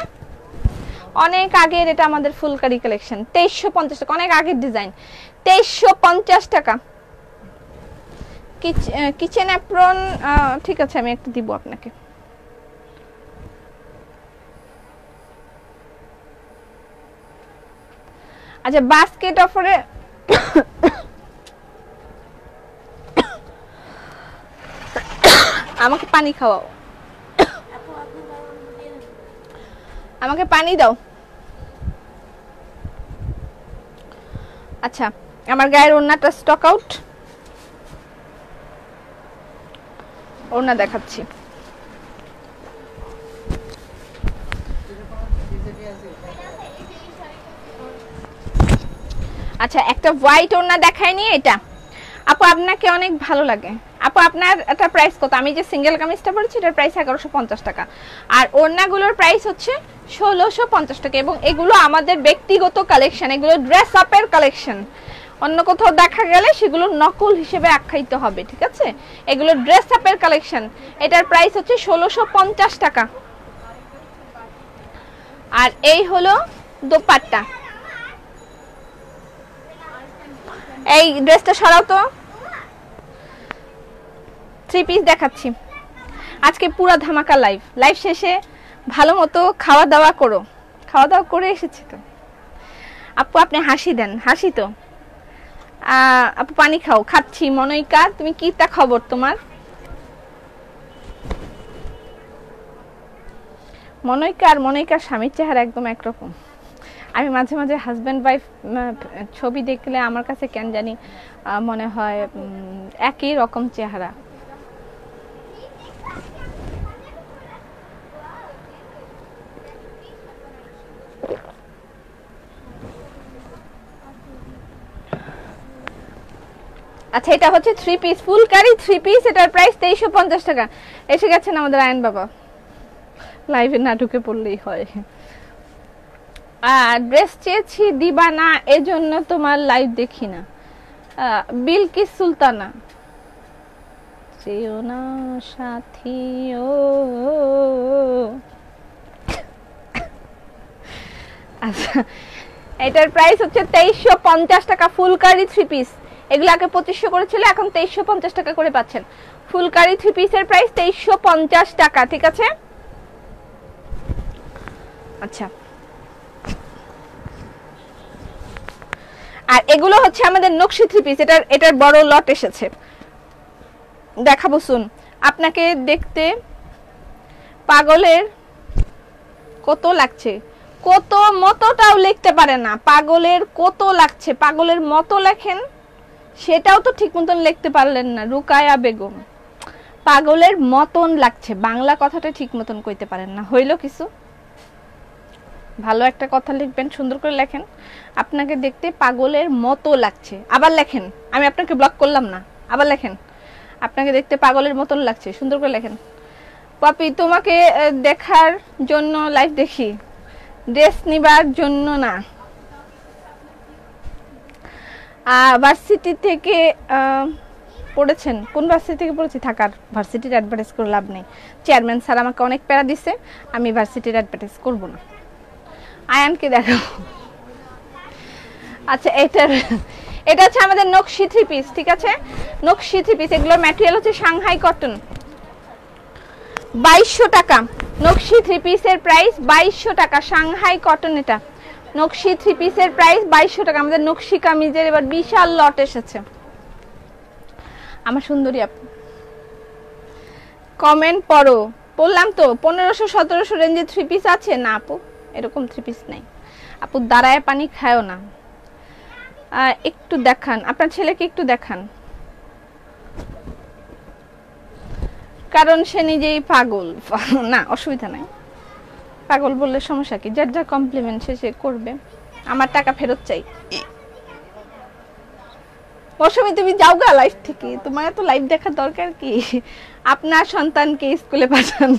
অনেক আগের, এটা আমাদের ফুলকারি কালেকশন। 2350 টাকা, অনেক আগের ডিজাইন। 2350 টাকা কিচেন অ্যাপ্রন। ঠিক আছে, আমি একটা দিব আপনাকে। আচ্ছা, বাস্কেট অফারে আমাকে পানি খাওয়াও, আমাকে পানি দাও। আচ্ছা, আমার গায়ের ওড়নাটা স্টক আউট, ওড়না দেখাচ্ছি। আচ্ছা, একটা হোয়াইট ওড়না দেখায়নি এটা আপু, আপনাকে অনেক ভালো লাগে আপু। আপনার একটা প্রাইস কত? আমি যে সিঙ্গেল কামিজটা পরেছি এটার প্রাইস 1150 টাকা, আর ওড়নাগুলোর প্রাইস হচ্ছে 1650 টাকা। এবং এগুলো আমাদের ব্যক্তিগত কালেকশন, এগুলো ড্রেস আপের কালেকশন। অন্য কোথাও দেখা গেলে সেগুলো নকল হিসেবে আখ্যায়িত হবে, ঠিক আছে? এগুলো ড্রেস আপের কালেকশন। এটার প্রাইস হচ্ছে 1650 টাকা। আর এই হলো দোপাট্টা। এই ড্রেসটা সরাও তো, 3 পিস দেখাচ্ছি আজকে, পুরো ধামাকা লাইভ। লাইভ শেষে ভালো মতো খাওয়া দাওয়া করো। খাওয়া দাওয়া করে এসেছি তো আপু, আপনি হাসি দেন, হাসি তো। আপু পানি খাও। খাচ্ছি। মনইকা, তুমি কি তা খবর তোমার? মনইকা আর মনইকার স্বামীর চেহারা একদম একরকম। আমি মাঝে মাঝে হাজব্যান্ড ওয়াইফ ছবি দেখলে আমার কাছে কেন জানি মনে হয় একই রকম চেহারা। আচ্ছা, এটা হচ্ছে 3 পিস ফুলকারি 3 পিস। এটার প্রাইস 2350 টাকা। এসে গেছেন আমাদের আয়ন বাবা, লাইভে না ঢুকে পড়লেই হয়। ড্রেস চেয়েছি দিবা না, এজন্য তোমার লাইভ দেখি না। বিলকিস সুলতানা, চেও না সাথী ও। আচ্ছা, এটার প্রাইস হচ্ছে 2350 টাকা ফুলকারি 3 পিস। এগুলো আগে 2500 করেছিল, এখন 2350 টাকা করে পাচ্ছেন। ফুলকারি 3 পিসের প্রাইস 2350 টাকা, ঠিক আছে? আচ্ছা, আর এগুলো হচ্ছে আমাদের নকশি 3 পিস। এটার বড় লট এসেছে, দেখাবো শুন। আপনাকে দেখতে পাগলের কত লাগছে, কত মতটাও লিখতে পারে না। পাগলের কত লাগছে, পাগলের মতো লেখেন, সেটাও তো ঠিক মতন লিখতে পারলেন না। রুকায়া বেগম, পাগলের মতন লাগছে, বাংলা কথাটা ঠিক মতন কইতে পারেন না। হইল কিছু? ভালো একটা কথা লিখবেন, সুন্দর করে লেখেন। আপনাকে দেখতে পাগলের মতো লাগছে, আবার লেখেন। আমি আপনাকে ব্লক করলাম না, আবার লেখেন। আপনাকে দেখতে পাগলের মতন লাগছে, সুন্দর করে লেখেন। পপি, তোমাকে দেখার জন্য লাইভ দেখি, ড্রেস নিবার জন্য না। ভার্সিটি থেকে পড়েছেন? কোন ভার্সিটি থেকে পড়েছি? থাকার ভার্সিটির অ্যাডভার্টাইজ করে লাভ নেই। চেয়ারম্যান স্যার আমাকে অনেক প্যারা দিছে, আমি ভার্সিটির অ্যাডভার্টাইজ করব না। আয়ানকে দেখো। আচ্ছা, এটা হচ্ছে আমাদের নকশি 3 পিস, ঠিক আছে? নকশি 3 পিস, এগুলোর ম্যাটেরিয়াল হচ্ছে সাংহাই কটন। 2200 টাকা নকশি 3 পিসের প্রাইস, 2200 টাকা সাংহাই কটন। এটা নকশি 3 পিসের প্রাইস 2200 টাকা। আমাদের নকশি কামিজের এবার বিশাল লট এসেছে। আমার সুন্দরী আপু কমেন্ট পড়ো। বললাম তো 1500-1700 রেঞ্জে 3 পিস আছে না আপু, এরকম 3 পিস নাই আপু। দাঁড়ায় পানি খায়ও না। একটু দেখান, আপনার ছেলেকে একটু দেখান, কারণ সে নিজেই পাগল। না, অসুবিধা নাই, পাগল বললে সমস্যা কি? যার যার কমপ্লিমেন্ট সে করবে। আমার টাকা ফেরত চাই। মৌসুমী, তুমি যাও গা লাইফ থেকে, তোমার এত লাইভ দেখার দরকার কি? আপনার সন্তানকে স্কুলে পাঠান,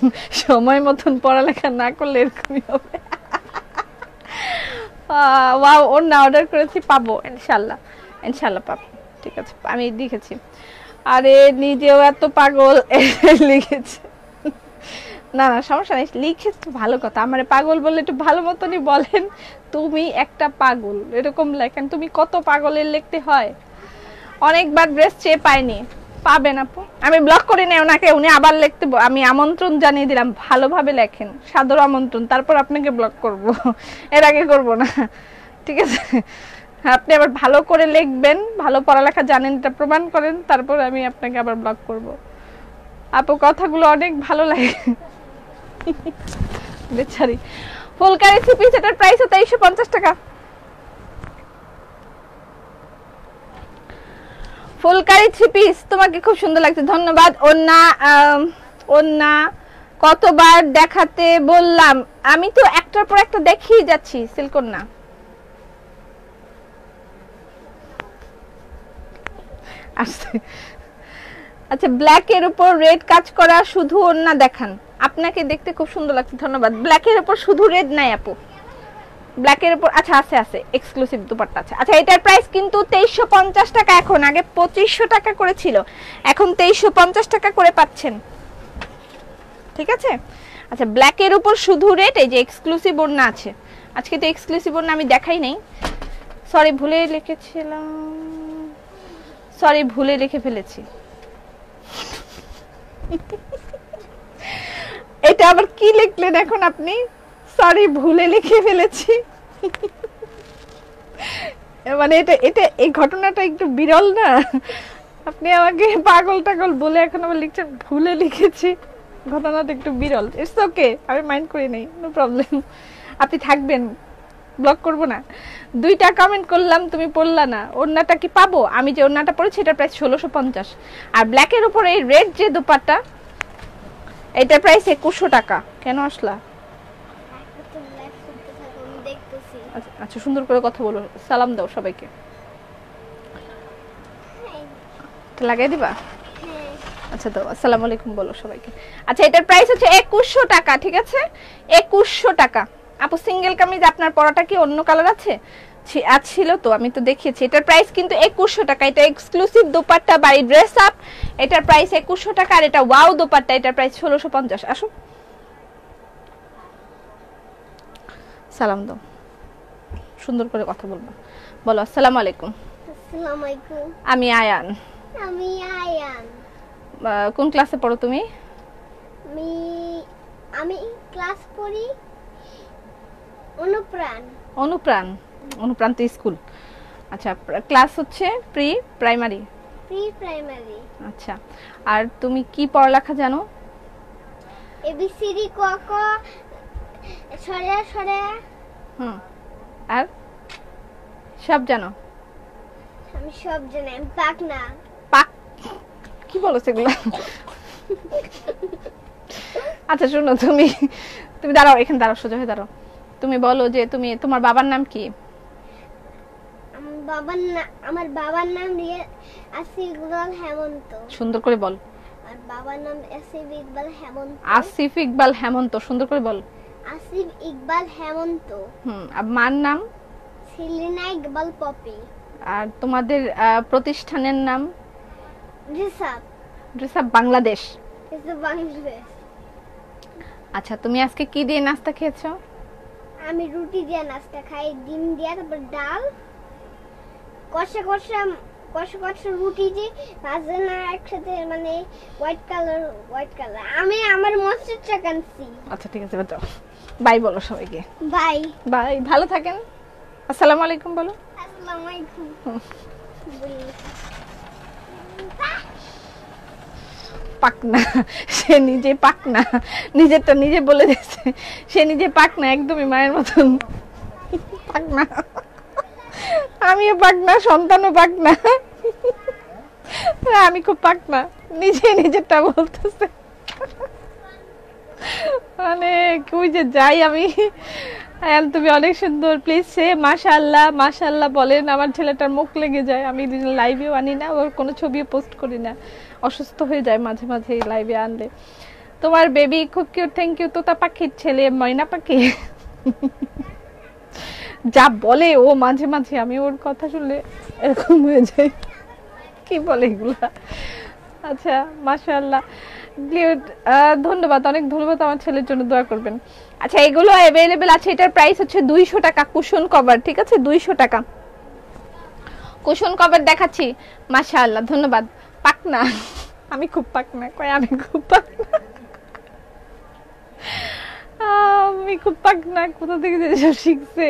সময় মতন পড়ালেখা না করলে এরকমই হবে। ওয়াও, ওর না অর্ডার করেছি, পাবো ইনশাল্লাহ, ইনশাল্লাহ পাবো। ঠিক আছে, আমি লিখেছি। আরে নিজেও এত পাগল লিখেছে। না না সমস্যা নেই, লিখেছ তো ভালো কথা। আমারে পাগল বললে একটু ভালো মতনই বলেন, তুমি একটা পাগল এরকম লেখেন। তুমি কত পাগলের লিখতে হয়। অনেকবার ড্রেস চেয়ে পাইনি, পাবেন আপু। আমি ব্লক করি না ওনাকে, উনি আবার লিখতে, আমি আমন্ত্রণ জানিয়ে দিলাম ভালোভাবে লেখেন, সাদর আমন্ত্রণ, তারপর আপনাকে ব্লক করব, এর আগে করব না, ঠিক আছে? আপনি আবার ভালো করে লিখবেন, ভালো পড়ালেখা জানেন এটা প্রমাণ করেন, তারপর আমি আপনাকে আবার ব্লক করব। আপু কথাগুলো অনেক ভালো লাগে। বেচারি। ফুলকারি থ্রি পিস, এটার প্রাইস 2350 টাকা। ফুলকারি থ্রি পিস তোমাকে খুব সুন্দর লাগছে, ধন্যবাদ। ওন্না ওন্না কতবার দেখাতে বললাম, আমি তো একটার পর একটা দেখিয়ে যাচ্ছি। সিল্কোন্না আচ্ছা, ব্ল্যাক এর উপর রেড কাজ করা, শুধু ওন্না দেখান, আপনাকে দেখতে খুব সুন্দর লাগছে, ধন্যবাদ। ব্ল্যাক এর উপর শুধু রেড নাই আপু, ব্ল্যাক এর উপর আচ্ছা আছে আছে এক্সক্লুসিভ দুপাট্টা আছে। আচ্ছা এটার প্রাইস কিন্তু 2350 টাকা, এখন আগে 2500 টাকা করে ছিল, এখন 2350 টাকা করে পাচ্ছেন, ঠিক আছে? আচ্ছা ব্ল্যাক এর উপর শুধু রেড, এই যে এক্সক্লুসিভ ওড়না আছে। আজকে তো এক্সক্লুসিভ ওড়না আমি দেখাই নাই, সরি ভুলে লিখেছিলাম, সরি ভুলে লিখে ফেলেছি। এটা আবার কি লিখলেন এখন আপনি? সরি ভুলে লিখে ফেলেছি। মানে এটা এটা এই ঘটনাটা একটু বিরল না? আপনি আমাকে পাগল টাগল বলে এখন আবার লিখছেন ভুলে লিখেছি, ঘটনাটা একটু বিরল। ইটস ওকে, আমি মাইন্ড করি নাই, নো প্রবলেম। আপনি থাকবেন, ব্লক করব না। দুইটা কমেন্ট করলাম, তুমি পড়লা না। ওড়নাটা কি পাবো? আমি যে ওড়নাটা পরেছি এটার প্রাইস 1650, আর ব্ল্যাকের উপর এই রেড যে দোপাট্টা এটার প্রাইস 2100 টাকা। কেন আসলা? আচ্ছা সুন্দর করে কথা বলো, সালাম দাও সবাইকে, লাগাই দিবা? আচ্ছা দাও, আসসালামু আলাইকুম বলো সবাইকে। আচ্ছা এটার প্রাইস হচ্ছে 2100 টাকা, ঠিক আছে? 2100 টাকা। আপু সিঙ্গেল কামিজ আপনার পরাটা কি অন্য কালার আছে? ছিল তো, আমি তো দেখিয়েছি। এটার প্রাইস কিন্তু 2100 টাকা। এটা exclusive dupatta by dress up, এটার প্রাইস 2100 টাকা। আর এটা ওয়াও দোপাট্টা, এটার প্রাইস 1650। আসো সালাম দাও, সুন্দর করে কথা বলবো, বলো আসসালামু আলাইকুম। আসসালামু আলাইকুম। আমি আয়ান। আমি আয়ান। কোন ক্লাসে পড়ো তুমি? আমি ক্লাস পড়ি অনুপ্রাণ। অনুপ্রাণ, অনুপ্রাণ তো স্কুল। আচ্ছা ক্লাস হচ্ছে প্রি প্রাইমারি। Pre primary. আচ্ছা, আর তুমি কি পড়ালেখা জানো? এবিসিডি ক ক সরে সরে। আর সব জানো? আমি সব জানি, আমি পাক না। পাক কি বলো সেগুলো? আচ্ছা শোনো, তুমি দাঁড়াও, এখানে দাঁড়াও, সোজা হয়ে দাঁড়াও। তুমি বলো যে তোমার বাবার নাম কি? আমার বাবার নাম আসিফ ইকবাল হেমন্ত। সুন্দর করে বল। আর বাবার নাম আসিফ ইকবাল হেমন্ত। আসিফ ইকবাল হেমন্ত, সুন্দর করে বল। আসিফ ইকবাল হেমন্ত। আর মার নাম? সেলিনা ইকবাল পপি। আর তোমাদের প্রতিষ্ঠানের নাম? ড্রেসআপ। ড্রেসআপ বাংলাদেশ। বাংলাদেশ। আচ্ছা তুমি আজকে কি দিয়ে নাস্তা খেয়েছো? আমি রুটি দিয়ে নাস্তা খাই, ডিম দিয়ে, তারপর ডাল, কষা কষা কষা কষা রুটি দিয়ে ভাজে না একসাথে, মানে হোয়াইট কালার। আমি আমার মসজিদটা কানছি। আচ্ছা ঠিক আছে, বাই বাই বলো সবাইকে। বাই বাই, ভালো থাকেন। আসসালামু আলাইকুম বলো। আসসালামু আলাইকুম। পাকনা, সে নিজে পাকনা, নিজেরটা নিজে বলে দিয়েছে, সে নিজে পাকনা, একদমই মায়ের মতন পাকনা। আমিও পাকনা, সন্তানও পাকনা, আমি খুব পাকনা, নিজে নিজেরটা বলতেছে। মানে কই যে যাই আমি। তুমি অনেক সুন্দর, প্লিজ সে মাশাআল্লাহ মাশাআল্লাহ বলেন। আমার ছেলেটার মুখ লেগে যায়, আমি লাইভেও আনি না, ওর কোনো ছবিও পোস্ট করি না, অসুস্থ হয়ে যায় মাঝে মাঝে লাইভে আনলে। তোমার বেবি খুব কিউট, থ্যাংক ইউ। তোতা পাখির ছেলে ময়না পাখি যা বলে ও মাঝে মাঝে, আমি ওর কথা শুনলে এরকম হয়ে যায়। কি বলে এগুলা। আচ্ছা মাশাআল্লাহ, ধন্যবাদ, অনেক ধন্যবাদ। আমার ছেলের জন্য দোয়া করবেন। আচ্ছা এগুলো অ্যাভেলেবেল আছে, এটার প্রাইস হচ্ছে 200 টাকা কুশন কভার, ঠিক আছে 200 টাকা কুশন কভার দেখাচ্ছি। মাশাআল্লাহ ধন্যবাদ। পাকনা, আমি খুব পাকনা, কয় আমি খুব পাকনা, আমি খুব পাকনা, কোথা থেকে যেসব শিখছে,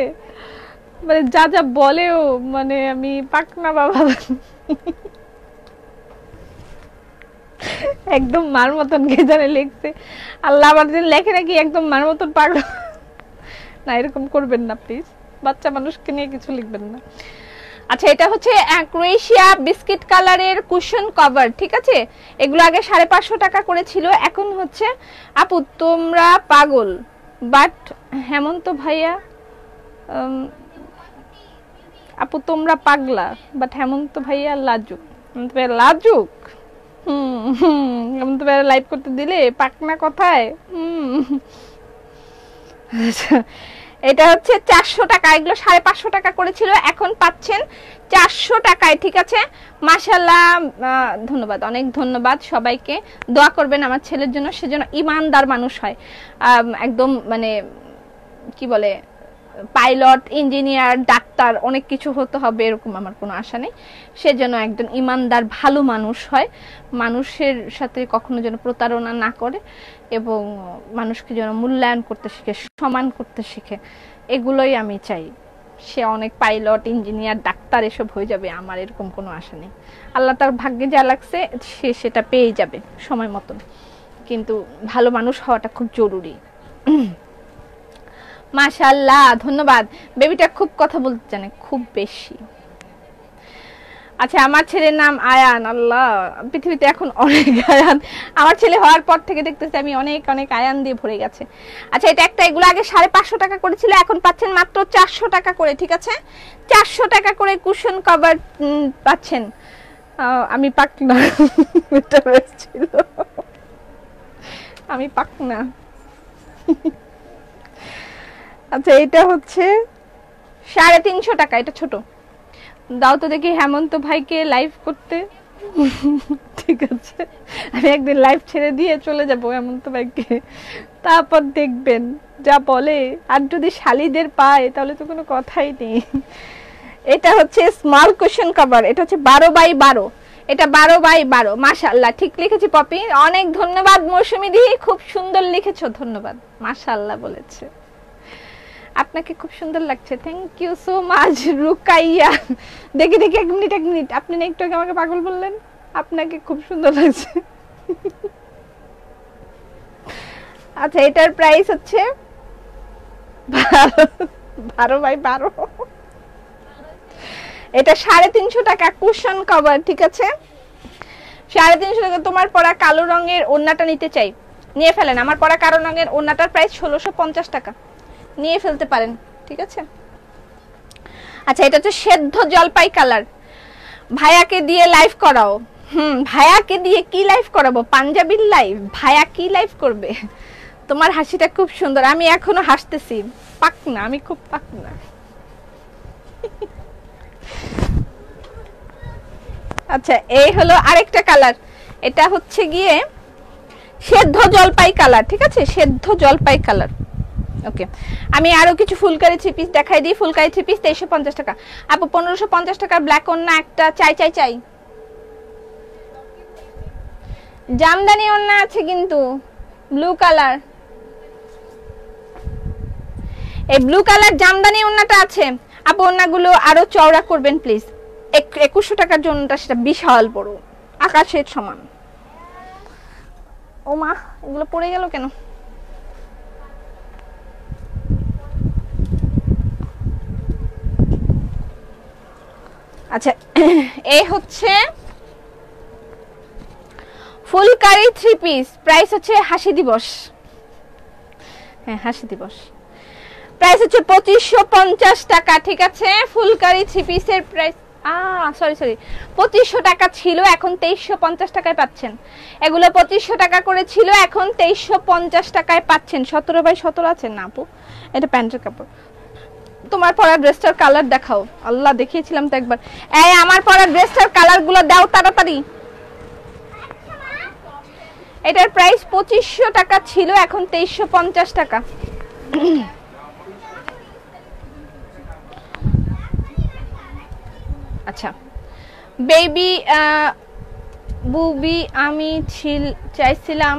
মানে যা যা বলেও মানে আমি পাকনা বাবা, একদম মার মতন কে জানে লিখছে। আল্লাহ আমার দিন লেখে নাকি একদম মার মতন পাগল, না এরকম করবেন না প্লিজ, বাচ্চা মানুষকে নিয়ে কিছু লিখবেন না। আচ্ছা এটা হচ্ছে ক্রোয়েশিয়া বিস্কিট কালারের কুশন কভার, ঠিক আছে। এগুলো আগে 550 টাকা করে ছিল, এখন হচ্ছে আপু তোমরা পাগল বাট হেমন্ত ভাইয়া, আপু তোমরা পাগলা বাট হেমন্ত ভাইয়া লাজুক। হেমন্ত ভাইয়া লাজুক, হেমন্ত ভাইয়া লাইভ করতে দিলে পাকনা কথায়। এটা হচ্ছে 400 টাকা, এগুলো 550 টাকা করেছিল, এখন পাচ্ছেন 400 টাকায়, ঠিক আছে। মাশাআল্লাহ ধন্যবাদ, অনেক ধন্যবাদ সবাইকে। দোয়া করবেন আমার ছেলের জন্য, সেজন্য ইমানদার মানুষ হয়, একদম মানে কি বলে পাইলট, ইঞ্জিনিয়ার, ডাক্তার, অনেক কিছু হতে হবে এরকম আমার কোনো আশা নেই। সেজন্য একজন ইমানদার ভালো মানুষ হয়, মানুষের সাথে কখনো যেন প্রতারণা না করে এবং মানুষকে যেন মূল্যায়ন করতে শিখে, সম্মান করতে শিখে, এগুলোই আমি চাই। সে অনেক পাইলট, ইঞ্জিনিয়ার, ডাক্তার এসব হয়ে যাবে, আমার এরকম কোনো আশা নেই। আল্লাহ তার ভাগ্যে যা লাগছে সে সেটা পেয়ে যাবে সময় মতন, কিন্তু ভালো মানুষ হওয়াটা খুব জরুরি। মাশাআল্লাহ ধন্যবাদ। বেবিটা খুব কথা বলতে জানে, খুব বেশি। আচ্ছা আমার ছেলের নাম আয়ান। আল্লাহ, পৃথিবীতে এখন অনেক আয়ান, আমার ছেলে হওয়ার পর থেকে দেখতেছি আমি অনেক অনেক আয়ান দিয়ে ভরে গেছে। আচ্ছা এটা একটা, এগুলো আগে 550 টাকা করেছিল, এখন পাচ্ছেন মাত্র 400 টাকা করে, ঠিক আছে 400 টাকা করে কুশন কভার পাচ্ছেন। আমি পাকনা, এটা ছিল আমি পাকনা। আচ্ছা এটা হচ্ছে 350 টাকা, এটা ছোট। দাও তো দেখি হেমন্ত ভাইকে লাইভ করতে, ঠিক আছে আমি একদিন লাইভ ছেড়ে দিয়ে চলে যাব হেমন্ত ভাইকে, তারপর দেখবেন যা বলে। আর যদি শালিদের পায় তাহলে তো কোনো কথাই নেই। এটা হচ্ছে স্মল কুশন কভার, এটা হচ্ছে 12x12, এটা 12x12। মাশাআল্লাহ ঠিক লিখেছি পপি, অনেক ধন্যবাদ। মৌসুমী দি খুব সুন্দর লিখেছো, ধন্যবাদ। মাশাআল্লাহ বলেছে, আপনাকে খুব সুন্দর লাগছে, thank you so much Rukaiya. দেখি দেখি এক মিনিট, আপনি না একটু আগে আমাকে পাগল বললেন, আপনাকে খুব সুন্দর লাগছে। আচ্ছা এটার প্রাইস হচ্ছে 12x12, এটা 350 টাকা কুশন কভার, ঠিক আছে 350 টাকা। তোমার পরা কালো রঙের ওড়নাটা নিতে চাই, নিয়ে ফেলেন। আমার পরা কালো রঙের ওড়নাটার প্রাইস 1650 টাকা, নিয়ে ফেলতে পারেন, ঠিক আছে। আচ্ছা এটা হচ্ছে সেদ্ধ জলপাই কালার, ভাইয়াকে দিয়ে লাইভ করাও। ভাইয়াকে দিয়ে কি লাইভ করাবো, পাঞ্জাবির লাইভ? ভাইয়া কি লাইভ করবে? তোমার হাসিটা খুব সুন্দর, আমি এখনো হাসতেছি, পাকনা, আমি খুব পাকনা। আচ্ছা এই হলো আরেকটা কালার, এটা হচ্ছে গিয়ে সেদ্ধ জলপাই কালার, ঠিক আছে সেদ্ধ জলপাই কালার। ওকে আমি আরো কিছু ফুলকারি থ্রি পিস দেখাই দিই। ফুলকারি থ্রি পিস 2350 টাকা। আপু 1550 টাকার ব্ল্যাক ওন্না একটা চাই। জামদানি ওন্না আছে কিন্তু ব্লু কালার, এই ব্লু কালার জামদানি ওন্নাটা আছে। আপু ওন্নাগুলো আরো চওড়া করবেন প্লিজ। 2100 টাকার জন্যটা সেটা বিশাল বড়, আকাশের সমান। ও মা, এগুলো পড়ে গেল কেন? আচ্ছা এই হচ্ছে ফুলকারি থ্রি পিস, প্রাইস হচ্ছে হাসি দিবস, হ্যাঁ হাসি দিবস, প্রাইস হচ্ছে 2550 টাকা, ঠিক আছে। ফুলকারি থ্রি পিসের প্রাইস সরি 2500 টাকা ছিল, এখন 2350 টাকায় পাচ্ছেন। এগুলো 2500 টাকা করে ছিল, এখন 2350 টাকায় পাচ্ছেন। 17x17 আছে না আপু? এটা প্যান্টের কাপড়। তোমার পরা ড্রেসটার কালার দেখাও। আল্লাহ, দেখিয়েছিলাম তো একবার। এই আমার পরা ড্রেসটার কালারগুলো দাও তাড়াতাড়ি। এটার প্রাইস 2500 টাকা ছিল, এখন 2350 টাকা। আচ্ছা বেবি বুবি, আমি চাইছিলাম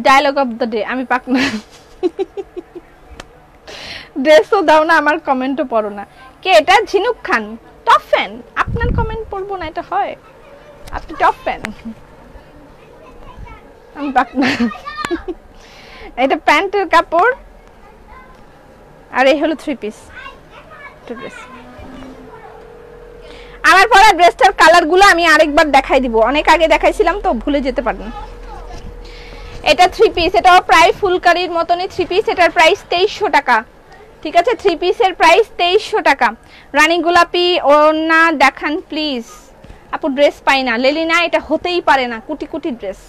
ডায়লগ অফ দ্য ডে। আমি পাক না, ড্রেসও দাও না, আমার কমেন্টও পড়ো না। কে এটা? ঝিনুক খান, টপ ফ্যান। আপনার কমেন্ট পড়বো না, এটা হয়? আপনি টপ ফ্যান। আমি পাক না। এটা প্যান্টের কাপড়, আর এই হলো 3 পিস ড্রেস। আমার পরা ড্রেসটার কালারগুলো আমি আরেকবার দেখাই দিব, অনেক আগে দেখাইছিলাম তো ভুলে যেতে পারেন। এটা 3 পিস, এটাও প্রায় ফুলকারির মতনই 3 পিস। এটার প্রাইস 2300 টাকা, ঠিক আছে? 3 পিসের প্রাইস 2300 টাকা। রানী গোলাপি ওড়না দেখান প্লিজ। আপু ড্রেস পাই না, লেলিনা এটা হতেই পারে না, কুটি কুটি ড্রেস।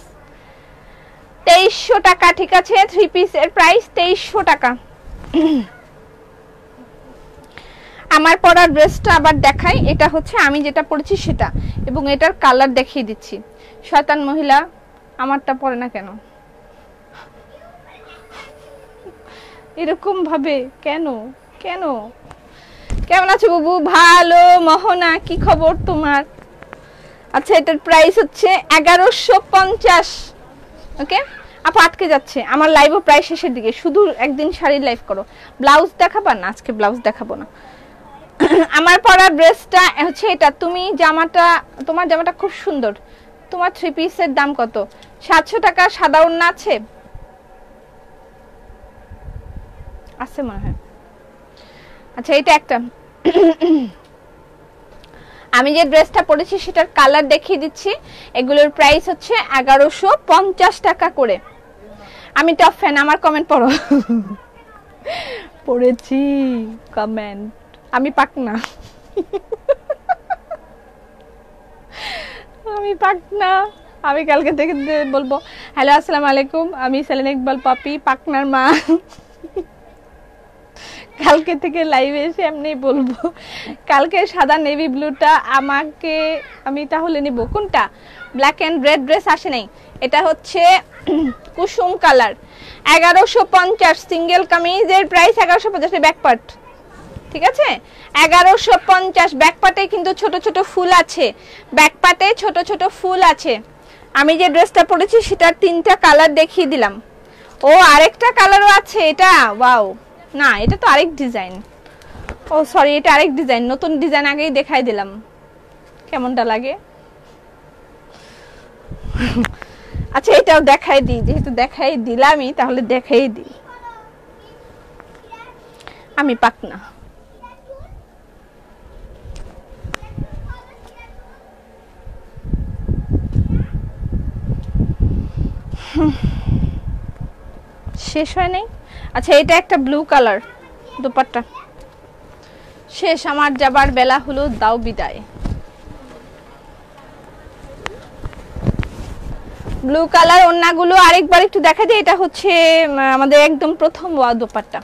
2300 টাকা, ঠিক আছে? 3 পিসের প্রাইস 2300 টাকা। আমার পরা ড্রেসটা আবার দেখাই, এটা হচ্ছে আমি যেটা পরেছি সেটা, এবং এটার কালার দেখিয়ে দিচ্ছি। শয়তান মহিলা আমারটা পরে না কেন এরকম ভাবে? কেন কেন? কেমন আছো বাবু? ভালো। মোহনা, কি খবর তোমার? আচ্ছা, এটার প্রাইস হচ্ছে 1150। ওকে আপু, আটকে যাচ্ছে আমার লাইভও প্রায় শেষের দিকে, শুধু একদিন শাড়ির লাইভ করো। ব্লাউজ দেখাবা না? আজকে ব্লাউজ দেখাবো না। আমার পরা ড্রেসটা হচ্ছে এটা। তোমার জামাটা খুব সুন্দর। তোমার 3 পিসের দাম কত? 700 টাকা। সাদা ওড়না আছে? আছে মনে হয়। আচ্ছা, এটা একটা। আমি যে ড্রেসটা পরেছি সেটার কালার দেখিয়ে দিচ্ছি। এগুলোর প্রাইস হচ্ছে 1150 টাকা করে। আমি টপ ফ্যান, আমার কমেন্ট পড়ো। পড়েছি কমেন্ট, আমি পাক না। আমি পাক না, আমি কালকে থেকে বলবো হ্যালো আসসালামু আলাইকুম, আমি সেলিনা ইকবাল পাপি, পাকনার মা। কালকে থেকে লাইভে এসে এমনি বলবো। কালকে সাদা নেভি ব্লুটা আমাকে, আমি তাহলে নিব কোনটা? ব্ল্যাক এন্ড রেড ড্রেস আসে নাই, এটা হচ্ছে কুসুম কালার। 1150 সিঙ্গেল কামিজের প্রাইস 1150 ব্যাক পার্ট, ঠিক আছে? 1150 ব্যাক পার্টে কিন্তু ছোট ছোট ফুল আছে, ব্যাক পার্টে ছোট ছোট ফুল আছে। আমি যে ড্রেসটা পরেছি সেটার 3টা কালার দেখিয়ে দিলাম। ও আরেকটা কালারও আছে, এটা ওয়াও। না, এটা তো আরেক ডিজাইন। ও সরি, এটা আরেক ডিজাইন, নতুন ডিজাইন আগেই দেখাই দিলাম। কেমনটা লাগে? আচ্ছা, এটাও দেখাই দিই, যেহেতু দেখাই দিলামই তাহলে দেখাই দিই। আমি পাক না। শেষ হয় নাই। আচ্ছা, এটা একটা ব্লু কালার দুপাট্টা। শেষ, আমার যাবার বেলা হলো, দাও বিদায়। ব্লু কালার ওড়নাগুলো আরেকবার একটু দেখা দিই। এটা হচ্ছে আমাদের একদম প্রথম ওয়া দুপাট্টা।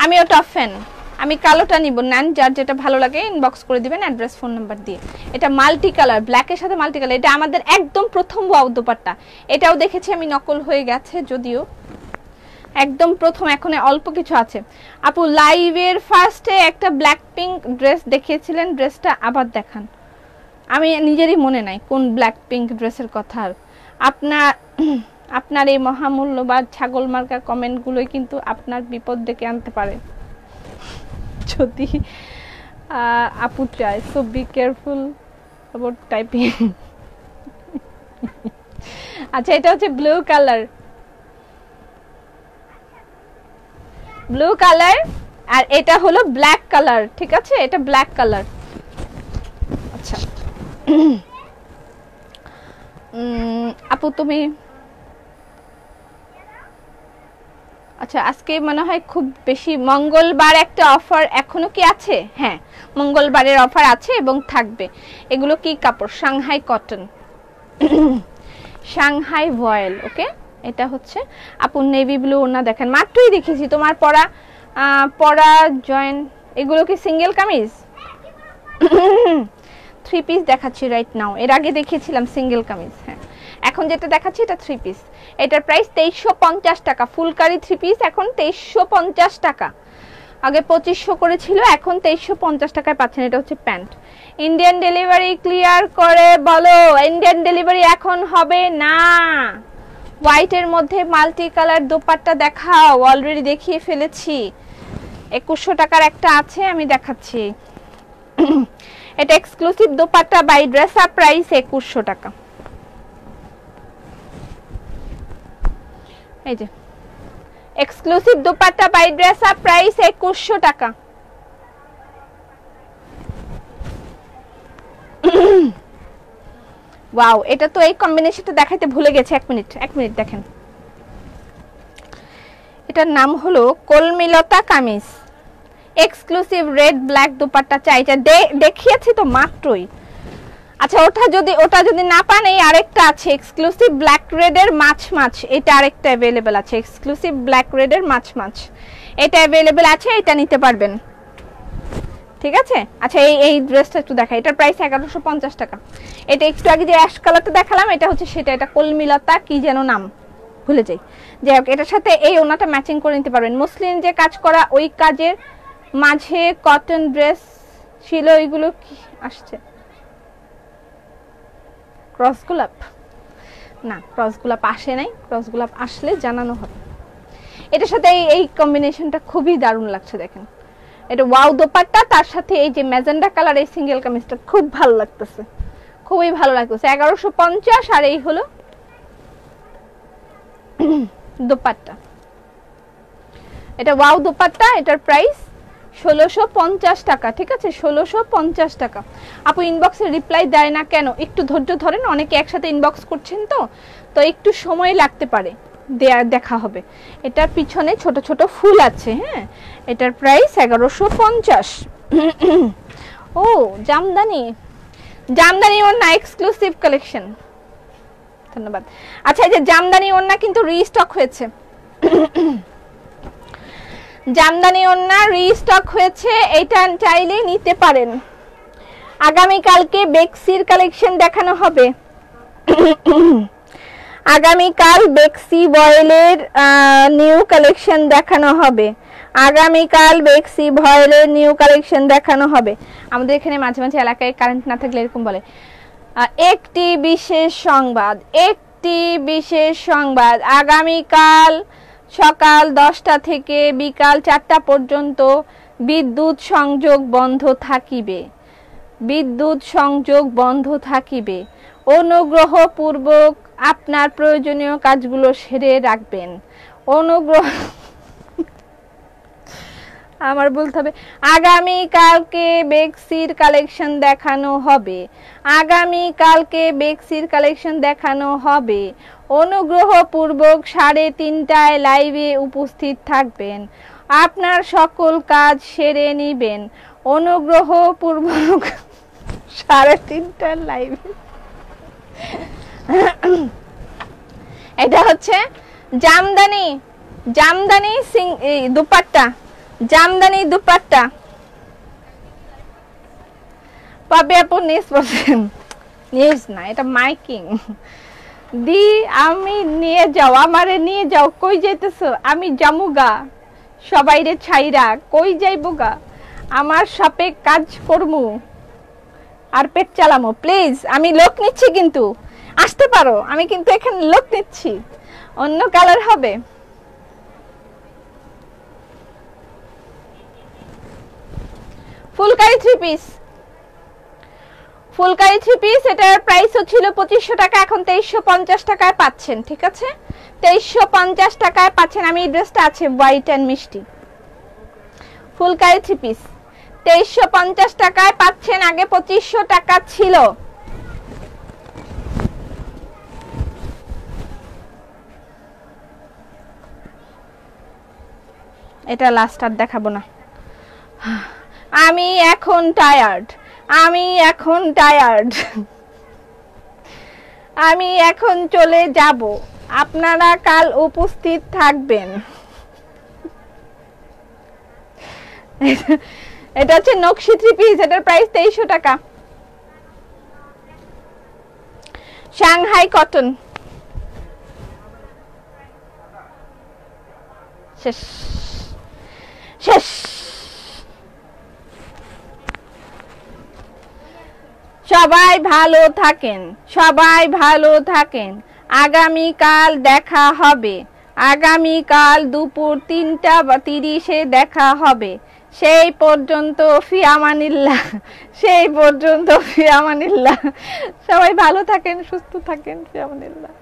আমিও টপ ফ্যান, আমি কালোটা নিব। নেন, যার যেটা ভালো লাগে ইনবক্স করে দিবেন অ্যাড্রেস ফোন নাম্বার দিয়ে। এটা মাল্টি কালার, ব্ল্যাকের সাথে মাল্টি কালার। এটা আমাদের একদম প্রথম ওয়া দুপাট্টা। এটাও দেখেছি আমি, নকল হয়ে গেছে যদিও, একদম প্রথম, এখন অল্প কিছু আছে। আপু লাইভের ফার্স্টে একটা ব্ল্যাক পিঙ্ক ড্রেস দেখিয়েছিলেন, ড্রেসটা আবার দেখান। আমি নিজেরই মনে নাই কোন ব্ল্যাক পিঙ্ক ড্রেসের কথা। আপনার এই মহামূল্যবান ছাগল মার্কা কমেন্টগুলোই কিন্তু আপনার বিপদ ডেকে আনতে পারে যদি আপু চায়। So be careful about typing. আচ্ছা, এটা হচ্ছে ব্লু কালার, ব্লু কালার, আর এটা হলো ব্ল্যাক কালার, ঠিক আছে? এটা ব্ল্যাক কালার। আচ্ছা আপু তুমি, আচ্ছা আজকে মনে হয় খুব বেশি, মঙ্গলবার একটা অফার এখনো কি আছে? হ্যাঁ, মঙ্গলবারের অফার আছে এবং থাকবে। এগুলো কি কাপড়? সাংহাই কটন, সাংহাই ভয়েল। ওকে, এটা হচ্ছে আপু নেভি ব্লু ওড়না দেখেন, মাত্রই দেখেছি তোমার পরা পরা জয়েন, এগুলো কি সিঙ্গেল কামিজ? 3 পিস দেখাচ্ছি রাইট নাও, এর আগে দেখিয়েছিলাম সিঙ্গেল কামিজ। হ্যাঁ, এখন যেটা দেখাচ্ছি এটা 3 পিস। এটার প্রাইস 2350 টাকা। ফুলকারি 3 পিস এখন 2350 টাকা, আগে 2500 করেছিল, এখন 2350 টাকায় পাচ্ছেন। এটা হচ্ছে প্যান্ট। ইন্ডিয়ান ডেলিভারি ক্লিয়ার করে বলো। ইন্ডিয়ান ডেলিভারি এখন হবে না। হোয়াইটের মধ্যে মাল্টি কালার দোপাট্টা দেখাও, অলরেডি দেখিয়ে ফেলেছি। 2100 টাকার একটা আছে, আমি দেখাচ্ছি। এটা exclusive dupatta by dress up, price 2100 টাকা। এই যে exclusive dupatta by dress up, price 2100 টাকা। ওয়াও, এটা তো এই কম্বিনেশনটা দেখাইতে ভুলে গেছে। এক মিনিট দেখেন। এটার নাম হলো Kalmilata kameez, exclusive red black dupatta চাই। এটা দেখিয়েছি তো মাত্রই। আচ্ছা, ওটা যদি না পান, এই আরেকটা আছে এক্সক্লুসিভ ব্ল্যাক রেডের মাছ, এটা আরেকটা অ্যাভেলেবেল আছে। এক্সক্লুসিভ ব্ল্যাক রেডের মাছ, এটা অ্যাভেলেবেল আছে, এটা নিতে পারবেন। ঠিক আছে। আচ্ছা, এই ড্রেসটা একটু দেখা, এটার প্রাইস 1150 টাকা। এটা একটু আগে যে অ্যাশ কালারটা দেখালাম, এটা হচ্ছে সেটা। এটা কলমিলতা কি যেন নাম, ভুলে যাই। যাই হোক, এটার সাথে এই ওনাটা ম্যাচিং করে নিতে পারবেন। মুসলিম যে কাজ করা, ওই কাজের মাঝে কটন ড্রেস ছিল, ওইগুলো কি আসছে? ক্রস গোলাপ না, ক্রস গোলাপ আসে নাই। ক্রস গোলাপ আসলে জানানো হবে। এটার সাথে এই কম্বিনেশনটা খুবই দারুণ লাগছে, দেখেন। এটা ওয়াও দোপাট্টা, তার সাথে এই যে ম্যাজেন্ডা কালার এই সিঙ্গেল কামিজটা খুব ভালো লাগতেছে, খুবই ভালো লাগতেছে। 1150, আর এই হলো দোপাট্টা। এটা ওয়াও দোপাট্টা, এটার প্রাইস 1650 টাকা। ঠিক আছে, 1650 টাকা। আপু ইনবক্সে রিপ্লাই দেয় না কেন? একটু ধৈর্য ধরেন, অনেকে একসাথে ইনবক্স করছেন তো একটু সময় লাগতে পারে, দেখা হবে। এটার পিছনে ছোট ছোট ফুল আছে। হ্যাঁ, এটার প্রাইস 1150। ও জামদানি ওড়না এক্সক্লুসিভ কালেকশন, ধন্যবাদ। আচ্ছা, এই যে জামদানি ওড়না কিন্তু রিস্টক হয়েছে। জামদানি ওড়না রিস্টক হয়েছে, এটা চাইলে নিতে পারেন। আগামী কালকে বেক্সির কালেকশন দেখানো হবে। আগামীকাল বেক্সি ভয়েলের নিউ কালেকশন দেখানো হবে। আগামীকাল বেক্সি ভয়েলের নিউ কালেকশন দেখানো হবে। আমাদের এখানে মাঝে মাঝে এলাকায় কারেন্ট না থাকলে এরকম বলে, একটি বিশেষ সংবাদ, আগামীকাল সকাল 10টা থেকে বিকাল 4টা পর্যন্ত বিদ্যুৎ সংযোগ বন্ধ থাকিবে। অনুগ্রহপূর্বক আপনার প্রয়োজনীয় কাজগুলো সেরে রাখবেন। আমার বলতে হবে, আগামীকালকে বেক্সির কালেকশন দেখানো হবে। অনুগ্রহপূর্বক 3:30টায় লাইভে উপস্থিত থাকবেন। আপনার সকল কাজ সেরে নেবেন। অনুগ্রহপূর্বক 3:30টার লাইভে। এটা হচ্ছে জামদানি দুপাট্টা পাবে আপু। নিউজ না, এটা মাইকিং। আমি আমারে নিয়ে যাও। কই যাইতেছো? আমি জামুগা, সবাইরে ছাইরা কই যাইবগা? আমার শপে কাজ করমু আর পেট চালামো। প্লিজ, আমি লোক নিচ্ছি, কিন্তু আসতে পারো। আমি কিন্তু এখানে লোক নিচ্ছি, অন্য কালার হবে। ফুলকারি 3 পিস, এটার প্রাইস ছিল 2500 টাকা, এখন 2350 টাকায় পাচ্ছেন। ঠিক আছে, 2350 টাকায় পাচ্ছেন। আমি এই ড্রেসটা আছে হোয়াইট এন্ড মিষ্টি, ফুলকারি 3 পিস 2350 টাকায় পাচ্ছেন। আগে 2500 টাকা ছিল। এটা লাস্ট আর দেখাবো না। আমি এখন টায়ার্ড। আমি এখন চলে যাব। আপনারা কাল উপস্থিত থাকবেন। এটা হচ্ছে নকশি 3 পিস, এটার প্রাইস 2300 টাকা। সাংহাই কটন, শেষ শেষ। সবাই ভালো থাকেন, সবাই ভালো থাকেন। আগামীকাল দেখা হবে, আগামীকাল দুপুর 3:30 দেখা হবে। সেই পর্যন্ত ফি আমানিল্লাহ, সেই পর্যন্ত ফি আমানিল্লাহ। সবাই ভালো থাকেন, সুস্থ থাকেন, ফি আমানিল্লাহ।